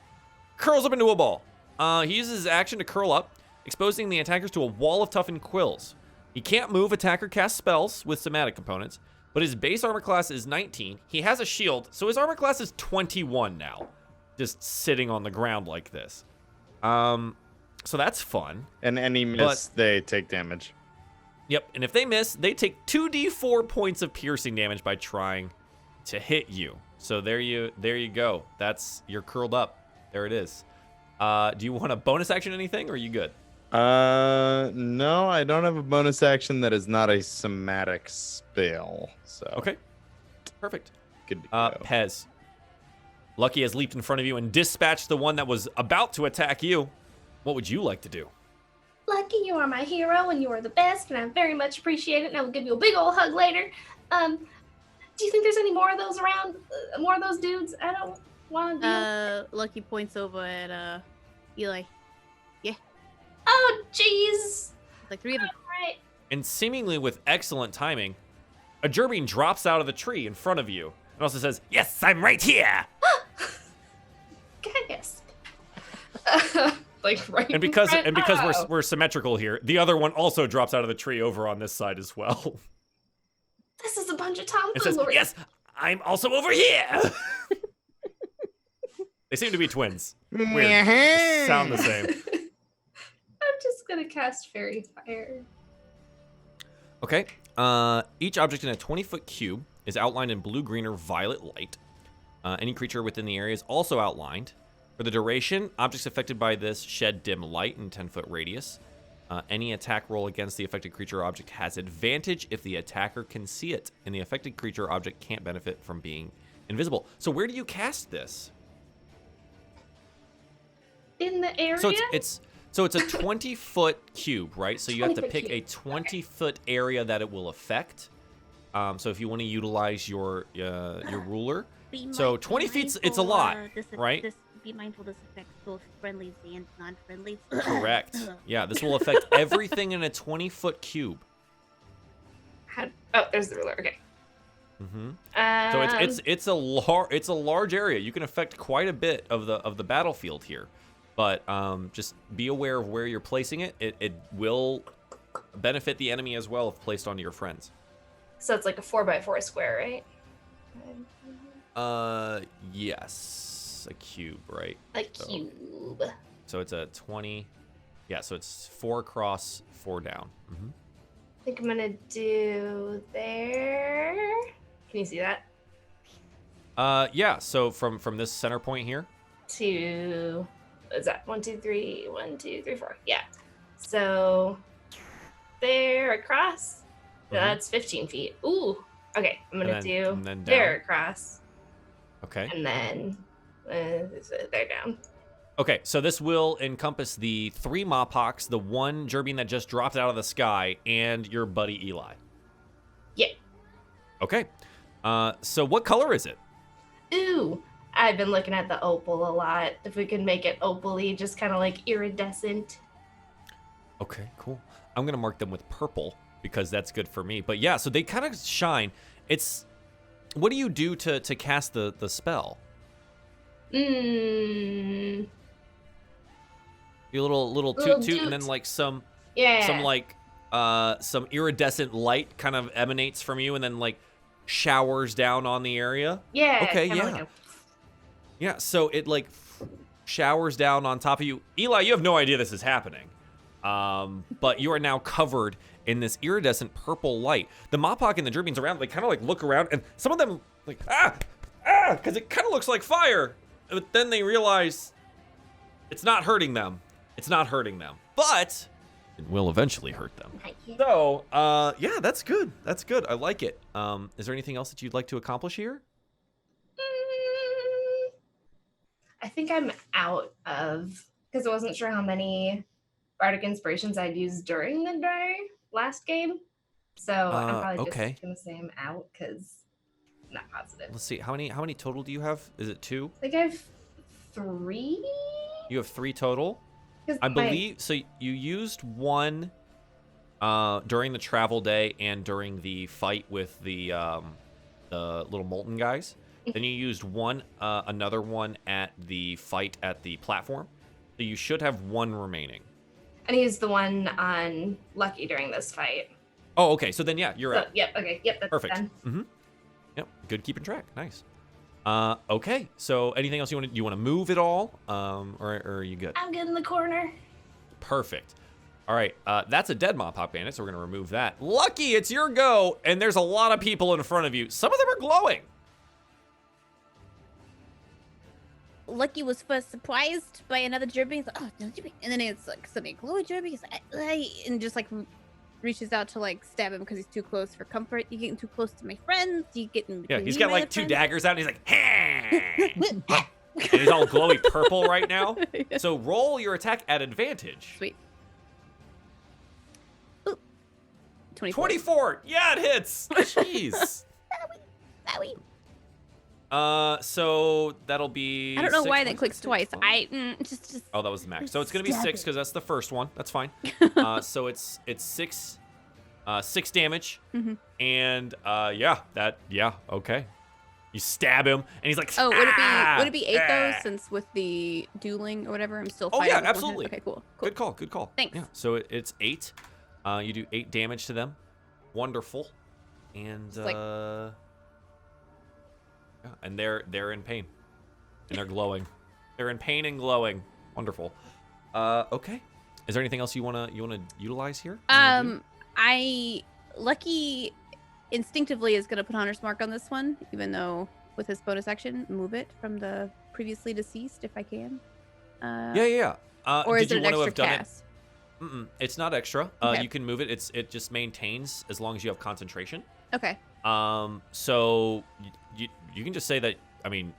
curls up into a ball. He uses his action to curl up, exposing the attackers to a wall of toughened quills. He can't move, attack, or cast spells with somatic components, but his base armor class is 19. He has a shield, so his armor class is 21 now, just sitting on the ground like this. So that's fun. And any miss, they take damage. Yep, and if they miss, they take 2d4 points of piercing damage by trying to hit you. So there you go. You're curled up. There it is. Do you want a bonus action anything, or are you good? No, I don't have a bonus action that is not a somatic spell. So Okay, perfect. good to go. Pez. Lucky has leaped in front of you and dispatched the one that was about to attack you. What would you like to do? Lucky, you are my hero and you are the best, and I very much appreciate it. And I will give you a big old hug later. Do you think there's any more of those around? More of those dudes? I don't want to. Lucky points over at Eli. Oh, jeez. Like 3 of them. Right. And seemingly with excellent timing, a Gerbine drops out of the tree in front of you and also says, "Yes, I'm right here." Gasp. Like right. And because in front. Oh. we're symmetrical here, the other one also drops out of the tree over on this side as well. This is a bunch of It says, tomfoolery. "Yes, I'm also over here." They seem to be twins. Weird. Sound the same. I'm just gonna cast Fairy Fire. Okay. Each object in a 20-foot cube is outlined in blue, green, or violet light. Any creature within the area is also outlined. For the duration, objects affected by this shed dim light in 10-foot radius. Any attack roll against the affected creature or object has advantage if the attacker can see it, and the affected creature or object can't benefit from being invisible. So where do you cast this? In the area? So it's a 20-foot cube, right? So you have to 20-foot pick a cube. 20-foot area that it will affect. So if you want to utilize your ruler, So 20 feet, it's a lot, right? Be mindful this affects both friendlies and non-friendlies. Correct. Yeah, this will affect everything in a 20-foot cube. Oh, there's the ruler. Okay. Mm-hmm. So it's a large area. You can affect quite a bit of the battlefield here, but just be aware of where you're placing it. It will benefit the enemy as well if placed onto your friends. So it's like a 4x4 square, right? Yes, a cube, right? A cube. So it's a 20. Yeah, so it's 4 across, 4 down. Mm-hmm. I think I'm gonna do there. Can you see that? Yeah. So from this center point here. To is that 1, 2, 3, 1, 2, 3, 4? Yeah. So there across. That's 15 feet. Ooh. Okay, I'm gonna do there across. Okay. And then there down. Okay, so this will encompass the 3 Mawpox, the 1 Gerbine that just dropped out of the sky, and your buddy Eli. Yeah. Okay. So what color is it? Ooh, I've been looking at the opal a lot. If we could make it opal-y, just kind of like iridescent. Okay, cool. I'm going to mark them with purple because that's good for me. But yeah, so they kind of shine. What do you do to cast the spell? Mmm. You little toot toot and then like some like some iridescent light kind of emanates from you and then like showers down on the area. Yeah. Okay, kinda yeah. like Yeah, so it like showers down on top of you. Eli, you have no idea this is happening. But you are now covered in this iridescent purple light. The Mopok and the Derbians around, they kind of like look around, and some of them like, because it kind of looks like fire. But then they realize it's not hurting them. It's not hurting them. But it will eventually hurt them. So, yeah, that's good. That's good. I like it. Is there anything else that you'd like to accomplish here? I think I'm out of, because I wasn't sure how many Bardic Inspirations I'd used during the day last game. So I'm probably okay. just going to say I'm out because I'm not positive. Let's see. How many total do you have? Is it 2? I think I have 3. You have 3 total? I believe so. You used 1 during the travel day and during the fight with the little molten guys. Then you used 1, another one at the fight at the platform. So you should have 1 remaining. And I used the one on Lucky during this fight. Oh, okay. So then, yeah, you're out. Yep. Okay. Yep. That's Perfect. done. Mm-hmm. Yep. Good keeping track. Nice. Okay. So anything else you want to move at all? Or are you good? I'm good in the corner. Perfect. All right. That's a dead Mopok bandit, so we're gonna remove that. Lucky, it's your go, and there's a lot of people in front of you. Some of them are glowing. Lucky was first surprised by another Derby. He's like, oh, no Derby. And then it's like suddenly a glowy Derby. He's like, and just like reaches out to like stab him because he's too close for comfort. You getting too close to my friends? You getting Yeah, he's me got and my like 2 friends?" daggers out, and he's like, and he's all glowy purple right now. So roll your attack at advantage. Sweet. Ooh. 24. 24. Yeah, it hits. Jeez. Wowie. So that'll be. I don't know 6 why plus that clicks 6, twice. 12. Just. Oh, that was the max. So it's gonna be 6 because that's the first one. That's fine. So it's 6 damage, and yeah, okay. You stab him, and he's like, Oh, would it be 8 though? ah!" Since with the dueling or whatever, I'm still Oh, fighting. yeah, with one hand? absolutely. Okay, cool. Good call. Good call. Thanks. Yeah. So it's 8. You do 8 damage to them. Wonderful. And It's like- yeah, and they're in pain, and they're glowing. They're in pain and glowing. Wonderful. Okay. Is there anything else you wanna utilize here? Lucky instinctively is gonna put Hunter's Mark on this one, even though with his bonus action, move it from the previously deceased if I can. Yeah. Or is did it you an want to extra have done cast? it? It's not extra. Okay. You can move it. It just maintains as long as you have concentration. Okay. So you can just say that. I mean,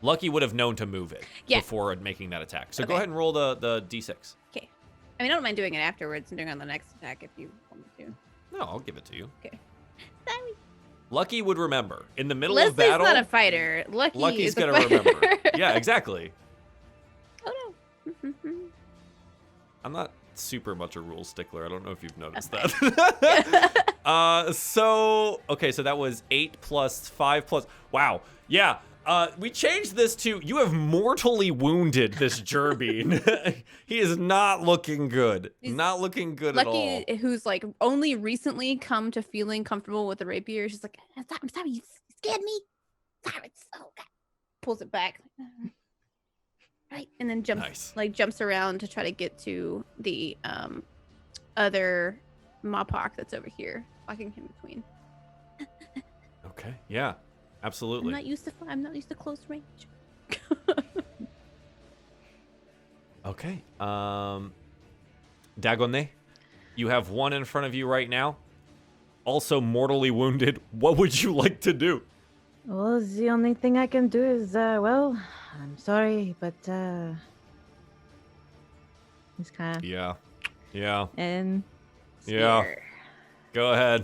Lucky would have known to move it before making that attack. So go Okay. ahead and roll the d6. Okay. I mean, I don't mind doing it afterwards and doing it on the next attack if you want me to. No, I'll give it to you. Okay. Lucky would remember in the middle Leslie's of battle. not a fighter. Lucky's is a gonna fighter. remember. Yeah, exactly. Oh no. I'm not super much a rule stickler. I don't know if you've noticed Okay. that. So that was 8 plus 5 plus. Wow. Yeah. We changed this to you have mortally wounded this Jerbean. He is not looking good. He's not looking good at all. Lucky, who's like only recently come to feeling comfortable with the rapier, she's like, I'm sorry, you scared me. Sorry, it's oh God. Pulls it back. Right, and then jumps around to try to get to the other Mopok that's over here, blocking him between. Okay. Yeah. Absolutely. I'm not used to close range. Okay. Dagone, you have 1 in front of you right now. Also mortally wounded. What would you like to do? Well, the only thing I can do is, I'm sorry, but, it's kind of... Yeah. And... Yeah. Spear. Go ahead.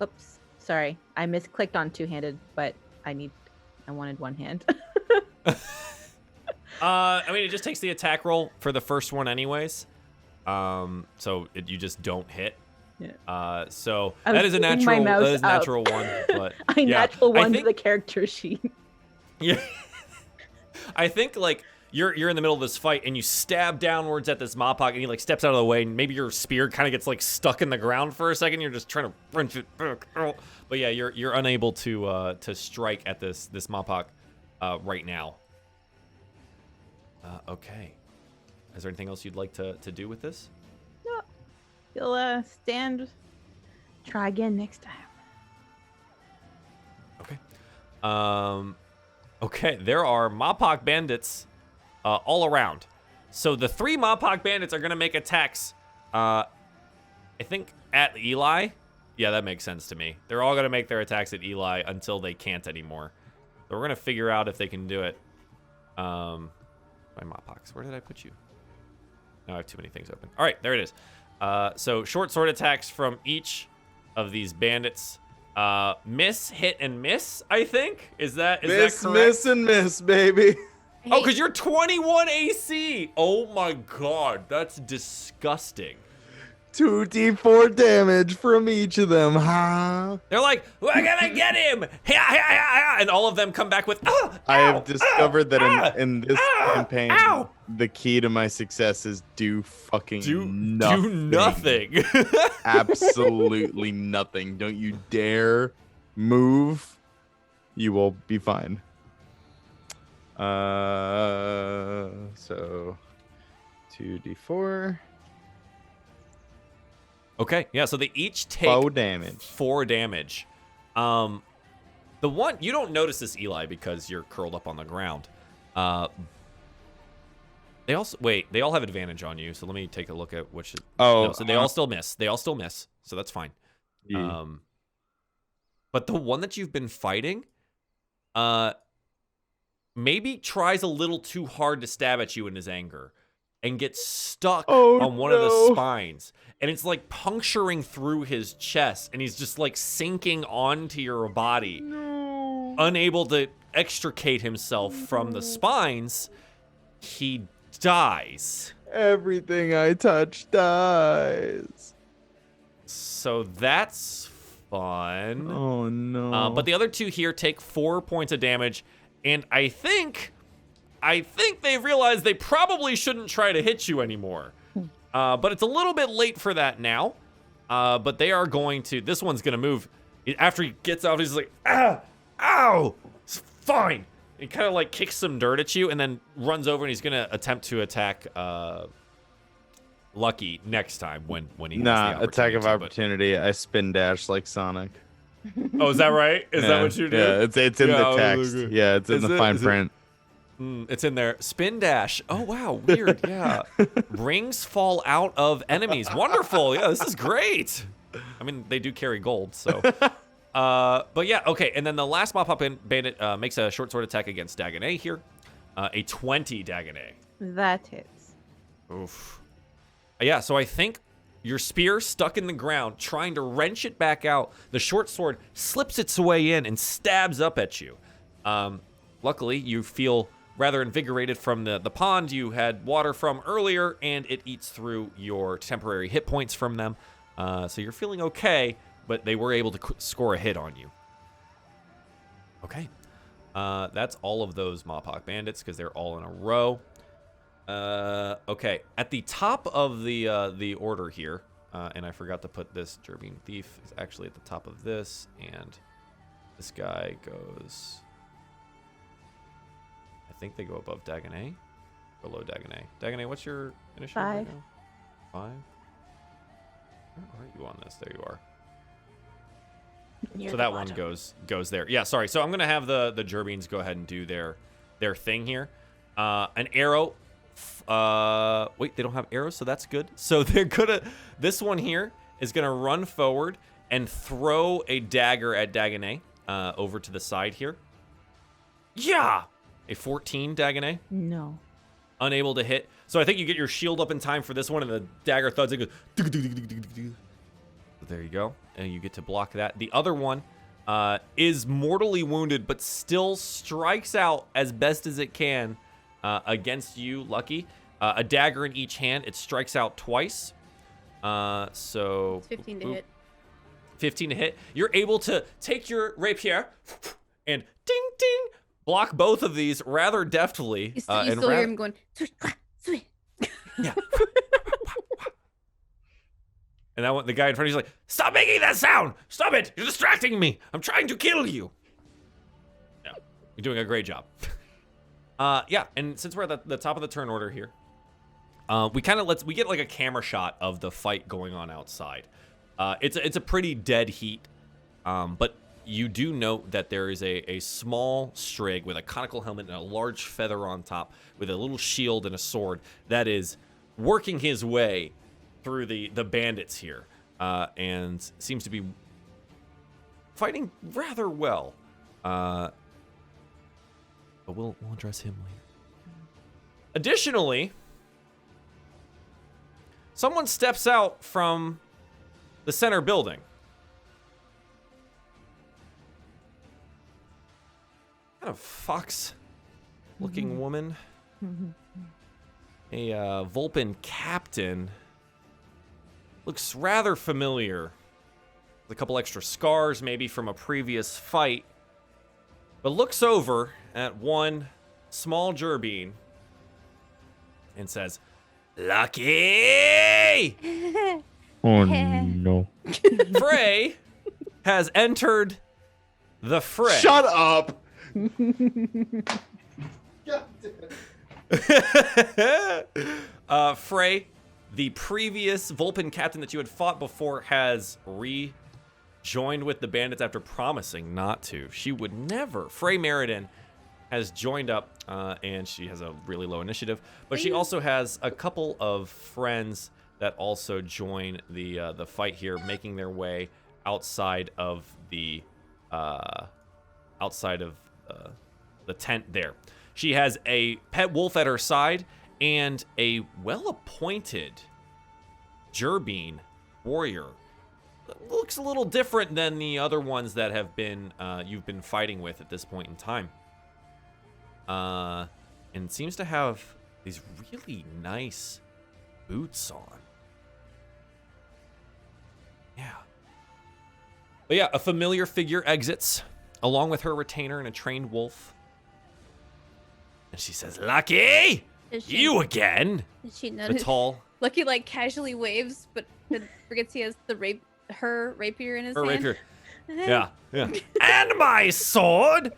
Oops. Sorry. I misclicked on two-handed, but I wanted one hand. I mean, it just takes the attack roll for the first one anyways. So you just don't hit. Yeah. So I that was is a keeping my natural. mouse That is a up. natural one. But I yeah. natural I one to think- the character sheet. Yeah. I think like you're in the middle of this fight, and you stab downwards at this Mopok, and he like steps out of the way, and maybe your spear kind of gets like stuck in the ground for a second. You're just trying to wrench it back out. But yeah, you're unable to strike at this Mopok right now. Okay. Is there anything else you'd like to do with this? No. You'll stand. Try again next time. Okay. Okay, there are Mopok bandits all around. So the 3 Mopok bandits are going to make attacks, I think, at Eli. Yeah, that makes sense to me. They're all going to make their attacks at Eli until they can't anymore. So we're going to figure out if they can do it. My Mopoks, where did I put you? No, I have too many things open. All right, there it is. So short sword attacks from each of these bandits. Miss, hit, and miss, I think. Is that correct? Miss, and miss, baby. Oh, because you're 21 AC. Oh my god, that's disgusting. 2d4 damage from each of them, huh? They're like, we're gonna get him! And all of them come back with, I have discovered that in this campaign, the key to my success is do fucking nothing. Do nothing. Absolutely nothing. Don't you dare move. You will be fine. So 2d4. Okay, yeah, so they each take 4 damage. 4 damage. The one, you don't notice this, Eli, because you're curled up on the ground. They also, wait, they all have advantage on you, so let me take a look at which. Oh, no, so they all still miss. They all still miss, so that's fine. Yeah. But the one that you've been fighting, maybe tries a little too hard to stab at you in his anger and gets stuck on one of the spines. And it's like puncturing through his chest, and he's just like sinking onto your body. No. Unable to extricate himself from the spines, he dies. Everything I touch dies. So that's fun. Oh no. But the other 2 here take 4 points of damage, and I think they realize they probably shouldn't try to hit you anymore. But it's a little bit late for that now. But they are going to, this one's going to move. After he gets out, he's like, ow, it's fine. He kind of like kicks some dirt at you and then runs over, and he's going to attempt to attack Lucky next time when he has the opportunity. Attack of opportunity. I spin dash like Sonic. Oh, is that right? Is that what you do? Yeah, it's in the text. Yeah, it's in the fine print. It's in there. Spin dash. Oh, wow. Weird. Yeah. Rings fall out of enemies. Wonderful. Yeah, this is great. I mean, they do carry gold, so. But yeah, okay. And then the last Mopok bandit makes a short sword attack against Dagonet here. A 20 Dagonet. That hits. Oof. Yeah, so I think your spear stuck in the ground, trying to wrench it back out. The short sword slips its way in and stabs up at you. Luckily, you feel rather invigorated from the pond you had water from earlier, and it eats through your temporary hit points from them. So you're feeling okay, but they were able to score a hit on you. Okay. That's all of those Mopok bandits, because they're all in a row. Okay. At the top of the order here, and I forgot to put this Gerbine Thief is actually at the top of this, and this guy goes... I think they go above Dagonet, below Dagonet. Dagonet, what's your initiative 5. right now? 5? Where are you on this? There you are. Near So the that one bottom. goes there. Yeah, sorry. So I'm gonna have the Gerbines go ahead and do their thing here. An arrow. Wait, they don't have arrows, so that's good. So they're gonna. This one here is gonna run forward and throw a dagger at Dagonet over to the side here. Yeah. A 14 Dagonet. No. Unable to hit. So I think you get your shield up in time for this one, and the dagger thuds. It goes. There you go. And you get to block that. The other one is mortally wounded, but still strikes out as best as it can against you, Lucky. A dagger in each hand. It strikes out twice. So It's 15 to hit. 15 to hit. You're able to take your rapier and ding, ding, block both of these rather deftly. You still hear him going, swish, clap, swish. Yeah. And that one, the guy in front of you's like, stop making that sound! Stop it! You're distracting me! I'm trying to kill you! Yeah, you're doing a great job. Yeah, and since we're at the top of the turn order here, we get like a camera shot of the fight going on outside. It's a pretty dead heat, but you do note that there is a small strig with a conical helmet and a large feather on top with a little shield and a sword that is working his way through the bandits here, and seems to be fighting rather well. But we'll address him later. Additionally, someone steps out from the center building. Kind of fox-looking woman. A Vulpin captain. Looks rather familiar. With a couple extra scars, maybe from a previous fight. But looks over at one small Gerbean and says, Lucky! Oh no. Frey has entered the fray. Shut up. Frey, the previous Vulpin captain that you had fought before, has rejoined with the bandits after promising not to. She would never. Frey Meriden has joined up, and she has a really low initiative, but she also has a couple of friends that also join the fight here, making their way outside of the tent there. She has a pet wolf at her side and a well-appointed Gerbean warrior. Looks a little different than the other ones that have been you've been fighting with at this point in time. And seems to have these really nice boots on. Yeah. But yeah, a familiar figure exits, along with her retainer and a trained wolf. And she says, Lucky! You again! Does she The notice? tall... Lucky like casually waves, but then forgets he has her rapier in his Her hand. rapier. Yeah, yeah. And my sword!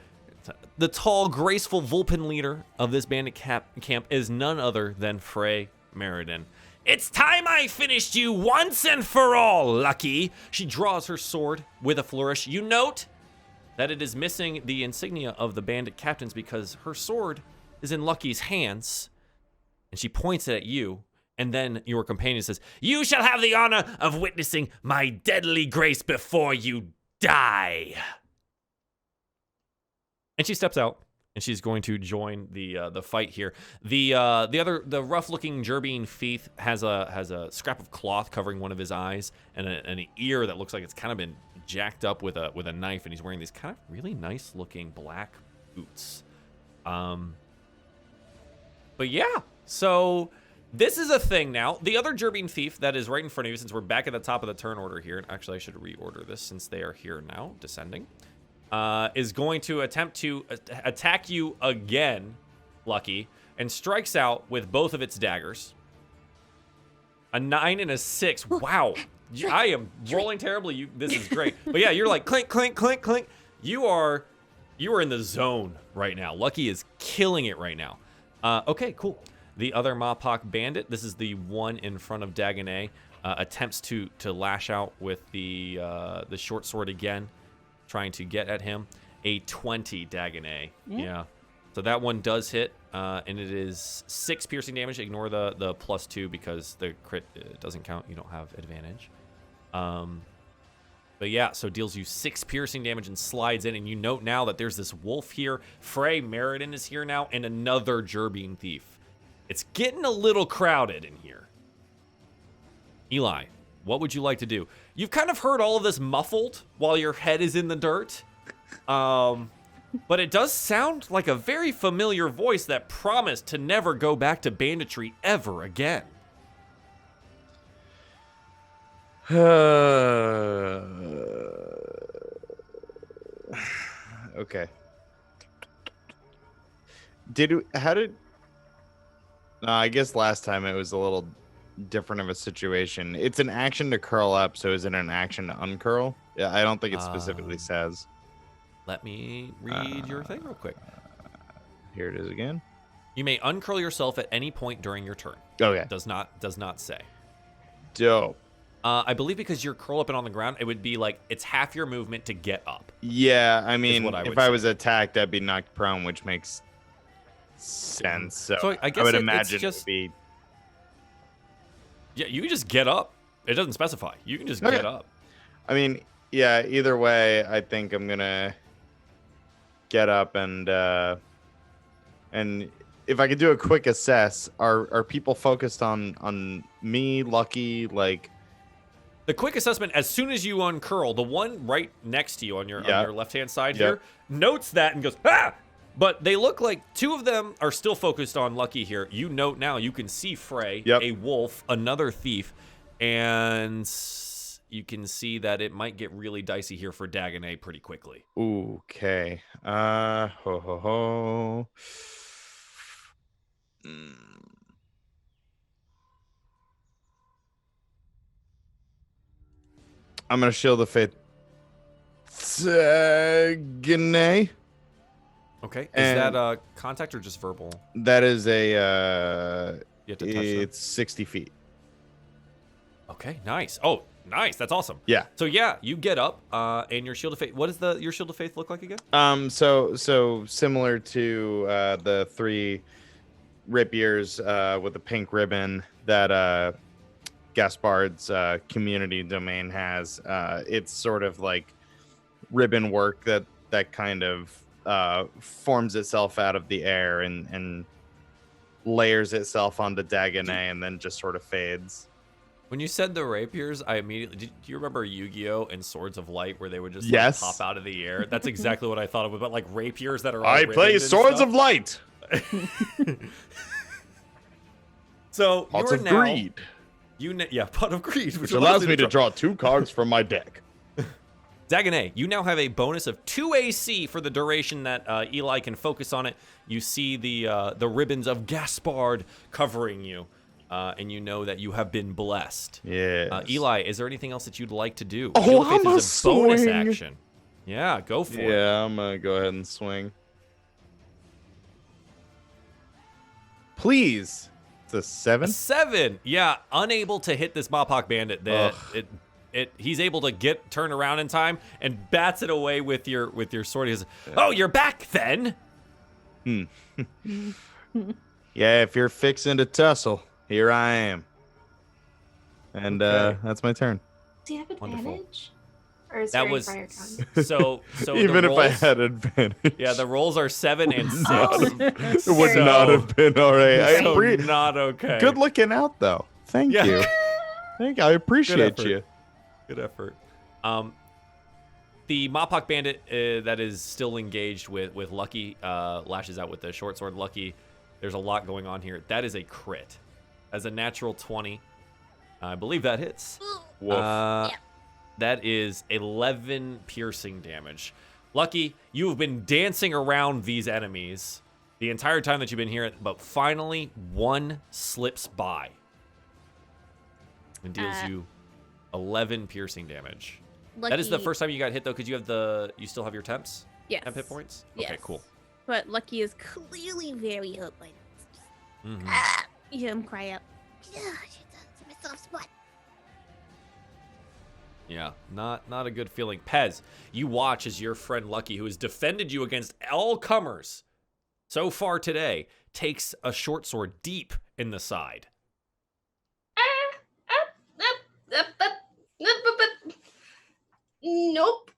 The tall, graceful Vulpin leader of this bandit camp is none other than Frey Meriden. It's time I finished you once and for all, Lucky! She draws her sword with a flourish. You note that it is missing the insignia of the bandit captains because her sword is in Lucky's hands. And she points it at you, and then your companion says, You shall have the honor of witnessing my deadly grace before you die. And she steps out, and she's going to join the fight here. The rough-looking Gerbean thief has a scrap of cloth covering one of his eyes and an ear that looks like it's kind of been jacked up with a knife, and he's wearing these kind of really nice-looking black boots. But yeah, so this is a thing now. The other Gerbean thief that is right in front of you, since we're back at the top of the turn order here, and actually I should reorder this since they are here now, descending, is going to attempt to attack you again, Lucky, and strikes out with both of its daggers. A 9 and a 6. Wow. I am rolling terribly. This is great. But yeah, you're like clink, clink, clink, clink. You are in the zone right now. Lucky is killing it right now. Okay, cool. The other Mapok bandit, this is the one in front of Dagonet, attempts to lash out with the short sword again, trying to get at him. A 20 Dagonet. Yeah. So that one does hit, and it is 6 piercing damage. Ignore the +2 because the crit doesn't count. You don't have advantage. But yeah, so deals you 6 piercing damage and slides in, and you note now that there's this wolf here. Frey Meriden is here now, and another Gerbean thief. It's getting a little crowded in here. Eli, what would you like to do? You've kind of heard all of this muffled while your head is in the dirt. But it does sound like a very familiar voice that promised to never go back to banditry ever again. Okay. How did? No, I guess last time it was a little different of a situation. It's an action to curl up, so is it an action to uncurl? Yeah, I don't think it specifically says. Let me read your thing real quick. Here it is again. You may uncurl yourself at any point during your turn. Okay. Does not say. Dope. I believe because you're curl up and on the ground, it would be like it's half your movement to get up. Yeah, I mean, what I if would I say. was attacked, I'd be knocked prone, which makes sense. So I guess would it's imagine just- it'd be. Yeah, you can just get up. It doesn't specify. You can just Okay. get up. I mean, yeah. Either way, I think I'm gonna get up and if I could do a quick assess, are people focused on me, Lucky, like? The quick assessment, as soon as you uncurl, the one right next to you on your left-hand side here notes that and goes, ah! But they look like two of them are still focused on Lucky here. You note now, you can see Frey, a wolf, another thief, and you can see that it might get really dicey here for Dagonet pretty quickly. Okay. Ho ho ho. I'm gonna shield the faith. Dagonet. Okay. Is And- that contact or just verbal? That is a You have to touch them. it's 60 feet. Okay, nice. Oh, nice. That's awesome. Yeah. So yeah, you get up, and your shield of faith. What does your shield of faith look like again? So similar to the 3 rapiers with the pink ribbon that Gaspard's community domain has. It's sort of like ribbon work that kind of forms itself out of the air and layers itself onto Dagonet and then just sort of fades. When you said the rapiers, I immediately do you remember Yu-Gi-Oh and Swords of Light where they would just Yes. pop out of the air? That's exactly what I thought of, but like rapiers that are. I all play ribboned and Swords stuff. of Light. So Pots you're of now, Greed, Pot of Greed, which allows me to draw 2 cards from my deck. Dagonet, you now have a bonus of 2 AC for the duration that Eli can focus on it. You see the ribbons of Gaspard covering you, and you know that you have been blessed. Yeah. Eli, is there anything else that you'd like to do? Oh, Shield of Faith I'm is a a bonus swing. action. Yeah, go for it. Yeah, I'm gonna go ahead and swing. Please. It's a A 7. 7. Yeah, unable to hit this Mophawk Bandit. That he's able to turn around in time and bats it away with your sword. He says, "Oh, you're back then." Yeah, if you're fixing to tussle, here I am. And Okay. that's my turn. Do you have Wonderful. advantage? Or is That there was any prior con? so. Even the if I rolls- had advantage. yeah, the rolls are 7 and 6. It would So- not have been all right. I So appre- not okay. Good looking out, though. Thank Yeah. you. I appreciate effort. you. Good effort. The Mophawk Bandit that is still engaged with Lucky lashes out with the short sword. Lucky, there's a lot going on here. That is a crit. As a natural 20, I believe that hits. Woof. That is 11 piercing damage. Lucky, you have been dancing around these enemies the entire time that you've been here, but finally one slips by and deals you 11 piercing damage. That is the Lucky- first time you got hit though, because you still have your temps? Yes. Temp hit points? Okay, Yes. cool. But Lucky is Clearly very hurt by this. Mhm. Ah, you hear him cry out. Yeah, it's my soft spot. Yeah, not a good feeling. Pez, you watch as your friend Lucky, who has defended you against all comers so far today, takes a short sword deep in the side. Nope.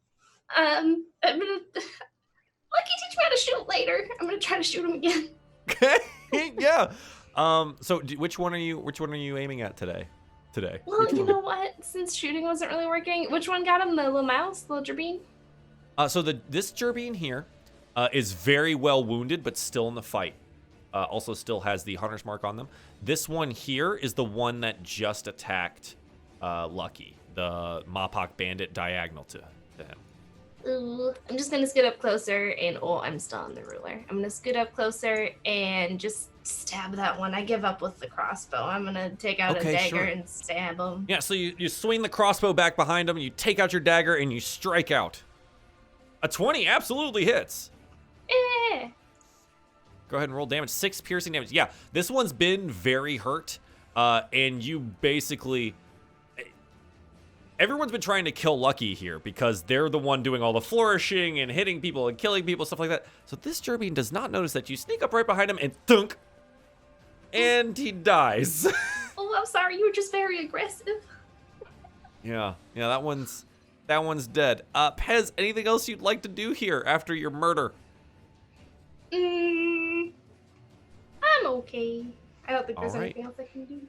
I'm gonna. Lucky, teach me how to shoot later. I'm gonna try to shoot him again. Okay, yeah. So which one are you aiming at today? Well, Which you one? know what? Since shooting wasn't really working, which one got him? The little mouse, the little gerbine? So this Gerbine here is very well wounded, but still in the fight. Also still has the hunter's mark on them. This one here is the one that just attacked Lucky, the Mophawk Bandit diagonal to him. Ooh, I'm just gonna scoot up closer and I'm still on the ruler. I'm gonna scoot up closer and just stab that one. I give up with the crossbow. I'm gonna take out a dagger and stab him. Yeah, so you swing the crossbow back behind him, you take out your dagger, and you strike out. A 20 absolutely hits. Eh. Go ahead and roll damage. 6 piercing damage. Yeah, this one's been very hurt, and you basically... Everyone's been trying to kill Lucky here because they're the one doing all the flourishing and hitting people and killing people, stuff like that. So this Jerbean does not notice that you sneak up right behind him and thunk, and he dies. Oh, I'm sorry. You were just very aggressive. Yeah, that one's dead. Pez, anything else you'd like to do here after your murder? I'm okay. I don't think there's anything else I can do.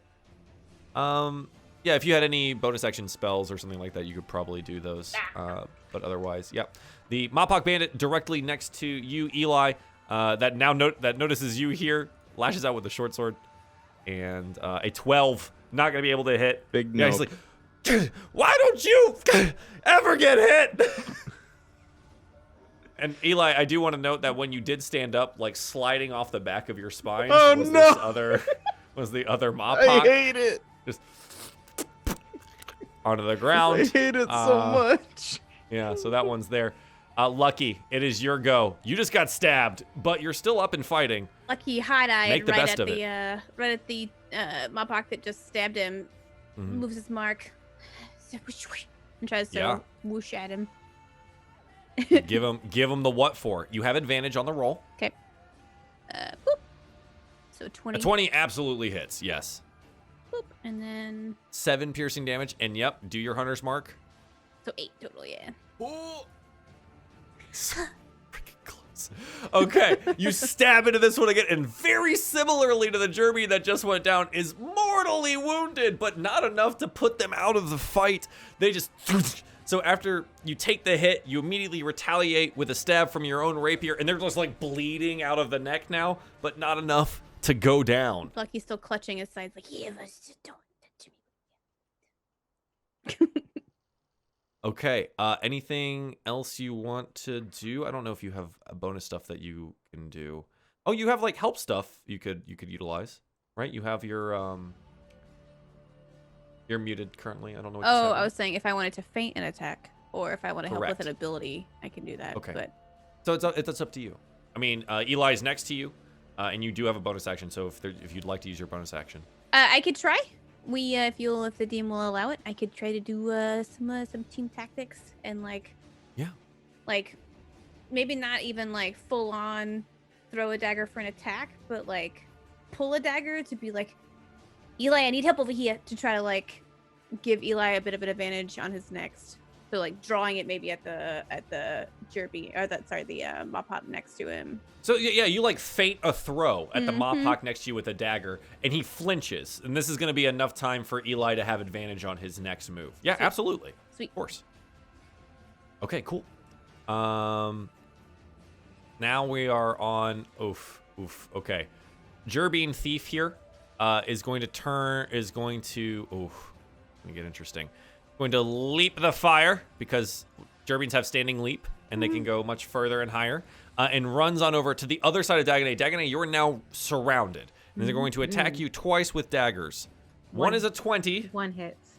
Yeah, if you had any bonus action spells or something like that, you could probably do those. But otherwise, yep. The Mopok Bandit directly next to you, Eli, that notices you here, lashes out with a short sword, and a 12, not gonna be able to hit. Big yeah, nope. he's like, why don't you ever get hit? And Eli, I do want to note that when you did stand up, like sliding off the back of your spine was the other Mopok. I hate it. Just onto the ground. I hate it so much. Yeah, so that one's there. Lucky, it is your go. You just got stabbed, but you're still up and fighting. Lucky hide-eyed Make the right best at of the Mopok that just stabbed him. Moves his mark and tries to whoosh at him. give him the what for. You have advantage on the roll. Okay. Boop. So 20. A 20 absolutely hits. Yes. Boop. And then 7 piercing damage, and yep, do your hunter's mark. so 8 total. Yeah. Ooh. So freaking close. Okay, you stab into this one again, and very similarly to the Jerby that just went down, is mortally wounded, but not enough to put them out of the fight. They just... So after you take the hit, you immediately retaliate with a stab from your own rapier, and they're just like bleeding out of the neck now, but not enough to go down. Lucky's still clutching his sides like, yeah, but just don't touch me. Okay, anything else you want to do? I don't know if you have a bonus stuff that you can do. Oh, you have like help stuff you could utilize, right? You have your you're muted currently. I don't know what you said. I was saying if I wanted to feint an attack or if I want to help Correct. with an ability, I can do that. Okay. But So it's up to you. I mean, Eli's next to you, and you do have a bonus action. So if you'd like to use your bonus action, I could try. If the DM will allow it, I could try to do some team tactics and like maybe not even like full on throw a dagger for an attack, but like pull a dagger to be like, Eli, I need help over here, to try to like give Eli a bit of an advantage on his next. So like drawing it maybe at the Jerby or the Mopok next to him. So yeah, you like feint a throw at the Mopok next to you with a dagger, and he flinches. And this is going to be enough time for Eli to have advantage on his next move. Yeah, Sweet. absolutely. Sweet. Of course. Okay, cool. Now we are on. Oof. Okay, Jerbean Thief here is going to. Oof. Let me get interesting. Going to leap the fire because Jerbeans have standing leap and they can go much further and higher, and runs on over to the other side of Dagonet. Dagonet, you're now surrounded, and they're going to attack you twice with daggers. One is a 20. One hits.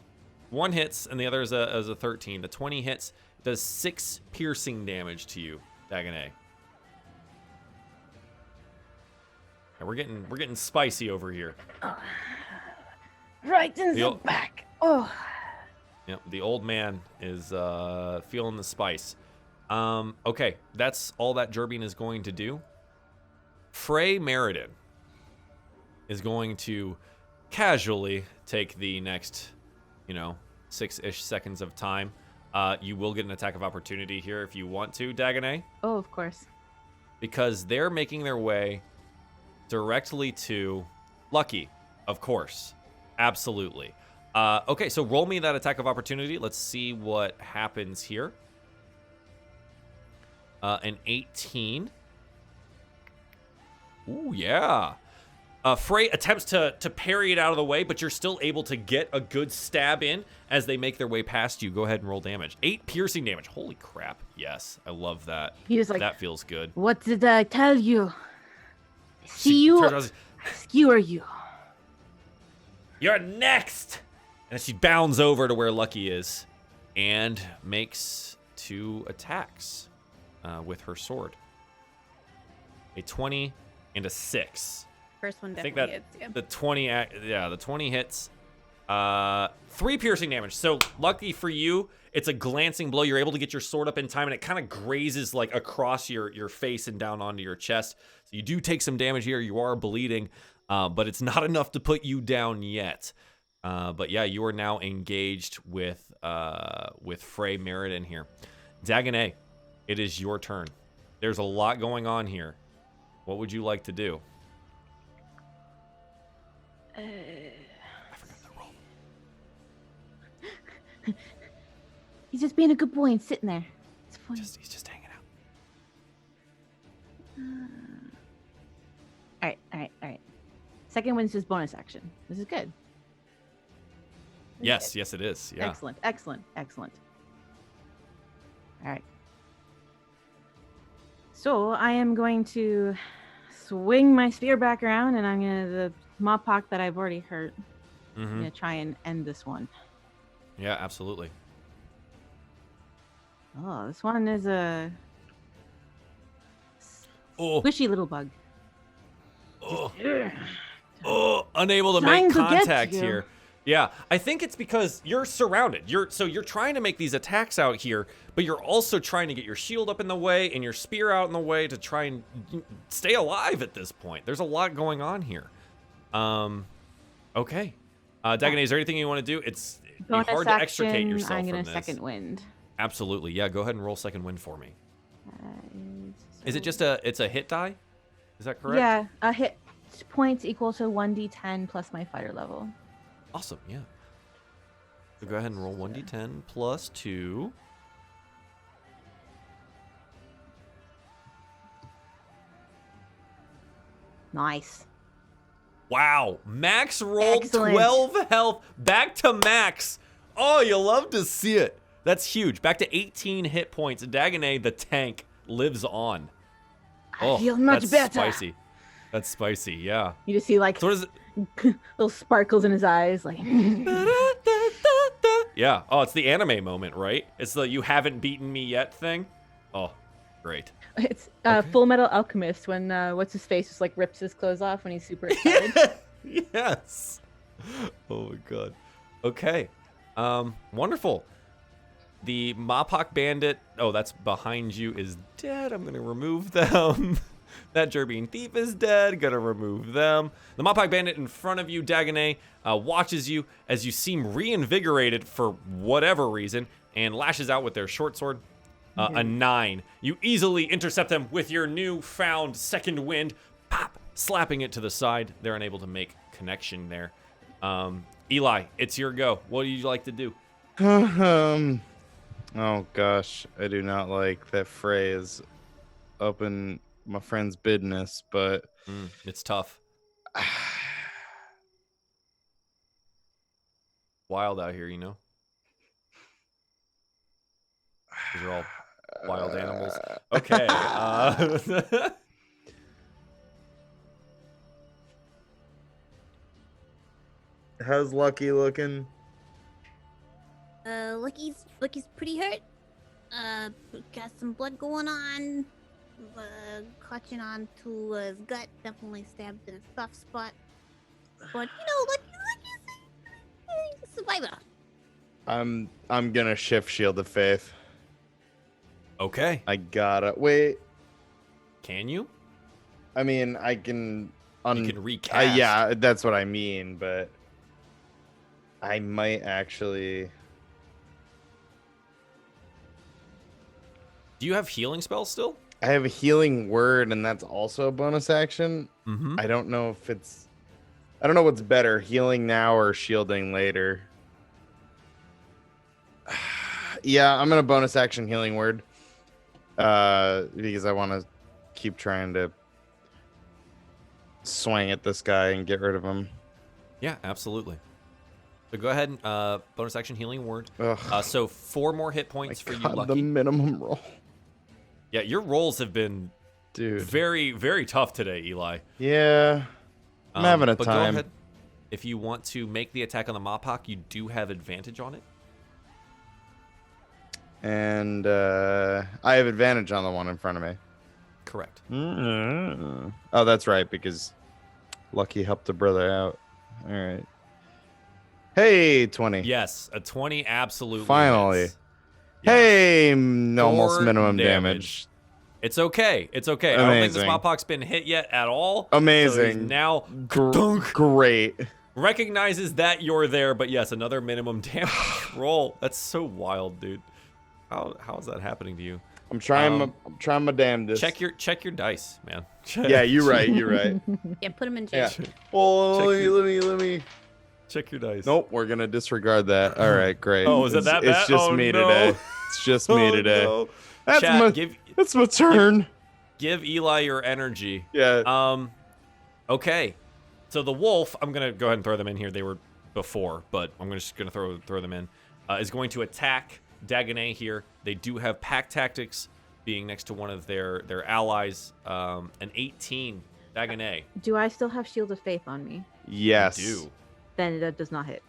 One hits, and the other is a 13. The 20 hits, does 6 piercing damage to you, Dagonet. And we're getting spicy over here. Right in the back. Oh. Yep, the old man is feeling the spice. Okay, that's all that Jerbean is going to do. Frey Meriden is going to casually take the next, 6-ish seconds of time. You will get an attack of opportunity here if you want to, Dagonet. Oh, of course. Because they're making their way directly to Lucky, of course. Absolutely. Okay, so roll me that attack of opportunity. Let's see what happens here. An 18. Ooh, yeah. Frey attempts to parry it out of the way, but you're still able to get a good stab in as they make their way past you. Go ahead and roll damage. 8 piercing damage. Holy crap. Yes, I love that. He's like, that feels good. What did I tell you? She See you. turns around and I skewer you. You're next! And she bounds over to where Lucky is and makes 2 attacks with her sword. A 20 and a 6. First one I think definitely that hits. Yeah. the 20, the 20 hits. 3 piercing damage. So lucky for you, it's a glancing blow. You're able to get your sword up in time, and it kind of grazes like across your face and down onto your chest. So you do take some damage here. You are bleeding, but it's not enough to put you down yet. But yeah, you are now engaged with Frey Meriden here. Dagonet, it is your turn. There's a lot going on here. What would you like to do? I forgot the roll. He's just being a good boy and sitting there. It's funny. He's just hanging out. All right. Second wind's just bonus action. This is good. Yes, it is. Yeah. Excellent. All right. So I am going to swing my spear back around, and I'm gonna the Mopok that I've already hurt. I'm gonna try and end this one. Yeah, absolutely. Oh, this one is a squishy little bug. Unable to Trying make to get contact you. here. Yeah, I think it's because you're surrounded. You're trying to make these attacks out here, but you're also trying to get your shield up in the way and your spear out in the way to try and stay alive at this point. There's a lot going on here. Okay. Dagonet, is there anything you want to do? It's Bonus hard to extricate action, yourself I'm from gonna this. second wind. Absolutely. Yeah, go ahead and roll second wind for me. Is it So- just it's a hit die? Is that correct? Yeah, a hit points equal to 1d10 plus my fighter level. Awesome, yeah. So go ahead and roll 1d10 plus 2. Nice. Wow, Max rolled Excellent. 12 health, back to max. Oh, you love to see it. That's huge. Back to 18 hit points. Dagonet, the tank, lives on. I feel much that's better. Spicy. That's spicy, yeah. You just see like So what is it? little sparkles in his eyes, like. Yeah. Oh, it's the anime moment, right? It's the "you haven't beaten me yet" thing. Oh, great. It's Okay. Full Metal Alchemist when what's his face just like rips his clothes off when he's super excited. Yes. Oh my god. Okay. Wonderful. The Mopok Bandit, oh, that's behind you, is dead. I'm gonna remove them. That Gerbean Thief is dead. Gonna remove them. The Mopok Bandit in front of you, Dagonet, watches you as you seem reinvigorated for whatever reason and lashes out with their short sword. A 9. You easily intercept them with your newfound second wind. Pop! Slapping it to the side. They're unable to make connection there. Eli, it's your go. What do you like to do? Oh gosh, I do not like that phrase up in my friend's business, but It's tough. Wild out here, you know? These are all wild animals. Okay. how's Lucky looking? Lucky's pretty hurt. Got some blood going on. Clutching on to his gut. Definitely stabbed in a soft spot. But Lucky's a survivor. I'm gonna shift Shield of Faith. Okay. I gotta wait. Can you? I mean, I can. You can recast. Yeah, that's what I mean, but I might actually. Do you have healing spells still? I have a healing word, and that's also a bonus action. Mm-hmm. I don't know if it's. I don't know what's better, healing now or shielding later. Yeah, I'm gonna bonus action healing word. Because I want to keep trying to swing at this guy and get rid of him. Yeah, absolutely. So go ahead and bonus action healing word. Ugh. So 4 more hit points for you, God, Lucky. the minimum roll. Yeah, your rolls have been Dude. very, very tough today, Eli. Yeah. I'm having a but time. Go ahead. If you want to make the attack on the Mopok, you do have advantage on it. And I have advantage on the one in front of me. Correct. Mm-hmm. Oh, that's right, because Lucky helped a brother out. All right. Hey, 20. Yes, a 20 absolutely Finally. hits. Yes. Hey, almost 4 minimum damage. It's okay. It's okay. I don't think this Amazing. Mopok's been hit yet at all. Amazing. So he's now Great. recognizes that you're there, but yes, another minimum damage roll. That's so wild, dude. How is that happening to you? I'm trying my damnedest. Check your dice, man. Yeah, you're right. You're right. Yeah, put him in jail. Yeah. Oh, let me. Check your dice. Nope, we're gonna disregard that. All right, great. Oh, is it that bad? It's just Oh, me no. today. It's just me today. No. That's Chat, that's my turn. give Eli your energy. Yeah. Okay. So the wolf, I'm gonna go ahead and throw them in here. They were before, but I'm just gonna throw them in. Is going to attack Dagonet here. They do have pack tactics, being next to one of their allies. An 18 Dagonet. Do I still have Shield of Faith on me? Yes. Do. Then that does not hit.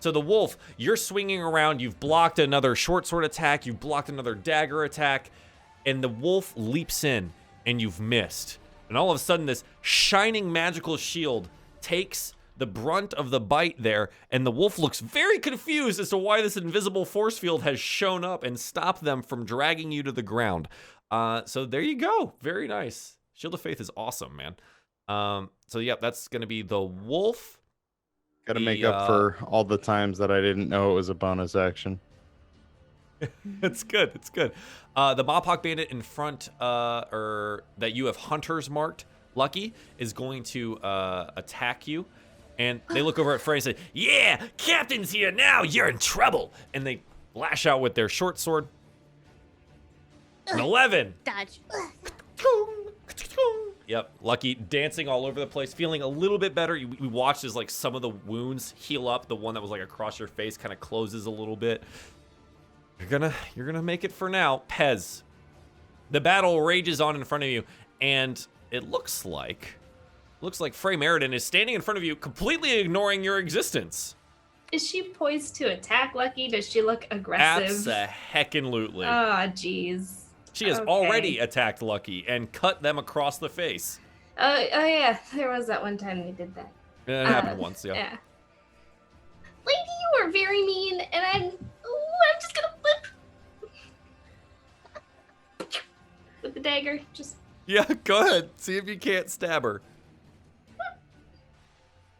So the wolf, you're swinging around. You've blocked another short sword attack. You've blocked another dagger attack, and the wolf leaps in, and you've missed. And all of a sudden, this shining magical shield takes the brunt of the bite there, and the wolf looks very confused as to why this invisible force field has shown up and stopped them from dragging you to the ground. So there you go. Very nice. Shield of Faith is awesome, man. So yeah, that's going to be the wolf. Got to make up for all the times that I didn't know it was a bonus action. It's good. It's good. The Mopok Bandit in front, or that you have hunters marked, Lucky, is going to attack you. And they look over at Frey and say, "Yeah, Captain's here now. You're in trouble." And they lash out with their short sword. An 11. Dodge. Yep, Lucky dancing all over the place, feeling a little bit better. We watched as like some of the wounds heal up. The one that was like across your face kind of closes a little bit. You're gonna make it for now. Pez. The battle rages on in front of you, and it looks like Frey Meriden is standing in front of you, completely ignoring your existence. Is she poised to attack Lucky? Does she look aggressive? Abso-heckin-lutely. Oh, jeez. She has already attacked Lucky and cut them across the face. Oh yeah, there was that one time we did that. It happened once, yeah. Yeah. Lady, you are very mean, and I'm just gonna whip with the dagger. Just Yeah, go ahead. See if you can't stab her.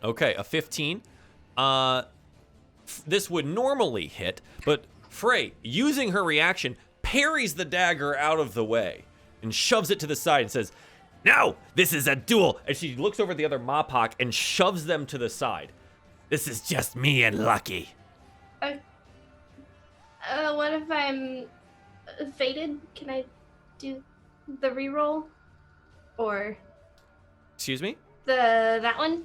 Okay, a 15. This would normally hit, but Frey, using her reaction, parries the dagger out of the way and shoves it to the side and says, "No, this is a duel." And she looks over at the other Mopok and shoves them to the side. "This is just me and Lucky." what if I'm fated? Can I do the reroll? Or Excuse me? that one?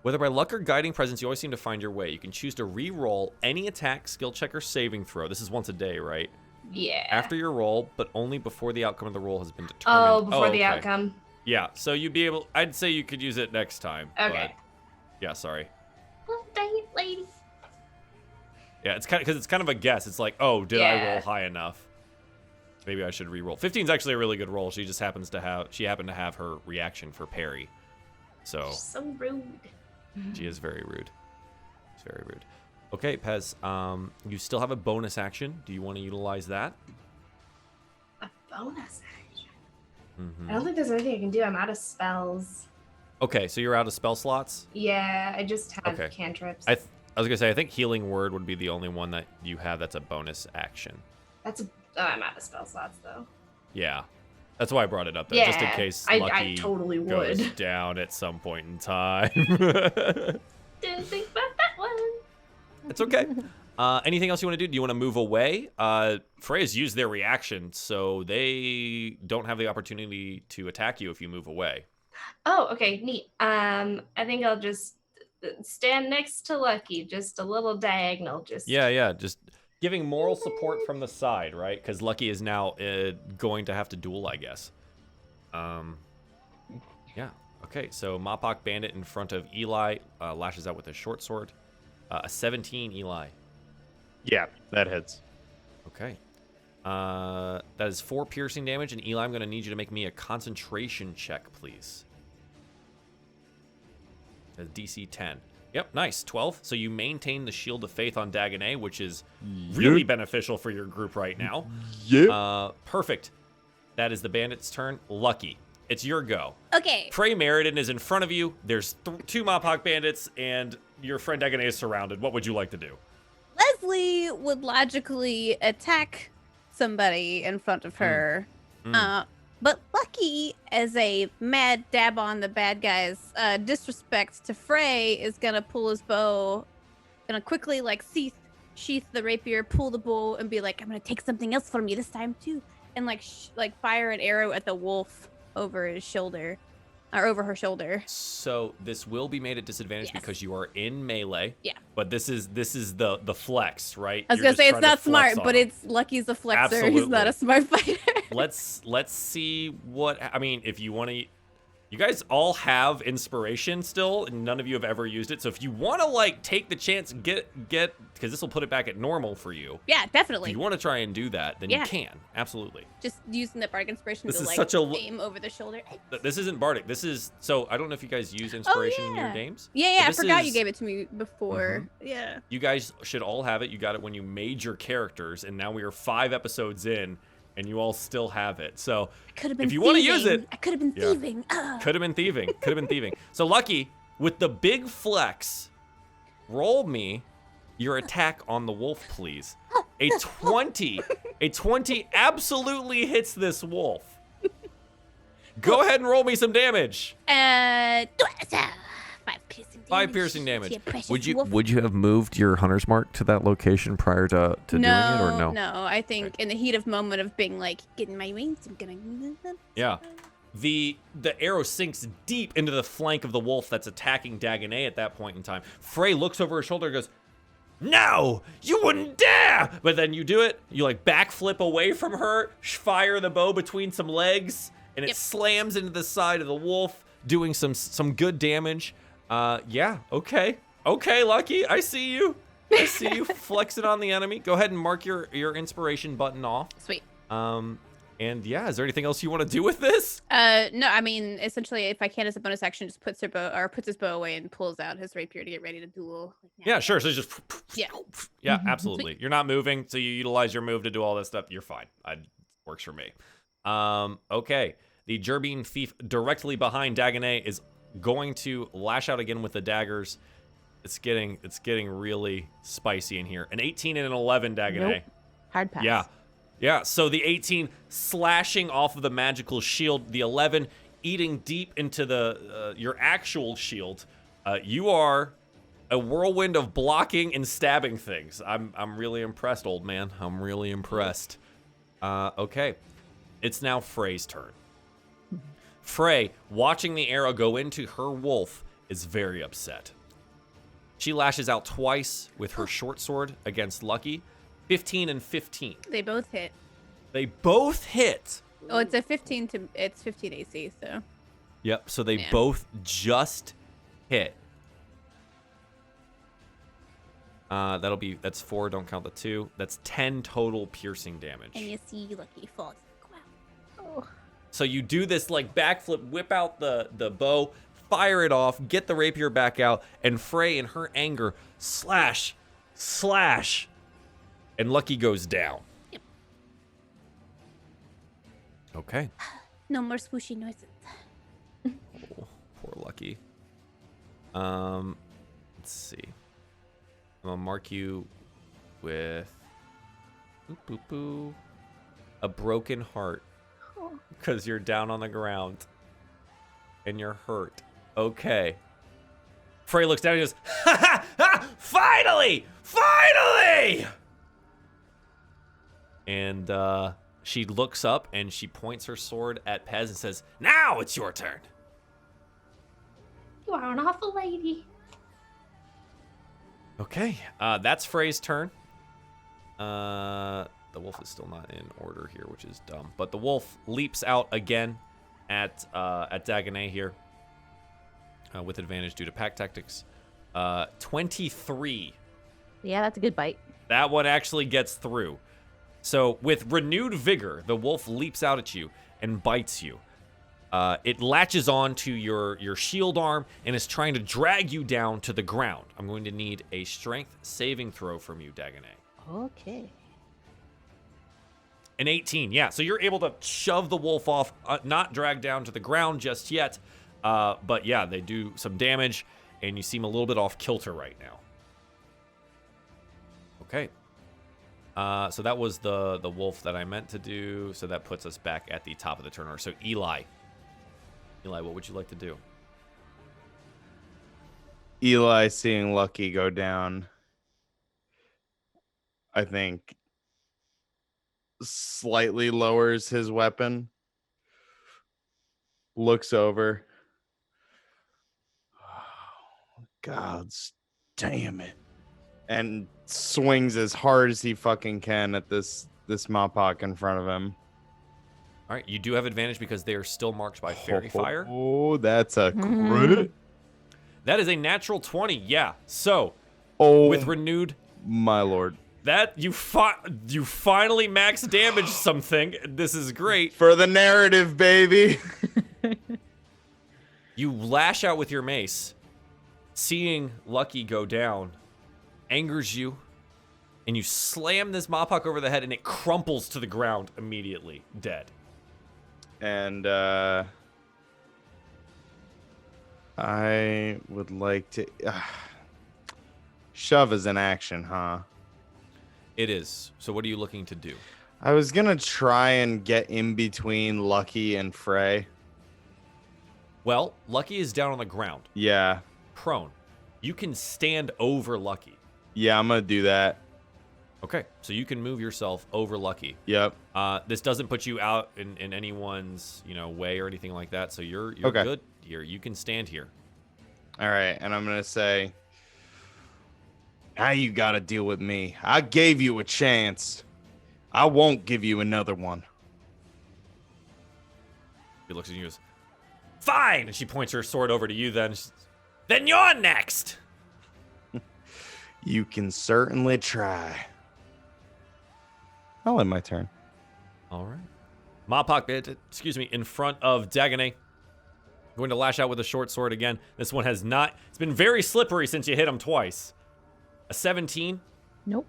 Whether by luck or guiding presence, you always seem to find your way. You can choose to re-roll any attack, skill check, or saving throw. This is once a day, right? Yeah. After your roll, but only before the outcome of the roll has been determined. Oh, before the okay. outcome. Yeah, so you'd be able... I'd say you could use it next time. Okay. But, yeah, sorry. Well, dang it, lady. Yeah, it's kind of... Because it's kind of a guess. It's like, oh, did I Yeah. roll high enough? Maybe I should re-roll. 15 is actually a really good roll. She just happens to have... She happened to have her reaction for parry. So... So rude. She is very rude. It's very rude. Okay, Pez, you still have a bonus action. Do you want to utilize that? A bonus action? Mm-hmm. I don't think there's anything I can do. I'm out of spells. Okay, so you're out of spell slots? Yeah, I just have Okay. cantrips. I was going to say, I think Healing Word would be the only one that you have that's a bonus action. I'm out of spell slots, though. Yeah. That's why I brought it up there, just in Yeah, case I Lucky totally goes would. down at some point in time. Didn't think about that one. It's okay. Anything else you want to do? Do you want to move away? Freya's used their reaction, so they don't have the opportunity to attack you if you move away. Oh, okay, neat. I think I'll just stand next to Lucky, just a little diagonal. Just Yeah, just giving moral support from the side, right? Because Lucky is now going to have to duel, I guess. Yeah. Okay, so Mopok Bandit in front of Eli lashes out with a short sword. A 17, Eli. Yeah, that hits. Okay. That is 4 piercing damage, and Eli, I'm going to need you to make me a concentration check, please. A DC 10. Yep, nice. 12. So you maintain the Shield of Faith on Dagonet, which is really beneficial for your group right now. Yep. Perfect. That is the bandit's turn. Lucky. It's your go. Okay. Frey Meriden is in front of you. There's 2 Mopok bandits, and your friend Dagonet is surrounded. What would you like to do? Leslie would logically attack somebody in front of her. But Lucky, as a mad dab on the bad guys, disrespect to Frey, is gonna pull his bow, gonna quickly like sheath the rapier, pull the bow, and be like, "I'm gonna take something else from you this time too," and like fire an arrow at the wolf over his shoulder, or over her shoulder. So this will be made at disadvantage because you are in melee. Yeah. But this is the flex, right? I was gonna say it's not smart, but it's Lucky's a flexer. Absolutely. He's not a smart fighter. Let's see what I mean. If you want to, you guys all have inspiration still, and none of you have ever used it. So if you want to like take the chance, get because this will put it back at normal for you. Yeah, definitely. If you want to try and do that, then you can. Absolutely. Just using the bardic inspiration This to is like such a aim over the shoulder. This isn't bardic. This is so I don't know if you guys use inspiration in your games. Yeah, I But forgot you gave it to me before. Yeah. You guys should all have it. You got it when you made your characters, and now we are 5 episodes in, and you all still have it. So if you want to use it, I could have been thieving. Could have been thieving. Could have been thieving. So Lucky, with the big flex, roll me your attack on the wolf, please. A 20. A 20 absolutely hits this wolf. Go ahead and roll me some damage. 5 piercing damage. 5 piercing damage. Yeah, precious Would wolf. you have moved your hunter's mark to that location prior to doing it, or no? No, I think in the heat of moment of being like getting my wings, I'm gonna move them. Yeah. The arrow sinks deep into the flank of the wolf that's attacking Dagonet at that point in time. Frey looks over her shoulder and goes, "No, you wouldn't dare!" But then you do it. You like backflip away from her, fire the bow between some legs, and it slams into the side of the wolf, doing some good damage. Yeah, okay, Lucky, I see you. I see you flexing on the enemy. Go ahead and mark your inspiration button off. Sweet. And yeah, is there anything else you want to do with this? No, I mean, essentially, if I can as a bonus action, just puts his bow away and pulls out his rapier to get ready to duel. Yeah, sure. So just yeah, absolutely. You're not moving, so you utilize your move to do all this stuff. You're fine. Works for me. Okay. The Gerbine thief directly behind Dagonet is going to lash out again with the daggers. It's getting really spicy in here. An 18 and an 11, Dagonet. Nope. Hard pass. Yeah, so the 18 slashing off of the magical shield, the 11 eating deep into the your actual shield. You are a whirlwind of blocking and stabbing things. I'm really impressed, old man. I'm really impressed. Okay, it's now Frey's turn. Frey, watching the arrow go into her wolf, is very upset. She lashes out twice with her short sword against Lucky. 15 and 15. They both hit. They both hit. Oh, it's 15 AC, so. Yep, so they both just hit. That's 4, don't count the 2. That's 10 total piercing damage. And you see Lucky falls. Wow. So you do this like backflip, whip out the bow, fire it off, get the rapier back out, and Frey in her anger slash, and Lucky goes down. Yep. Okay. No more swooshy noises. Oh, poor Lucky. Let's see. I'm gonna mark you with a broken heart because you're down on the ground and you're hurt. Okay. Frey looks down and goes, "Ha ha! Finally! And she looks up and she points her sword at Pez and says, "Now it's your turn." You are an awful lady. Okay, that's Frey's turn. The wolf is still not in order here, which is dumb. But the wolf leaps out again at Dagonet here with advantage due to pack tactics. 23. Yeah, that's a good bite. That one actually gets through. So with renewed vigor, the wolf leaps out at you and bites you. It latches on to your shield arm and is trying to drag you down to the ground. I'm going to need a strength saving throw from you, Dagonet. Okay. An 18, yeah. So you're able to shove the wolf off, not drag down to the ground just yet. But yeah, they do some damage, and you seem a little bit off kilter right now. Okay. So that was the wolf that I meant to do. So that puts us back at the top of the turn order. So Eli, what would you like to do? Eli, seeing Lucky go down, I think slightly lowers his weapon, looks over. Oh, God damn it. And swings as hard as he fucking can at this Mopok in front of him. All right, you do have advantage because they are still marked by fairy fire. Oh, that's a crit. That is a natural 20, yeah. So, Oh, with renewed... my lord. That, you finally max damage something. This is great. For the narrative, baby. You lash out with your mace. Seeing Lucky go down angers you. And you slam this Mopok over the head and it crumples to the ground immediately, dead. And I would like to... shove is an action, huh? It is. So what are you looking to do? I was going to try and get in between Lucky and Frey. Well, Lucky is down on the ground. Yeah. Prone. You can stand over Lucky. Yeah, I'm going to do that. Okay, so you can move yourself over Lucky. Yep. This doesn't put you out in anyone's way or anything like that, so you're okay. Good here. You can stand here. All right, and I'm going to say, now you got to deal with me. I gave you a chance. I won't give you another one. He looks at you and goes, fine! And she points her sword over to you then. Then you're next! You can certainly try. I'll end my turn. All right. Mopok, in front of Dagonet. Going to lash out with a short sword again. This one has not... It's been very slippery since you hit him twice. A 17? Nope.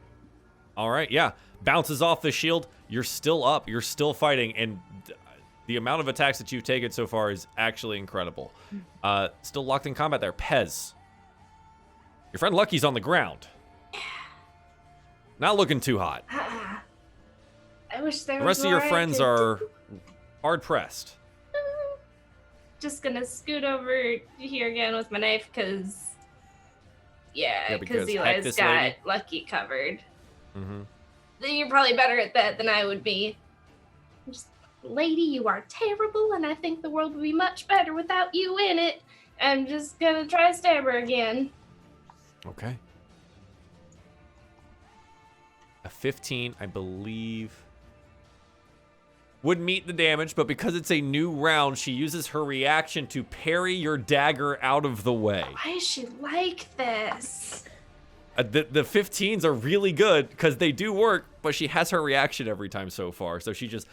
All right, yeah. Bounces off the shield. You're still up. You're still fighting. And the amount of attacks that you've taken so far is actually incredible. Still locked in combat there. Pez. Your friend Lucky's on the ground. Not looking too hot. I wish there was The rest of your more I friends could are do. hard pressed. Just gonna scoot over here again with my knife, because because heck Eli's this got lady. Lucky covered. Mm-hmm. Then you're probably better at that than I would be. Just, lady, you are terrible, and I think the world would be much better without you in it. I'm just gonna try stab her again. Okay. A 15, I believe, would meet the damage, but because it's a new round, she uses her reaction to parry your dagger out of the way. Why is she like this? The 15s are really good because they do work, but she has her reaction every time so far. So she just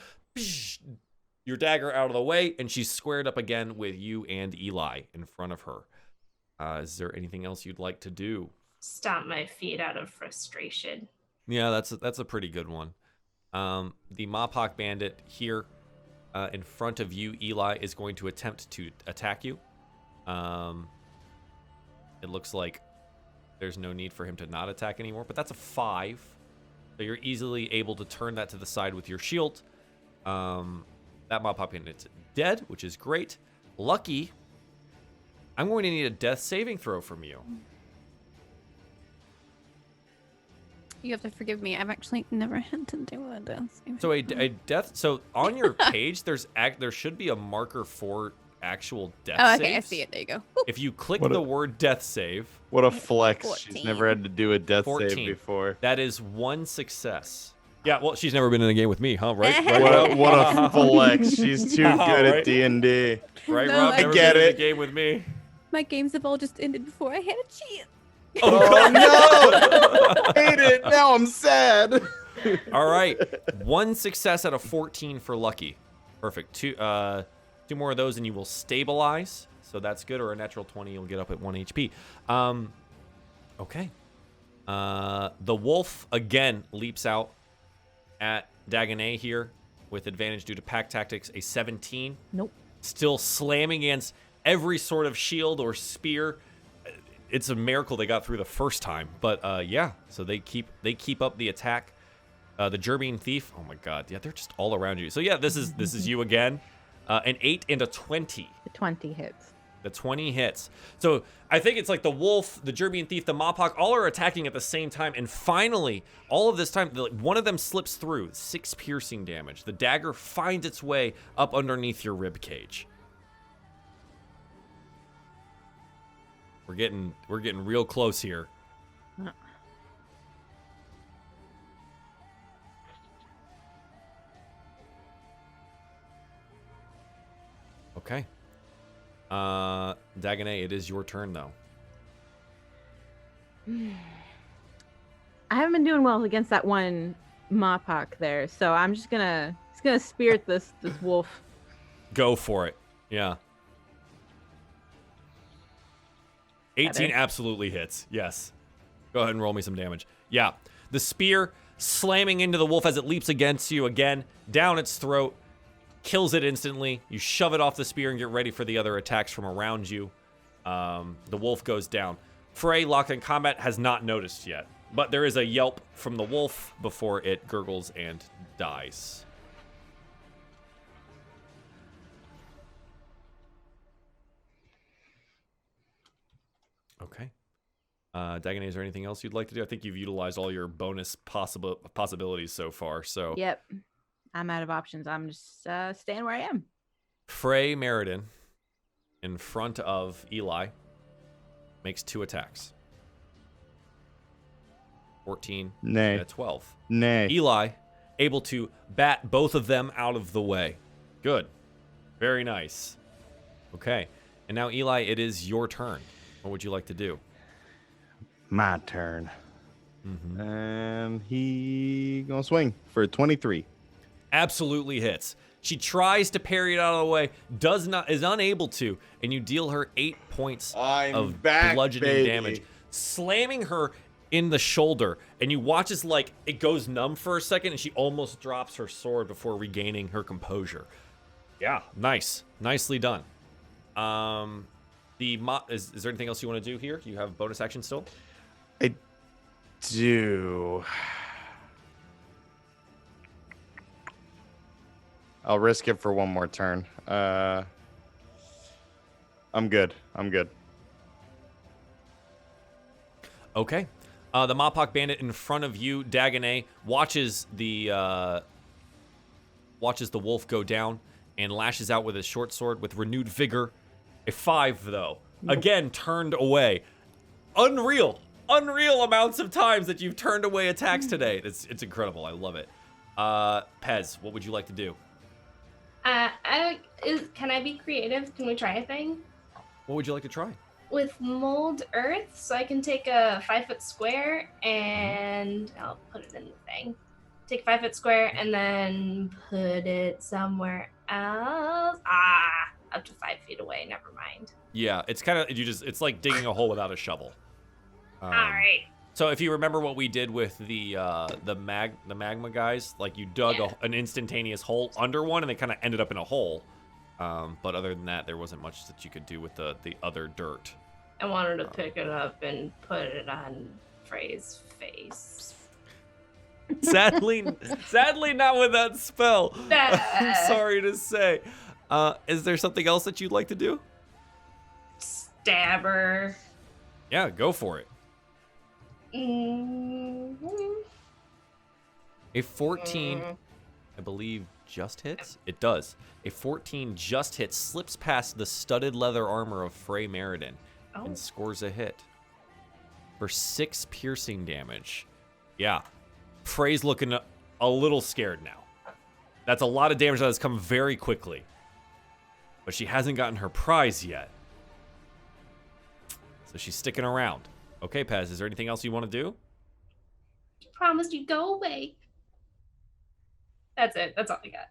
your dagger out of the way, and she's squared up again with you and Eli in front of her. Is there anything else you'd like to do? Stomp my feet out of frustration. Yeah, that's a pretty good one. The Mopok Bandit here in front of you, Eli, is going to attempt to attack you. It looks like there's no need for him to not attack anymore, but that's a 5. So you're easily able to turn that to the side with your shield. That Mopok Bandit's dead, which is great. Lucky, I'm going to need a death saving throw from you. You have to forgive me. I've actually never had to do a death saving. So a death. So on your page, there should be a marker for actual death Oh, saves. okay, I see it. There you go. If you click What a- the word death save, What a flex. She's 14. never had to do a death 14. save before. that is 1 success. Yeah, well, she's never been in a game with me, huh? Right? Right, What Rob? a, what a flex. She's too good Right? at D&D. Right, No, Rob? I Never get been in a it. game with me. My games have all just ended before I had a chance. Oh, no! Hate it. Now I'm sad. All right, 1 success out of 14 for Lucky. Perfect. Two more of those and you will stabilize. So that's good. Or a natural 20, you'll get up at 1 HP. Okay. The wolf again leaps out at Dagonet here with advantage due to pack tactics. A 17. Nope. Still slamming against every sort of shield or spear. It's a miracle they got through the first time. But yeah, so they keep up the attack. The Gerbean Thief. Oh my God. Yeah, they're just all around you. So yeah, this is you again. An 8 and a 20. The 20 hits. The 20 hits. So I think it's like the wolf, the Gerbean Thief, the Mopok, all are attacking at the same time. And finally, all of this time, one of them slips through. 6 piercing damage. The dagger finds its way up underneath your rib cage. We're getting real close here. Okay. Dagonet, it is your turn though. I haven't been doing well against that one Mopok there, so I'm just gonna spirit this wolf. Go for it. Yeah. 18 absolutely hits. Yes. Go ahead and roll me some damage. Yeah. The spear slamming into the wolf as it leaps against you again, down its throat, kills it instantly. You shove it off the spear and get ready for the other attacks from around you. The wolf goes down. Frey, locked in combat, has not noticed yet, but there is a yelp from the wolf before it gurgles and dies. Okay. Dagonet, is there anything else you'd like to do? I think you've utilized all your bonus possibilities so far. So Yep. I'm out of options. I'm just staying where I am. Frey Meriden, in front of Eli, makes 2 attacks. 14 Nay. and a 12. Nay. Eli, able to bat both of them out of the way. Good. Very nice. Okay. And now, Eli, it is your turn. What would you like to do? My turn. Mm-hmm. And he gonna swing for 23. Absolutely hits. She tries to parry it out of the way, is unable to, and you deal her 8 points of bludgeoning damage, slamming her in the shoulder, and you watch as like it goes numb for a second, and she almost drops her sword before regaining her composure. Yeah, nice, nicely done. Is there anything else you want to do here? You have bonus action still? I do. I'll risk it for one more turn. I'm good. Okay. The Mopok Bandit in front of you, Dagonet, watches the wolf go down and lashes out with his short sword with renewed vigor. A 5, though. Nope. Again, turned away. Unreal amounts of times that you've turned away attacks today. It's incredible. I love it. Pez, what would you like to do? Can I be creative? Can we try a thing? What would you like to try? With mold earth, so I can take a 5-foot square and I'll put it in the thing. Take a 5-foot square and then put it somewhere else. Up to 5 feet away. Never mind. Yeah, it's kind of it's like digging a hole without a shovel. All right. So if you remember what we did with the magma guys, like you dug an instantaneous hole under one, and they kind of ended up in a hole. But other than that, there wasn't much that you could do with the other dirt. I wanted to pick it up and put it on Frey's face. Sadly not with that spell. I'm sorry to say. Is there something else that you'd like to do? Stabber. Yeah, go for it. Mm-hmm. A 14 I believe, just hits. It does. A 14 just hits, slips past the studded leather armor of Frey Meriden, and scores a hit for 6 piercing damage. Yeah, Frey's looking a little scared now. That's a lot of damage that has come very quickly, but she hasn't gotten her prize yet, so she's sticking around. Okay, Pez, is there anything else you want to do? You promised you'd go away. That's it. That's all I got.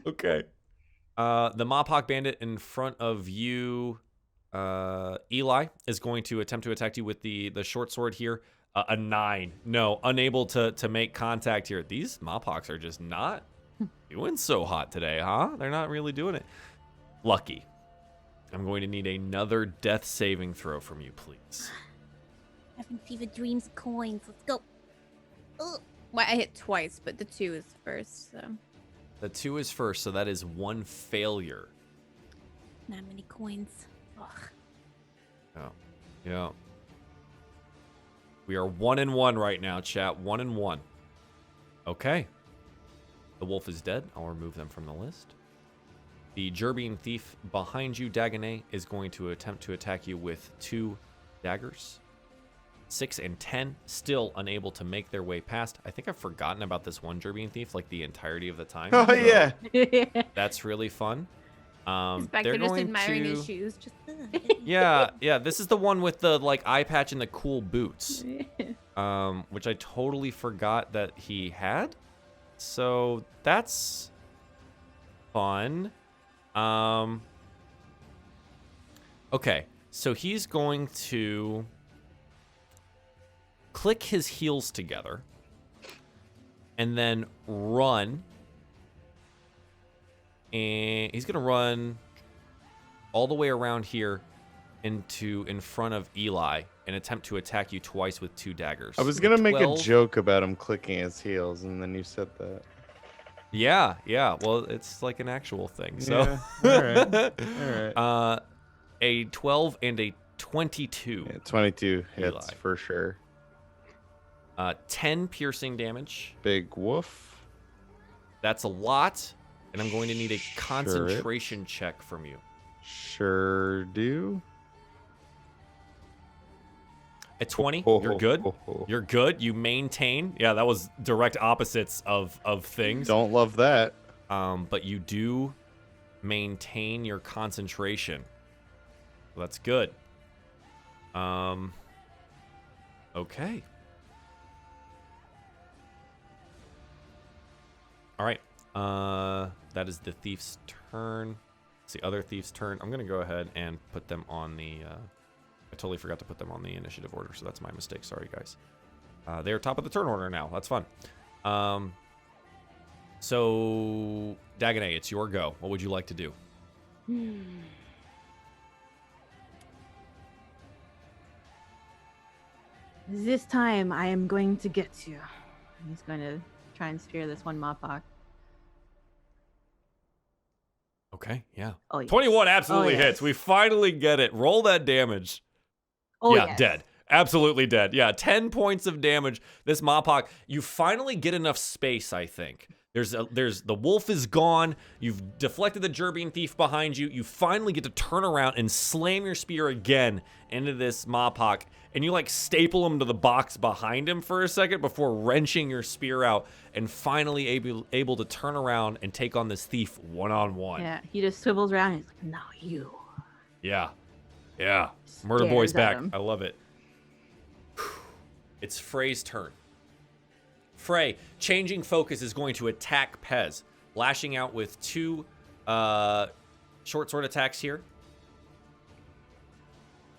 Okay. The Mopok Bandit in front of you, Eli, is going to attempt to attack you with the short sword here. A 9. No, unable to make contact here. These Mopoks are just not doing so hot today, huh? They're not really doing it. Lucky. I'm going to need another death saving throw from you, please. Having fever dreams, coins. Let's go. Ugh. Well, I hit twice, but the 2 is first, so. The 2 is first, so that is 1 failure. Not many coins. Ugh. Oh, yeah. We are 1-1 right now, chat. 1-1. Okay. The wolf is dead. I'll remove them from the list. The Gerbian thief behind you, Dagonet, is going to attempt to attack you with 2 daggers. 6 and 10, still unable to make their way past. I think I've forgotten about this one Gerbian thief like the entirety of the time. Oh, so yeah. That's really fun. He's back they're there just going admiring to... his shoes. Just Yeah, this is the one with the like eye patch and the cool boots. Which I totally forgot that he had. So that's fun. Okay, so he's going to click his heels together and then run. And he's gonna run all the way around here in front of Eli and attempt to attack you twice with 2 daggers. I was gonna make a 12. joke about him clicking his heels, and then you said that. Yeah. Well, it's like an actual thing. So, Yeah. All right. A 12 and a 22. Yeah, 22 hits Eli. for sure. 10 piercing damage. Big woof. That's a lot, and I'm going to need a concentration check from you. Sure do. At 20, you're good. You're good. You maintain. Yeah, that was direct opposites of things. Don't love that. But you do maintain your concentration. Well, that's good. Okay. All right. That is the thief's turn. It's the other thief's turn. I'm gonna go ahead and put them on the. I totally forgot to put them on the initiative order, so that's my mistake. Sorry, guys. They are top of the turn order now. That's fun. So Dagonet, it's your go. What would you like to do? This time I am going to get you. He's going to try and spear this one Mopok. Okay, yeah. Oh, yes. 21 absolutely yes. hits. We finally get it. Roll that damage. Oh, yeah, yes. dead. Absolutely dead. Yeah, 10 points of damage. This Mopok, you finally get enough space, I think. There's the wolf is gone. You've deflected the Gerbian thief behind you. You finally get to turn around and slam your spear again into this Mopok, and you like staple him to the box behind him for a second before wrenching your spear out and finally able to turn around and take on this thief one-on-one. Yeah, he just swivels around and he's like, "Now you." Yeah. Murder Boy's Stares at back. him. I love it. It's Frey's turn. Frey, changing focus, is going to attack Pez, lashing out with 2 short sword attacks here.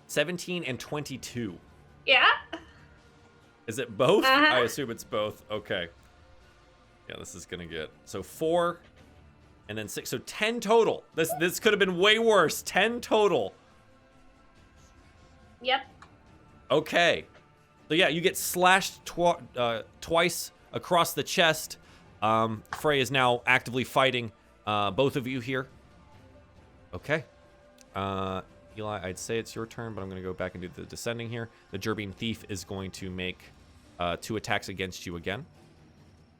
17 and 22. Yeah. Is it both? Uh-huh. I assume it's both. Okay. Yeah, this is gonna get so 4 and then 6. So 10 total. This could have been way worse. 10 total. Yep. Okay. So yeah, you get slashed twice across the chest. Frey is now actively fighting both of you here. Okay. Eli, I'd say it's your turn, but I'm going to go back and do the descending here. The Gerbian thief is going to make 2 attacks against you again.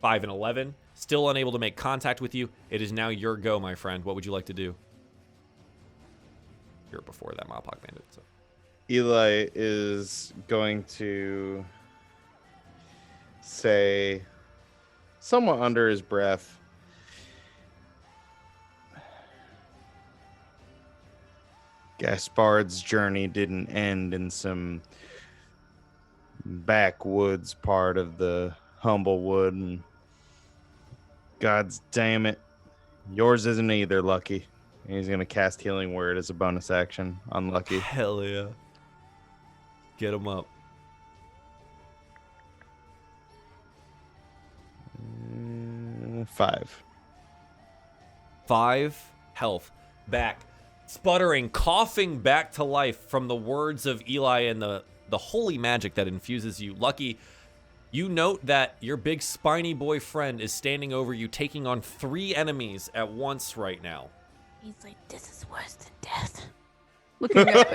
5 and 11. Still unable to make contact with you. It is now your go, my friend. What would you like to do? You're before that Mopok Bandit. So. Eli is going to say, somewhat under his breath, Gaspard's journey didn't end in some backwoods part of the Humblewood, and God's damn it, yours isn't either, Lucky. And he's gonna cast Healing Word as a bonus action on Lucky. Hell yeah. Get him up. 5. 5 health. Back. Sputtering, coughing back to life from the words of Eli and the holy magic that infuses you. Lucky, you note that your big spiny boy friend is standing over you, taking on 3 enemies at once right now. He's like, this is worse than death. Looking up.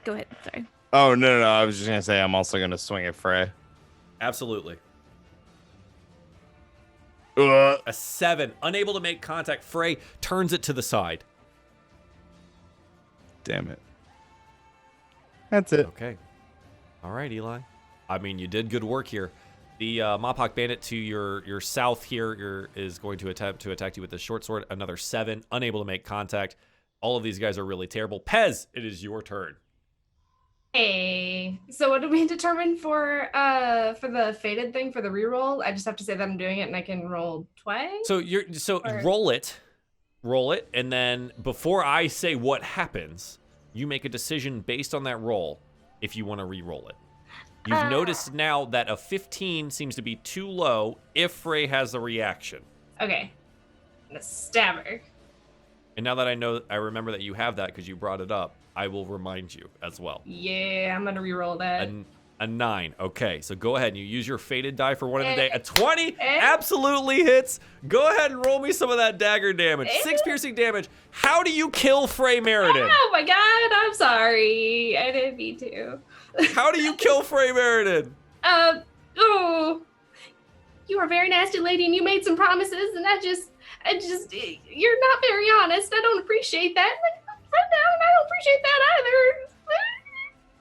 Go ahead. Sorry. Oh, no. I was just going to say I'm also going to swing at Frey. Absolutely. Uh, A 7. Unable to make contact. Frey turns it to the side. Damn it. That's it. Okay. All right, Eli. I mean, you did good work here. The Mopok Bandit to your south here is going to attempt to attack you with the short sword. Another 7. Unable to make contact. All of these guys are really terrible. Pez, it is your turn. Hey, so what did we determine for the fated thing for the reroll? I just have to say that I'm doing it and I can roll twice. So roll it, and then before I say what happens, you make a decision based on that roll if you want to re-roll it. You've noticed now that a 15 seems to be too low if Frey has a reaction. Okay, I'm gonna stab her. And now that I remember that you have that because you brought it up, I will remind you as well. Yeah, I'm gonna re-roll that. A 9. Okay, so go ahead and you use your fated die for one of the day. A 20 absolutely hits. Go ahead and roll me some of that dagger damage. 6 piercing damage. How do you kill Frey Meriden? Oh my god, I'm sorry. I didn't mean to. How do you kill Frey Meriden? Oh, you are a very nasty lady and you made some promises and I just, you're not very honest. I don't appreciate that. Right now, and I don't appreciate that either.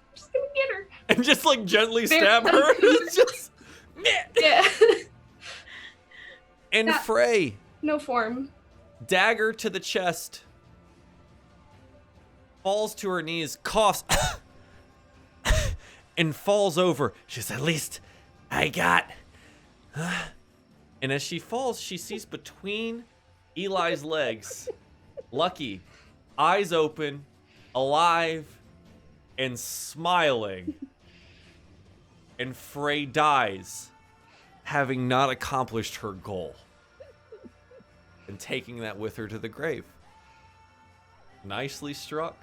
I'm just gonna get her. And just like gently stab her. It's just, yeah. And Frey. No form. Dagger to the chest. Falls to her knees, coughs, and falls over. She says, at least I got. And as she falls, she sees between Eli's legs, Lucky, eyes open, alive, and smiling. And Frey dies, having not accomplished her goal. And taking that with her to the grave. Nicely struck.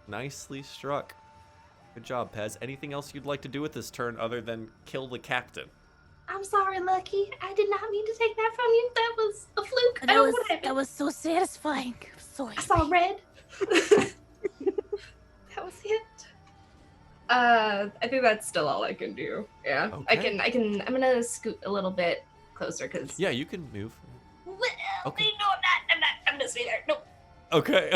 Nicely struck. Good job, Pez. Anything else you'd like to do with this turn other than kill the captain? I'm sorry, Lucky. I did not mean to take that from you. That was a fluke. I don't know what happened. That was so satisfying. I'm sorry. I saw red. That was it. I think that's still all I can do. Yeah. Okay. I'm gonna scoot a little bit closer because. Yeah, you can move. Okay. No, I'm not. I'm just there. Nope. Okay.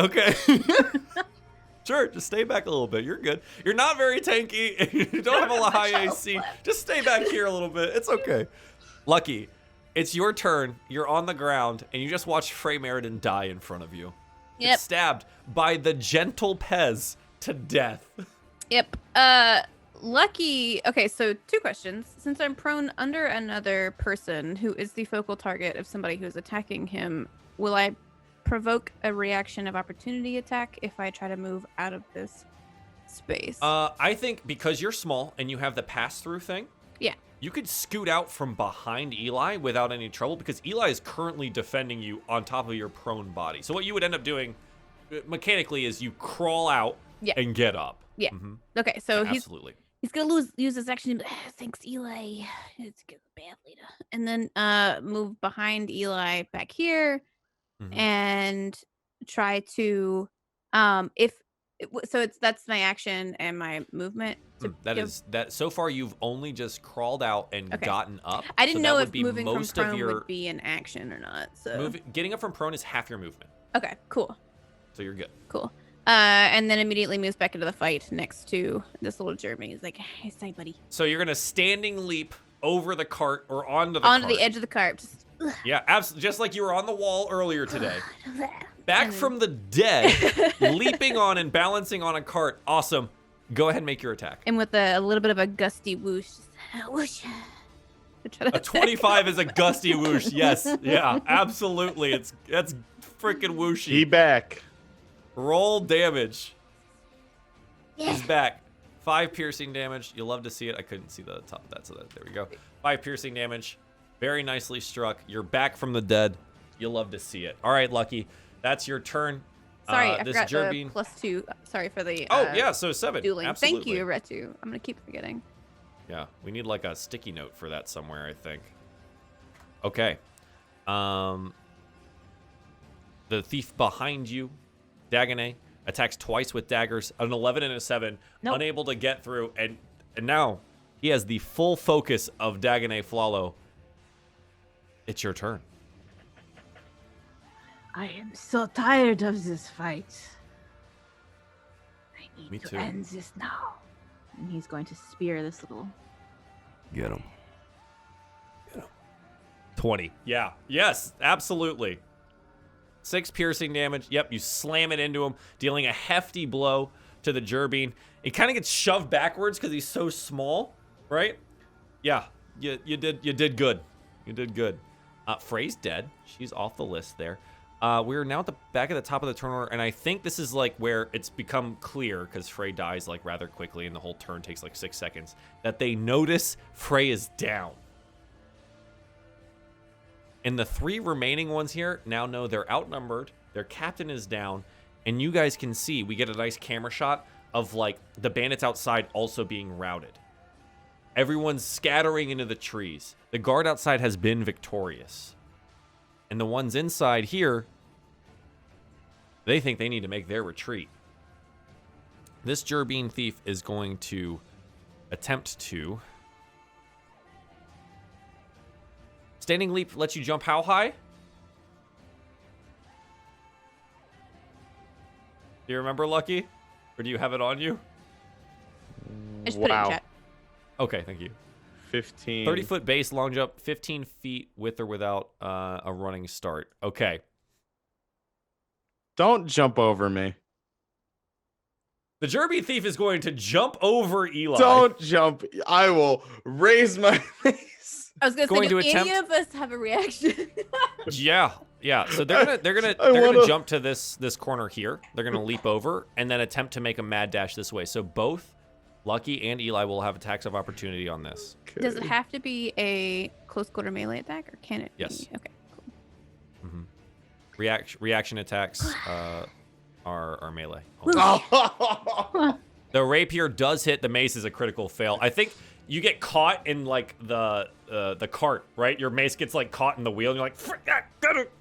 Sure, just stay back a little bit. You're good. You're not very tanky. You don't have a lot of high AC. Just stay back here a little bit. It's okay. Lucky, it's your turn. You're on the ground, and you just watch Frey Meriden die in front of you. Yep. Get stabbed by the gentle Pez to death. Yep. Lucky. Okay, so 2 questions. Since I'm prone under another person who is the focal target of somebody who's attacking him, will I provoke a reaction of opportunity attack if I try to move out of this space? I think because you're small and you have the pass-through thing, Yeah. you could scoot out from behind Eli without any trouble because Eli is currently defending you on top of your prone body. So what you would end up doing mechanically is you crawl out and get up. Yeah. Mm-hmm. Okay, so Yeah, he's absolutely. gonna use his action. Thanks, Eli. It's good, bad leader. and then move behind Eli back here Mhm. and try to if That's my action and my movement. So far you've only just crawled out and Okay. gotten up. I didn't so know that if would be moving most from of prone your would be an action or not. So getting up from prone is half your movement. okay, cool. So you're good. Cool. And then immediately moves back into the fight next to this little German. He's like, "Hey, sorry, buddy." So you're gonna standing leap over the cart or onto the cart. Onto the edge of the cart. Just, Yeah, absolutely. Just like you were on the wall earlier today. Back And then- from the dead, leaping on and balancing on a cart. Awesome. Go ahead and make your attack. and with a little bit of a gusty whoosh. Whoosh. To try to A 25 is a gusty whoosh. Yes. Yeah, absolutely. That's freaking whooshy. He back. Roll damage. Yeah. He's back. 5 piercing damage. You'll love to see it. I couldn't see the top of that, so there we go. 5 piercing damage. Very nicely struck. You're back from the dead. You'll love to see it. All right, Lucky. That's your turn. Sorry, I this forgot the Gerbine. +2. Sorry for the. Oh, yeah, so 7. Dueling. Absolutely. Thank you, Retu. I'm gonna keep forgetting. Yeah, we need like a sticky note for that somewhere, I think. Okay. The thief behind you, Dagonet, attacks twice with daggers, an 11 and a 7, Nope. unable to get through, and now he has the full focus of Dagonet Flalo. It's your turn. I am so tired of this fight. I need Me to too. end this now. And he's going to spear this little. Get him. 20. Yeah. Yes, absolutely. 6 piercing damage. Yep, you slam it into him, dealing a hefty blow to the Gerbine. It kind of gets shoved backwards because he's so small, right? Yeah, you did good. You did good. Frey's dead. She's off the list there. We're now at the back of the top of the turn order, and I think this is like where it's become clear, because Frey dies like rather quickly and the whole turn takes like 6 seconds, that they notice Frey is down. And the 3 remaining ones here now know they're outnumbered, their captain is down, and you guys can see, we get a nice camera shot of like the bandits outside also being routed. Everyone's scattering into the trees. The guard outside has been victorious. And the ones inside here, they think they need to make their retreat. This Gerbine thief is going to attempt to... Standing leap lets you jump how high? Do you remember, Lucky? Or do you have it on you? I just put it in chat. Okay, thank you. 15. 30-foot base, long jump, 15 feet with or without a running start. Okay. Don't jump over me. The Gerbine thief is going to jump over Eli. Don't jump. I will raise my face. I was gonna Going say, to do any attempt- of us have a reaction? Yeah. So they're gonna wanna- jump to this corner here. They're gonna leap over and then attempt to make a mad dash this way. So both Lucky and Eli will have attacks of opportunity on this. Does it have to be a close quarter melee attack, or can it Yes. be? Okay, cool. Mm-hmm. Reaction attacks are melee. Oh. The rapier does hit. The mace is a critical fail. I think you get caught in like the cart, right? Your mace gets like caught in the wheel, and you're like, "Frick, got it."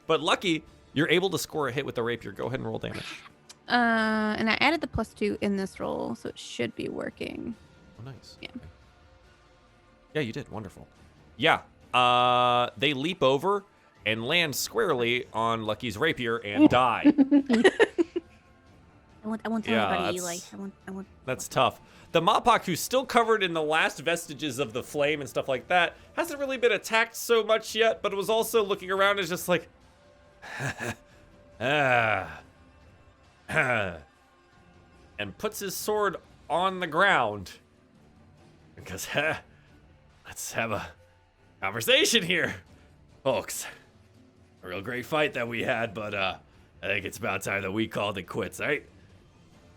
But Lucky, you're able to score a hit with the rapier. Go ahead and roll damage. And I added the +2 in this roll, so it should be working. Oh, nice. Yeah. Okay. Yeah, you did. Wonderful. Yeah. They leap over and land squarely on Lucky's rapier and die. I want to Yeah, talk about Eli. that's- I want. That's tough. The Mappak, who's still covered in the last vestiges of the flame and stuff like that, hasn't really been attacked so much yet, but was also looking around and is just like, and puts his sword on the ground. Because, let's have a conversation here, folks. A real great fight that we had, but I think it's about time that we called it quits, right?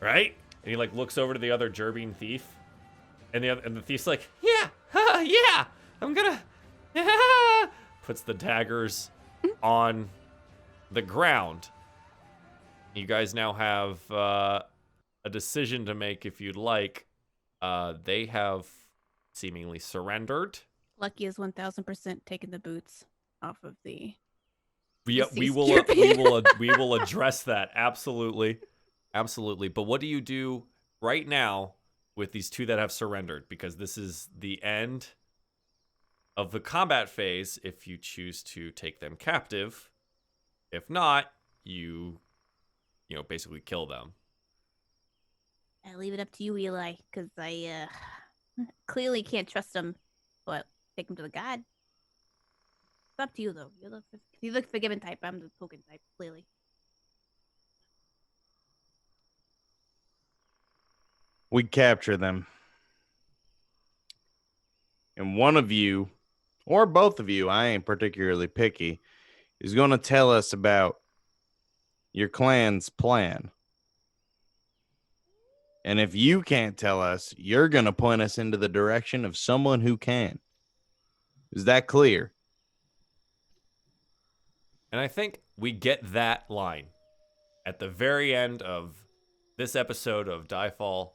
Right? And he like looks over to the other Gerbine thief, and the thief's like, yeah, yeah, I'm gonna, puts the daggers on the ground. You guys now have a decision to make if you'd like. They have seemingly surrendered. Lucky is 1000% taking the boots off of the. Yeah, we Deceased will Gerbine. we will address that absolutely. Absolutely. But what do you do right now with these two that have surrendered? Because this is the end of the combat phase if you choose to take them captive. If not, you basically kill them. I leave it up to you, Eli, because I clearly can't trust them. But take them to the god. It's up to you, though. You're the forgiving type. I'm the token type, clearly. We capture them. And one of you, or both of you, I ain't particularly picky, is going to tell us about your clan's plan. And if you can't tell us, you're going to point us into the direction of someone who can. Is that clear? And I think we get that line at the very end of this episode of DieFall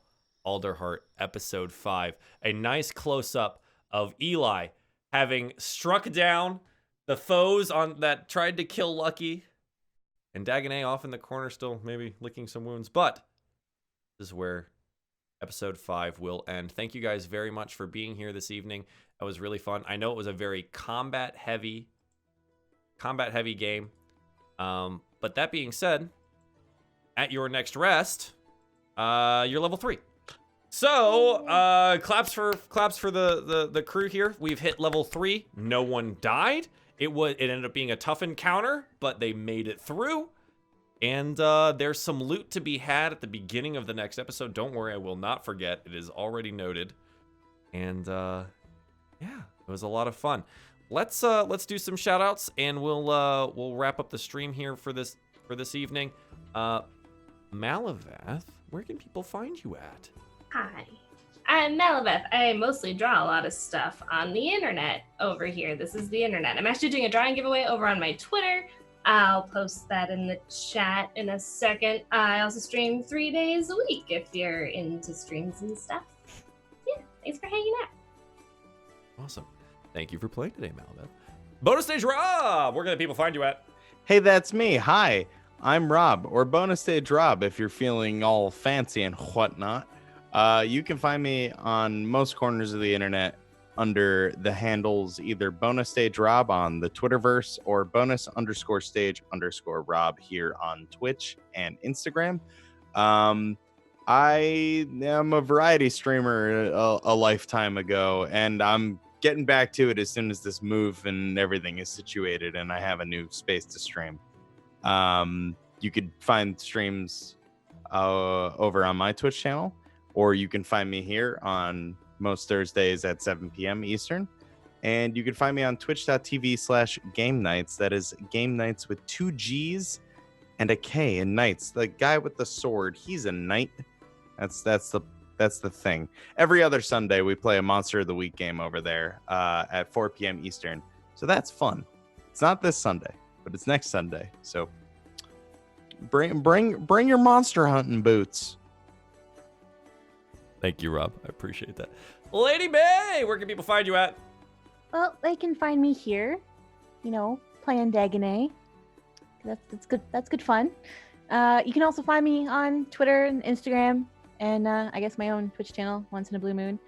Alderheart, episode 5. A nice close-up of Eli having struck down the foes that tried to kill Lucky, and Dagonet off in the corner still maybe licking some wounds. But this is where episode 5 will end. Thank you guys very much for being here this evening. That was really fun. I know it was a very combat-heavy game. But that being said, at your next rest, you're level 3. So, claps for the crew here. We've hit level 3. No one died. It ended up being a tough encounter, but they made it through. And there's some loot to be had at the beginning of the next episode. Don't worry, I will not forget. It is already noted. And yeah, it was a lot of fun. Let's do some shout outs, and we'll wrap up the stream here for this evening. Malavath, where can people find you at? Hi, I'm Malabeth. I mostly draw a lot of stuff on the internet over here. This is the internet. I'm actually doing a drawing giveaway over on my Twitter. I'll post that in the chat in a second. I also stream 3 days a week if you're into streams and stuff. Yeah, thanks for hanging out. Awesome. Thank you for playing today, Malabeth. Bonus Stage Rob, where can the people find you at? Hey, that's me. Hi, I'm Rob, or Bonus Stage Rob if you're feeling all fancy and whatnot. You can find me on most corners of the internet under the handles either Bonus Stage Rob on the Twitterverse or bonus_stage_Rob here on Twitch and Instagram. I am a variety streamer a lifetime ago, and I'm getting back to it as soon as this move and everything is situated and I have a new space to stream. You could find streams over on my Twitch channel, or you can find me here on most Thursdays at 7 p.m. Eastern. And you can find me on twitch.tv/game nights. That is game nights with 2 G's and a K in Knights. The guy with the sword, he's a knight. That's the thing. Every other Sunday we play a Monster of the Week game over there at 4 p.m. Eastern. So that's fun. It's not this Sunday, but it's next Sunday. So bring your monster hunting boots. Thank you, Rob. I appreciate that. Lady May, where can people find you at? Well, they can find me here, playing Dagonet. That's good. That's good fun. You can also find me on Twitter and Instagram, and I guess my own Twitch channel, Once in a Blue Moon,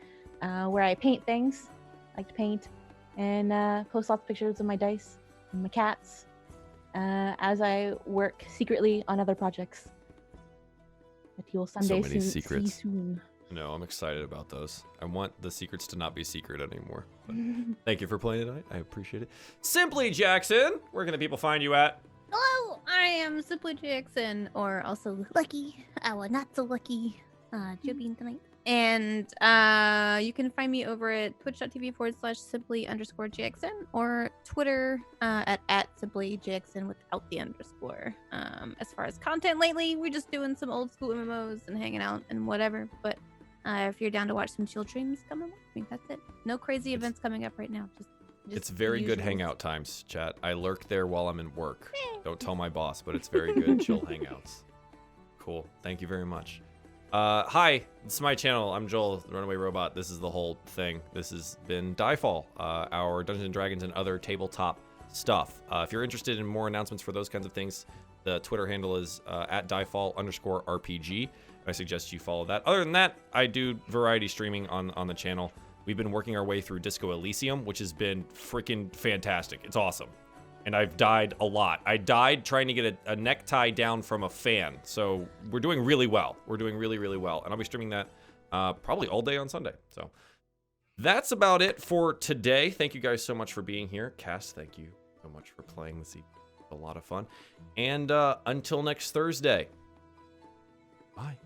where I paint things, like to paint, and post lots of pictures of my dice and my cats, as I work secretly on other projects. But you'll someday many see secrets. soon. No, I'm excited about those. I want the secrets to not be secret anymore. But thank you for playing tonight. I appreciate it. Simply Jackson, where can the people find you at? Hello, I am Simply Jackson, or also Lucky, our not so lucky Jubian tonight. And you can find me over at twitch.tv/simply_Jackson or Twitter at Simply Jackson without the underscore. As far as content lately, we're just doing some old school MMOs and hanging out and whatever. But if you're down to watch some chill streams, come and watch me. That's it. No crazy events coming up right now. Just It's very good hangout times, chat. I lurk there while I'm in work. Don't tell my boss, but it's very good chill hangouts. Cool. Thank you very much. Hi, this is my channel. I'm Joel, the Runaway Robot. This is the whole thing. This has been DieFall, our Dungeons & Dragons and other tabletop stuff. If you're interested in more announcements for those kinds of things, The Twitter handle is at DieFall_RPG. I suggest you follow that. Other than that, I do variety streaming on the channel. We've been working our way through Disco Elysium, which has been freaking fantastic. It's awesome. And I've died a lot. I died trying to get a necktie down from a fan. So we're doing really well. We're doing really, really well. And I'll be streaming that probably all day on Sunday. So that's about it for today. Thank you guys so much for being here. Cass, thank you so much for playing this evening. A lot of fun. And until next Thursday, bye.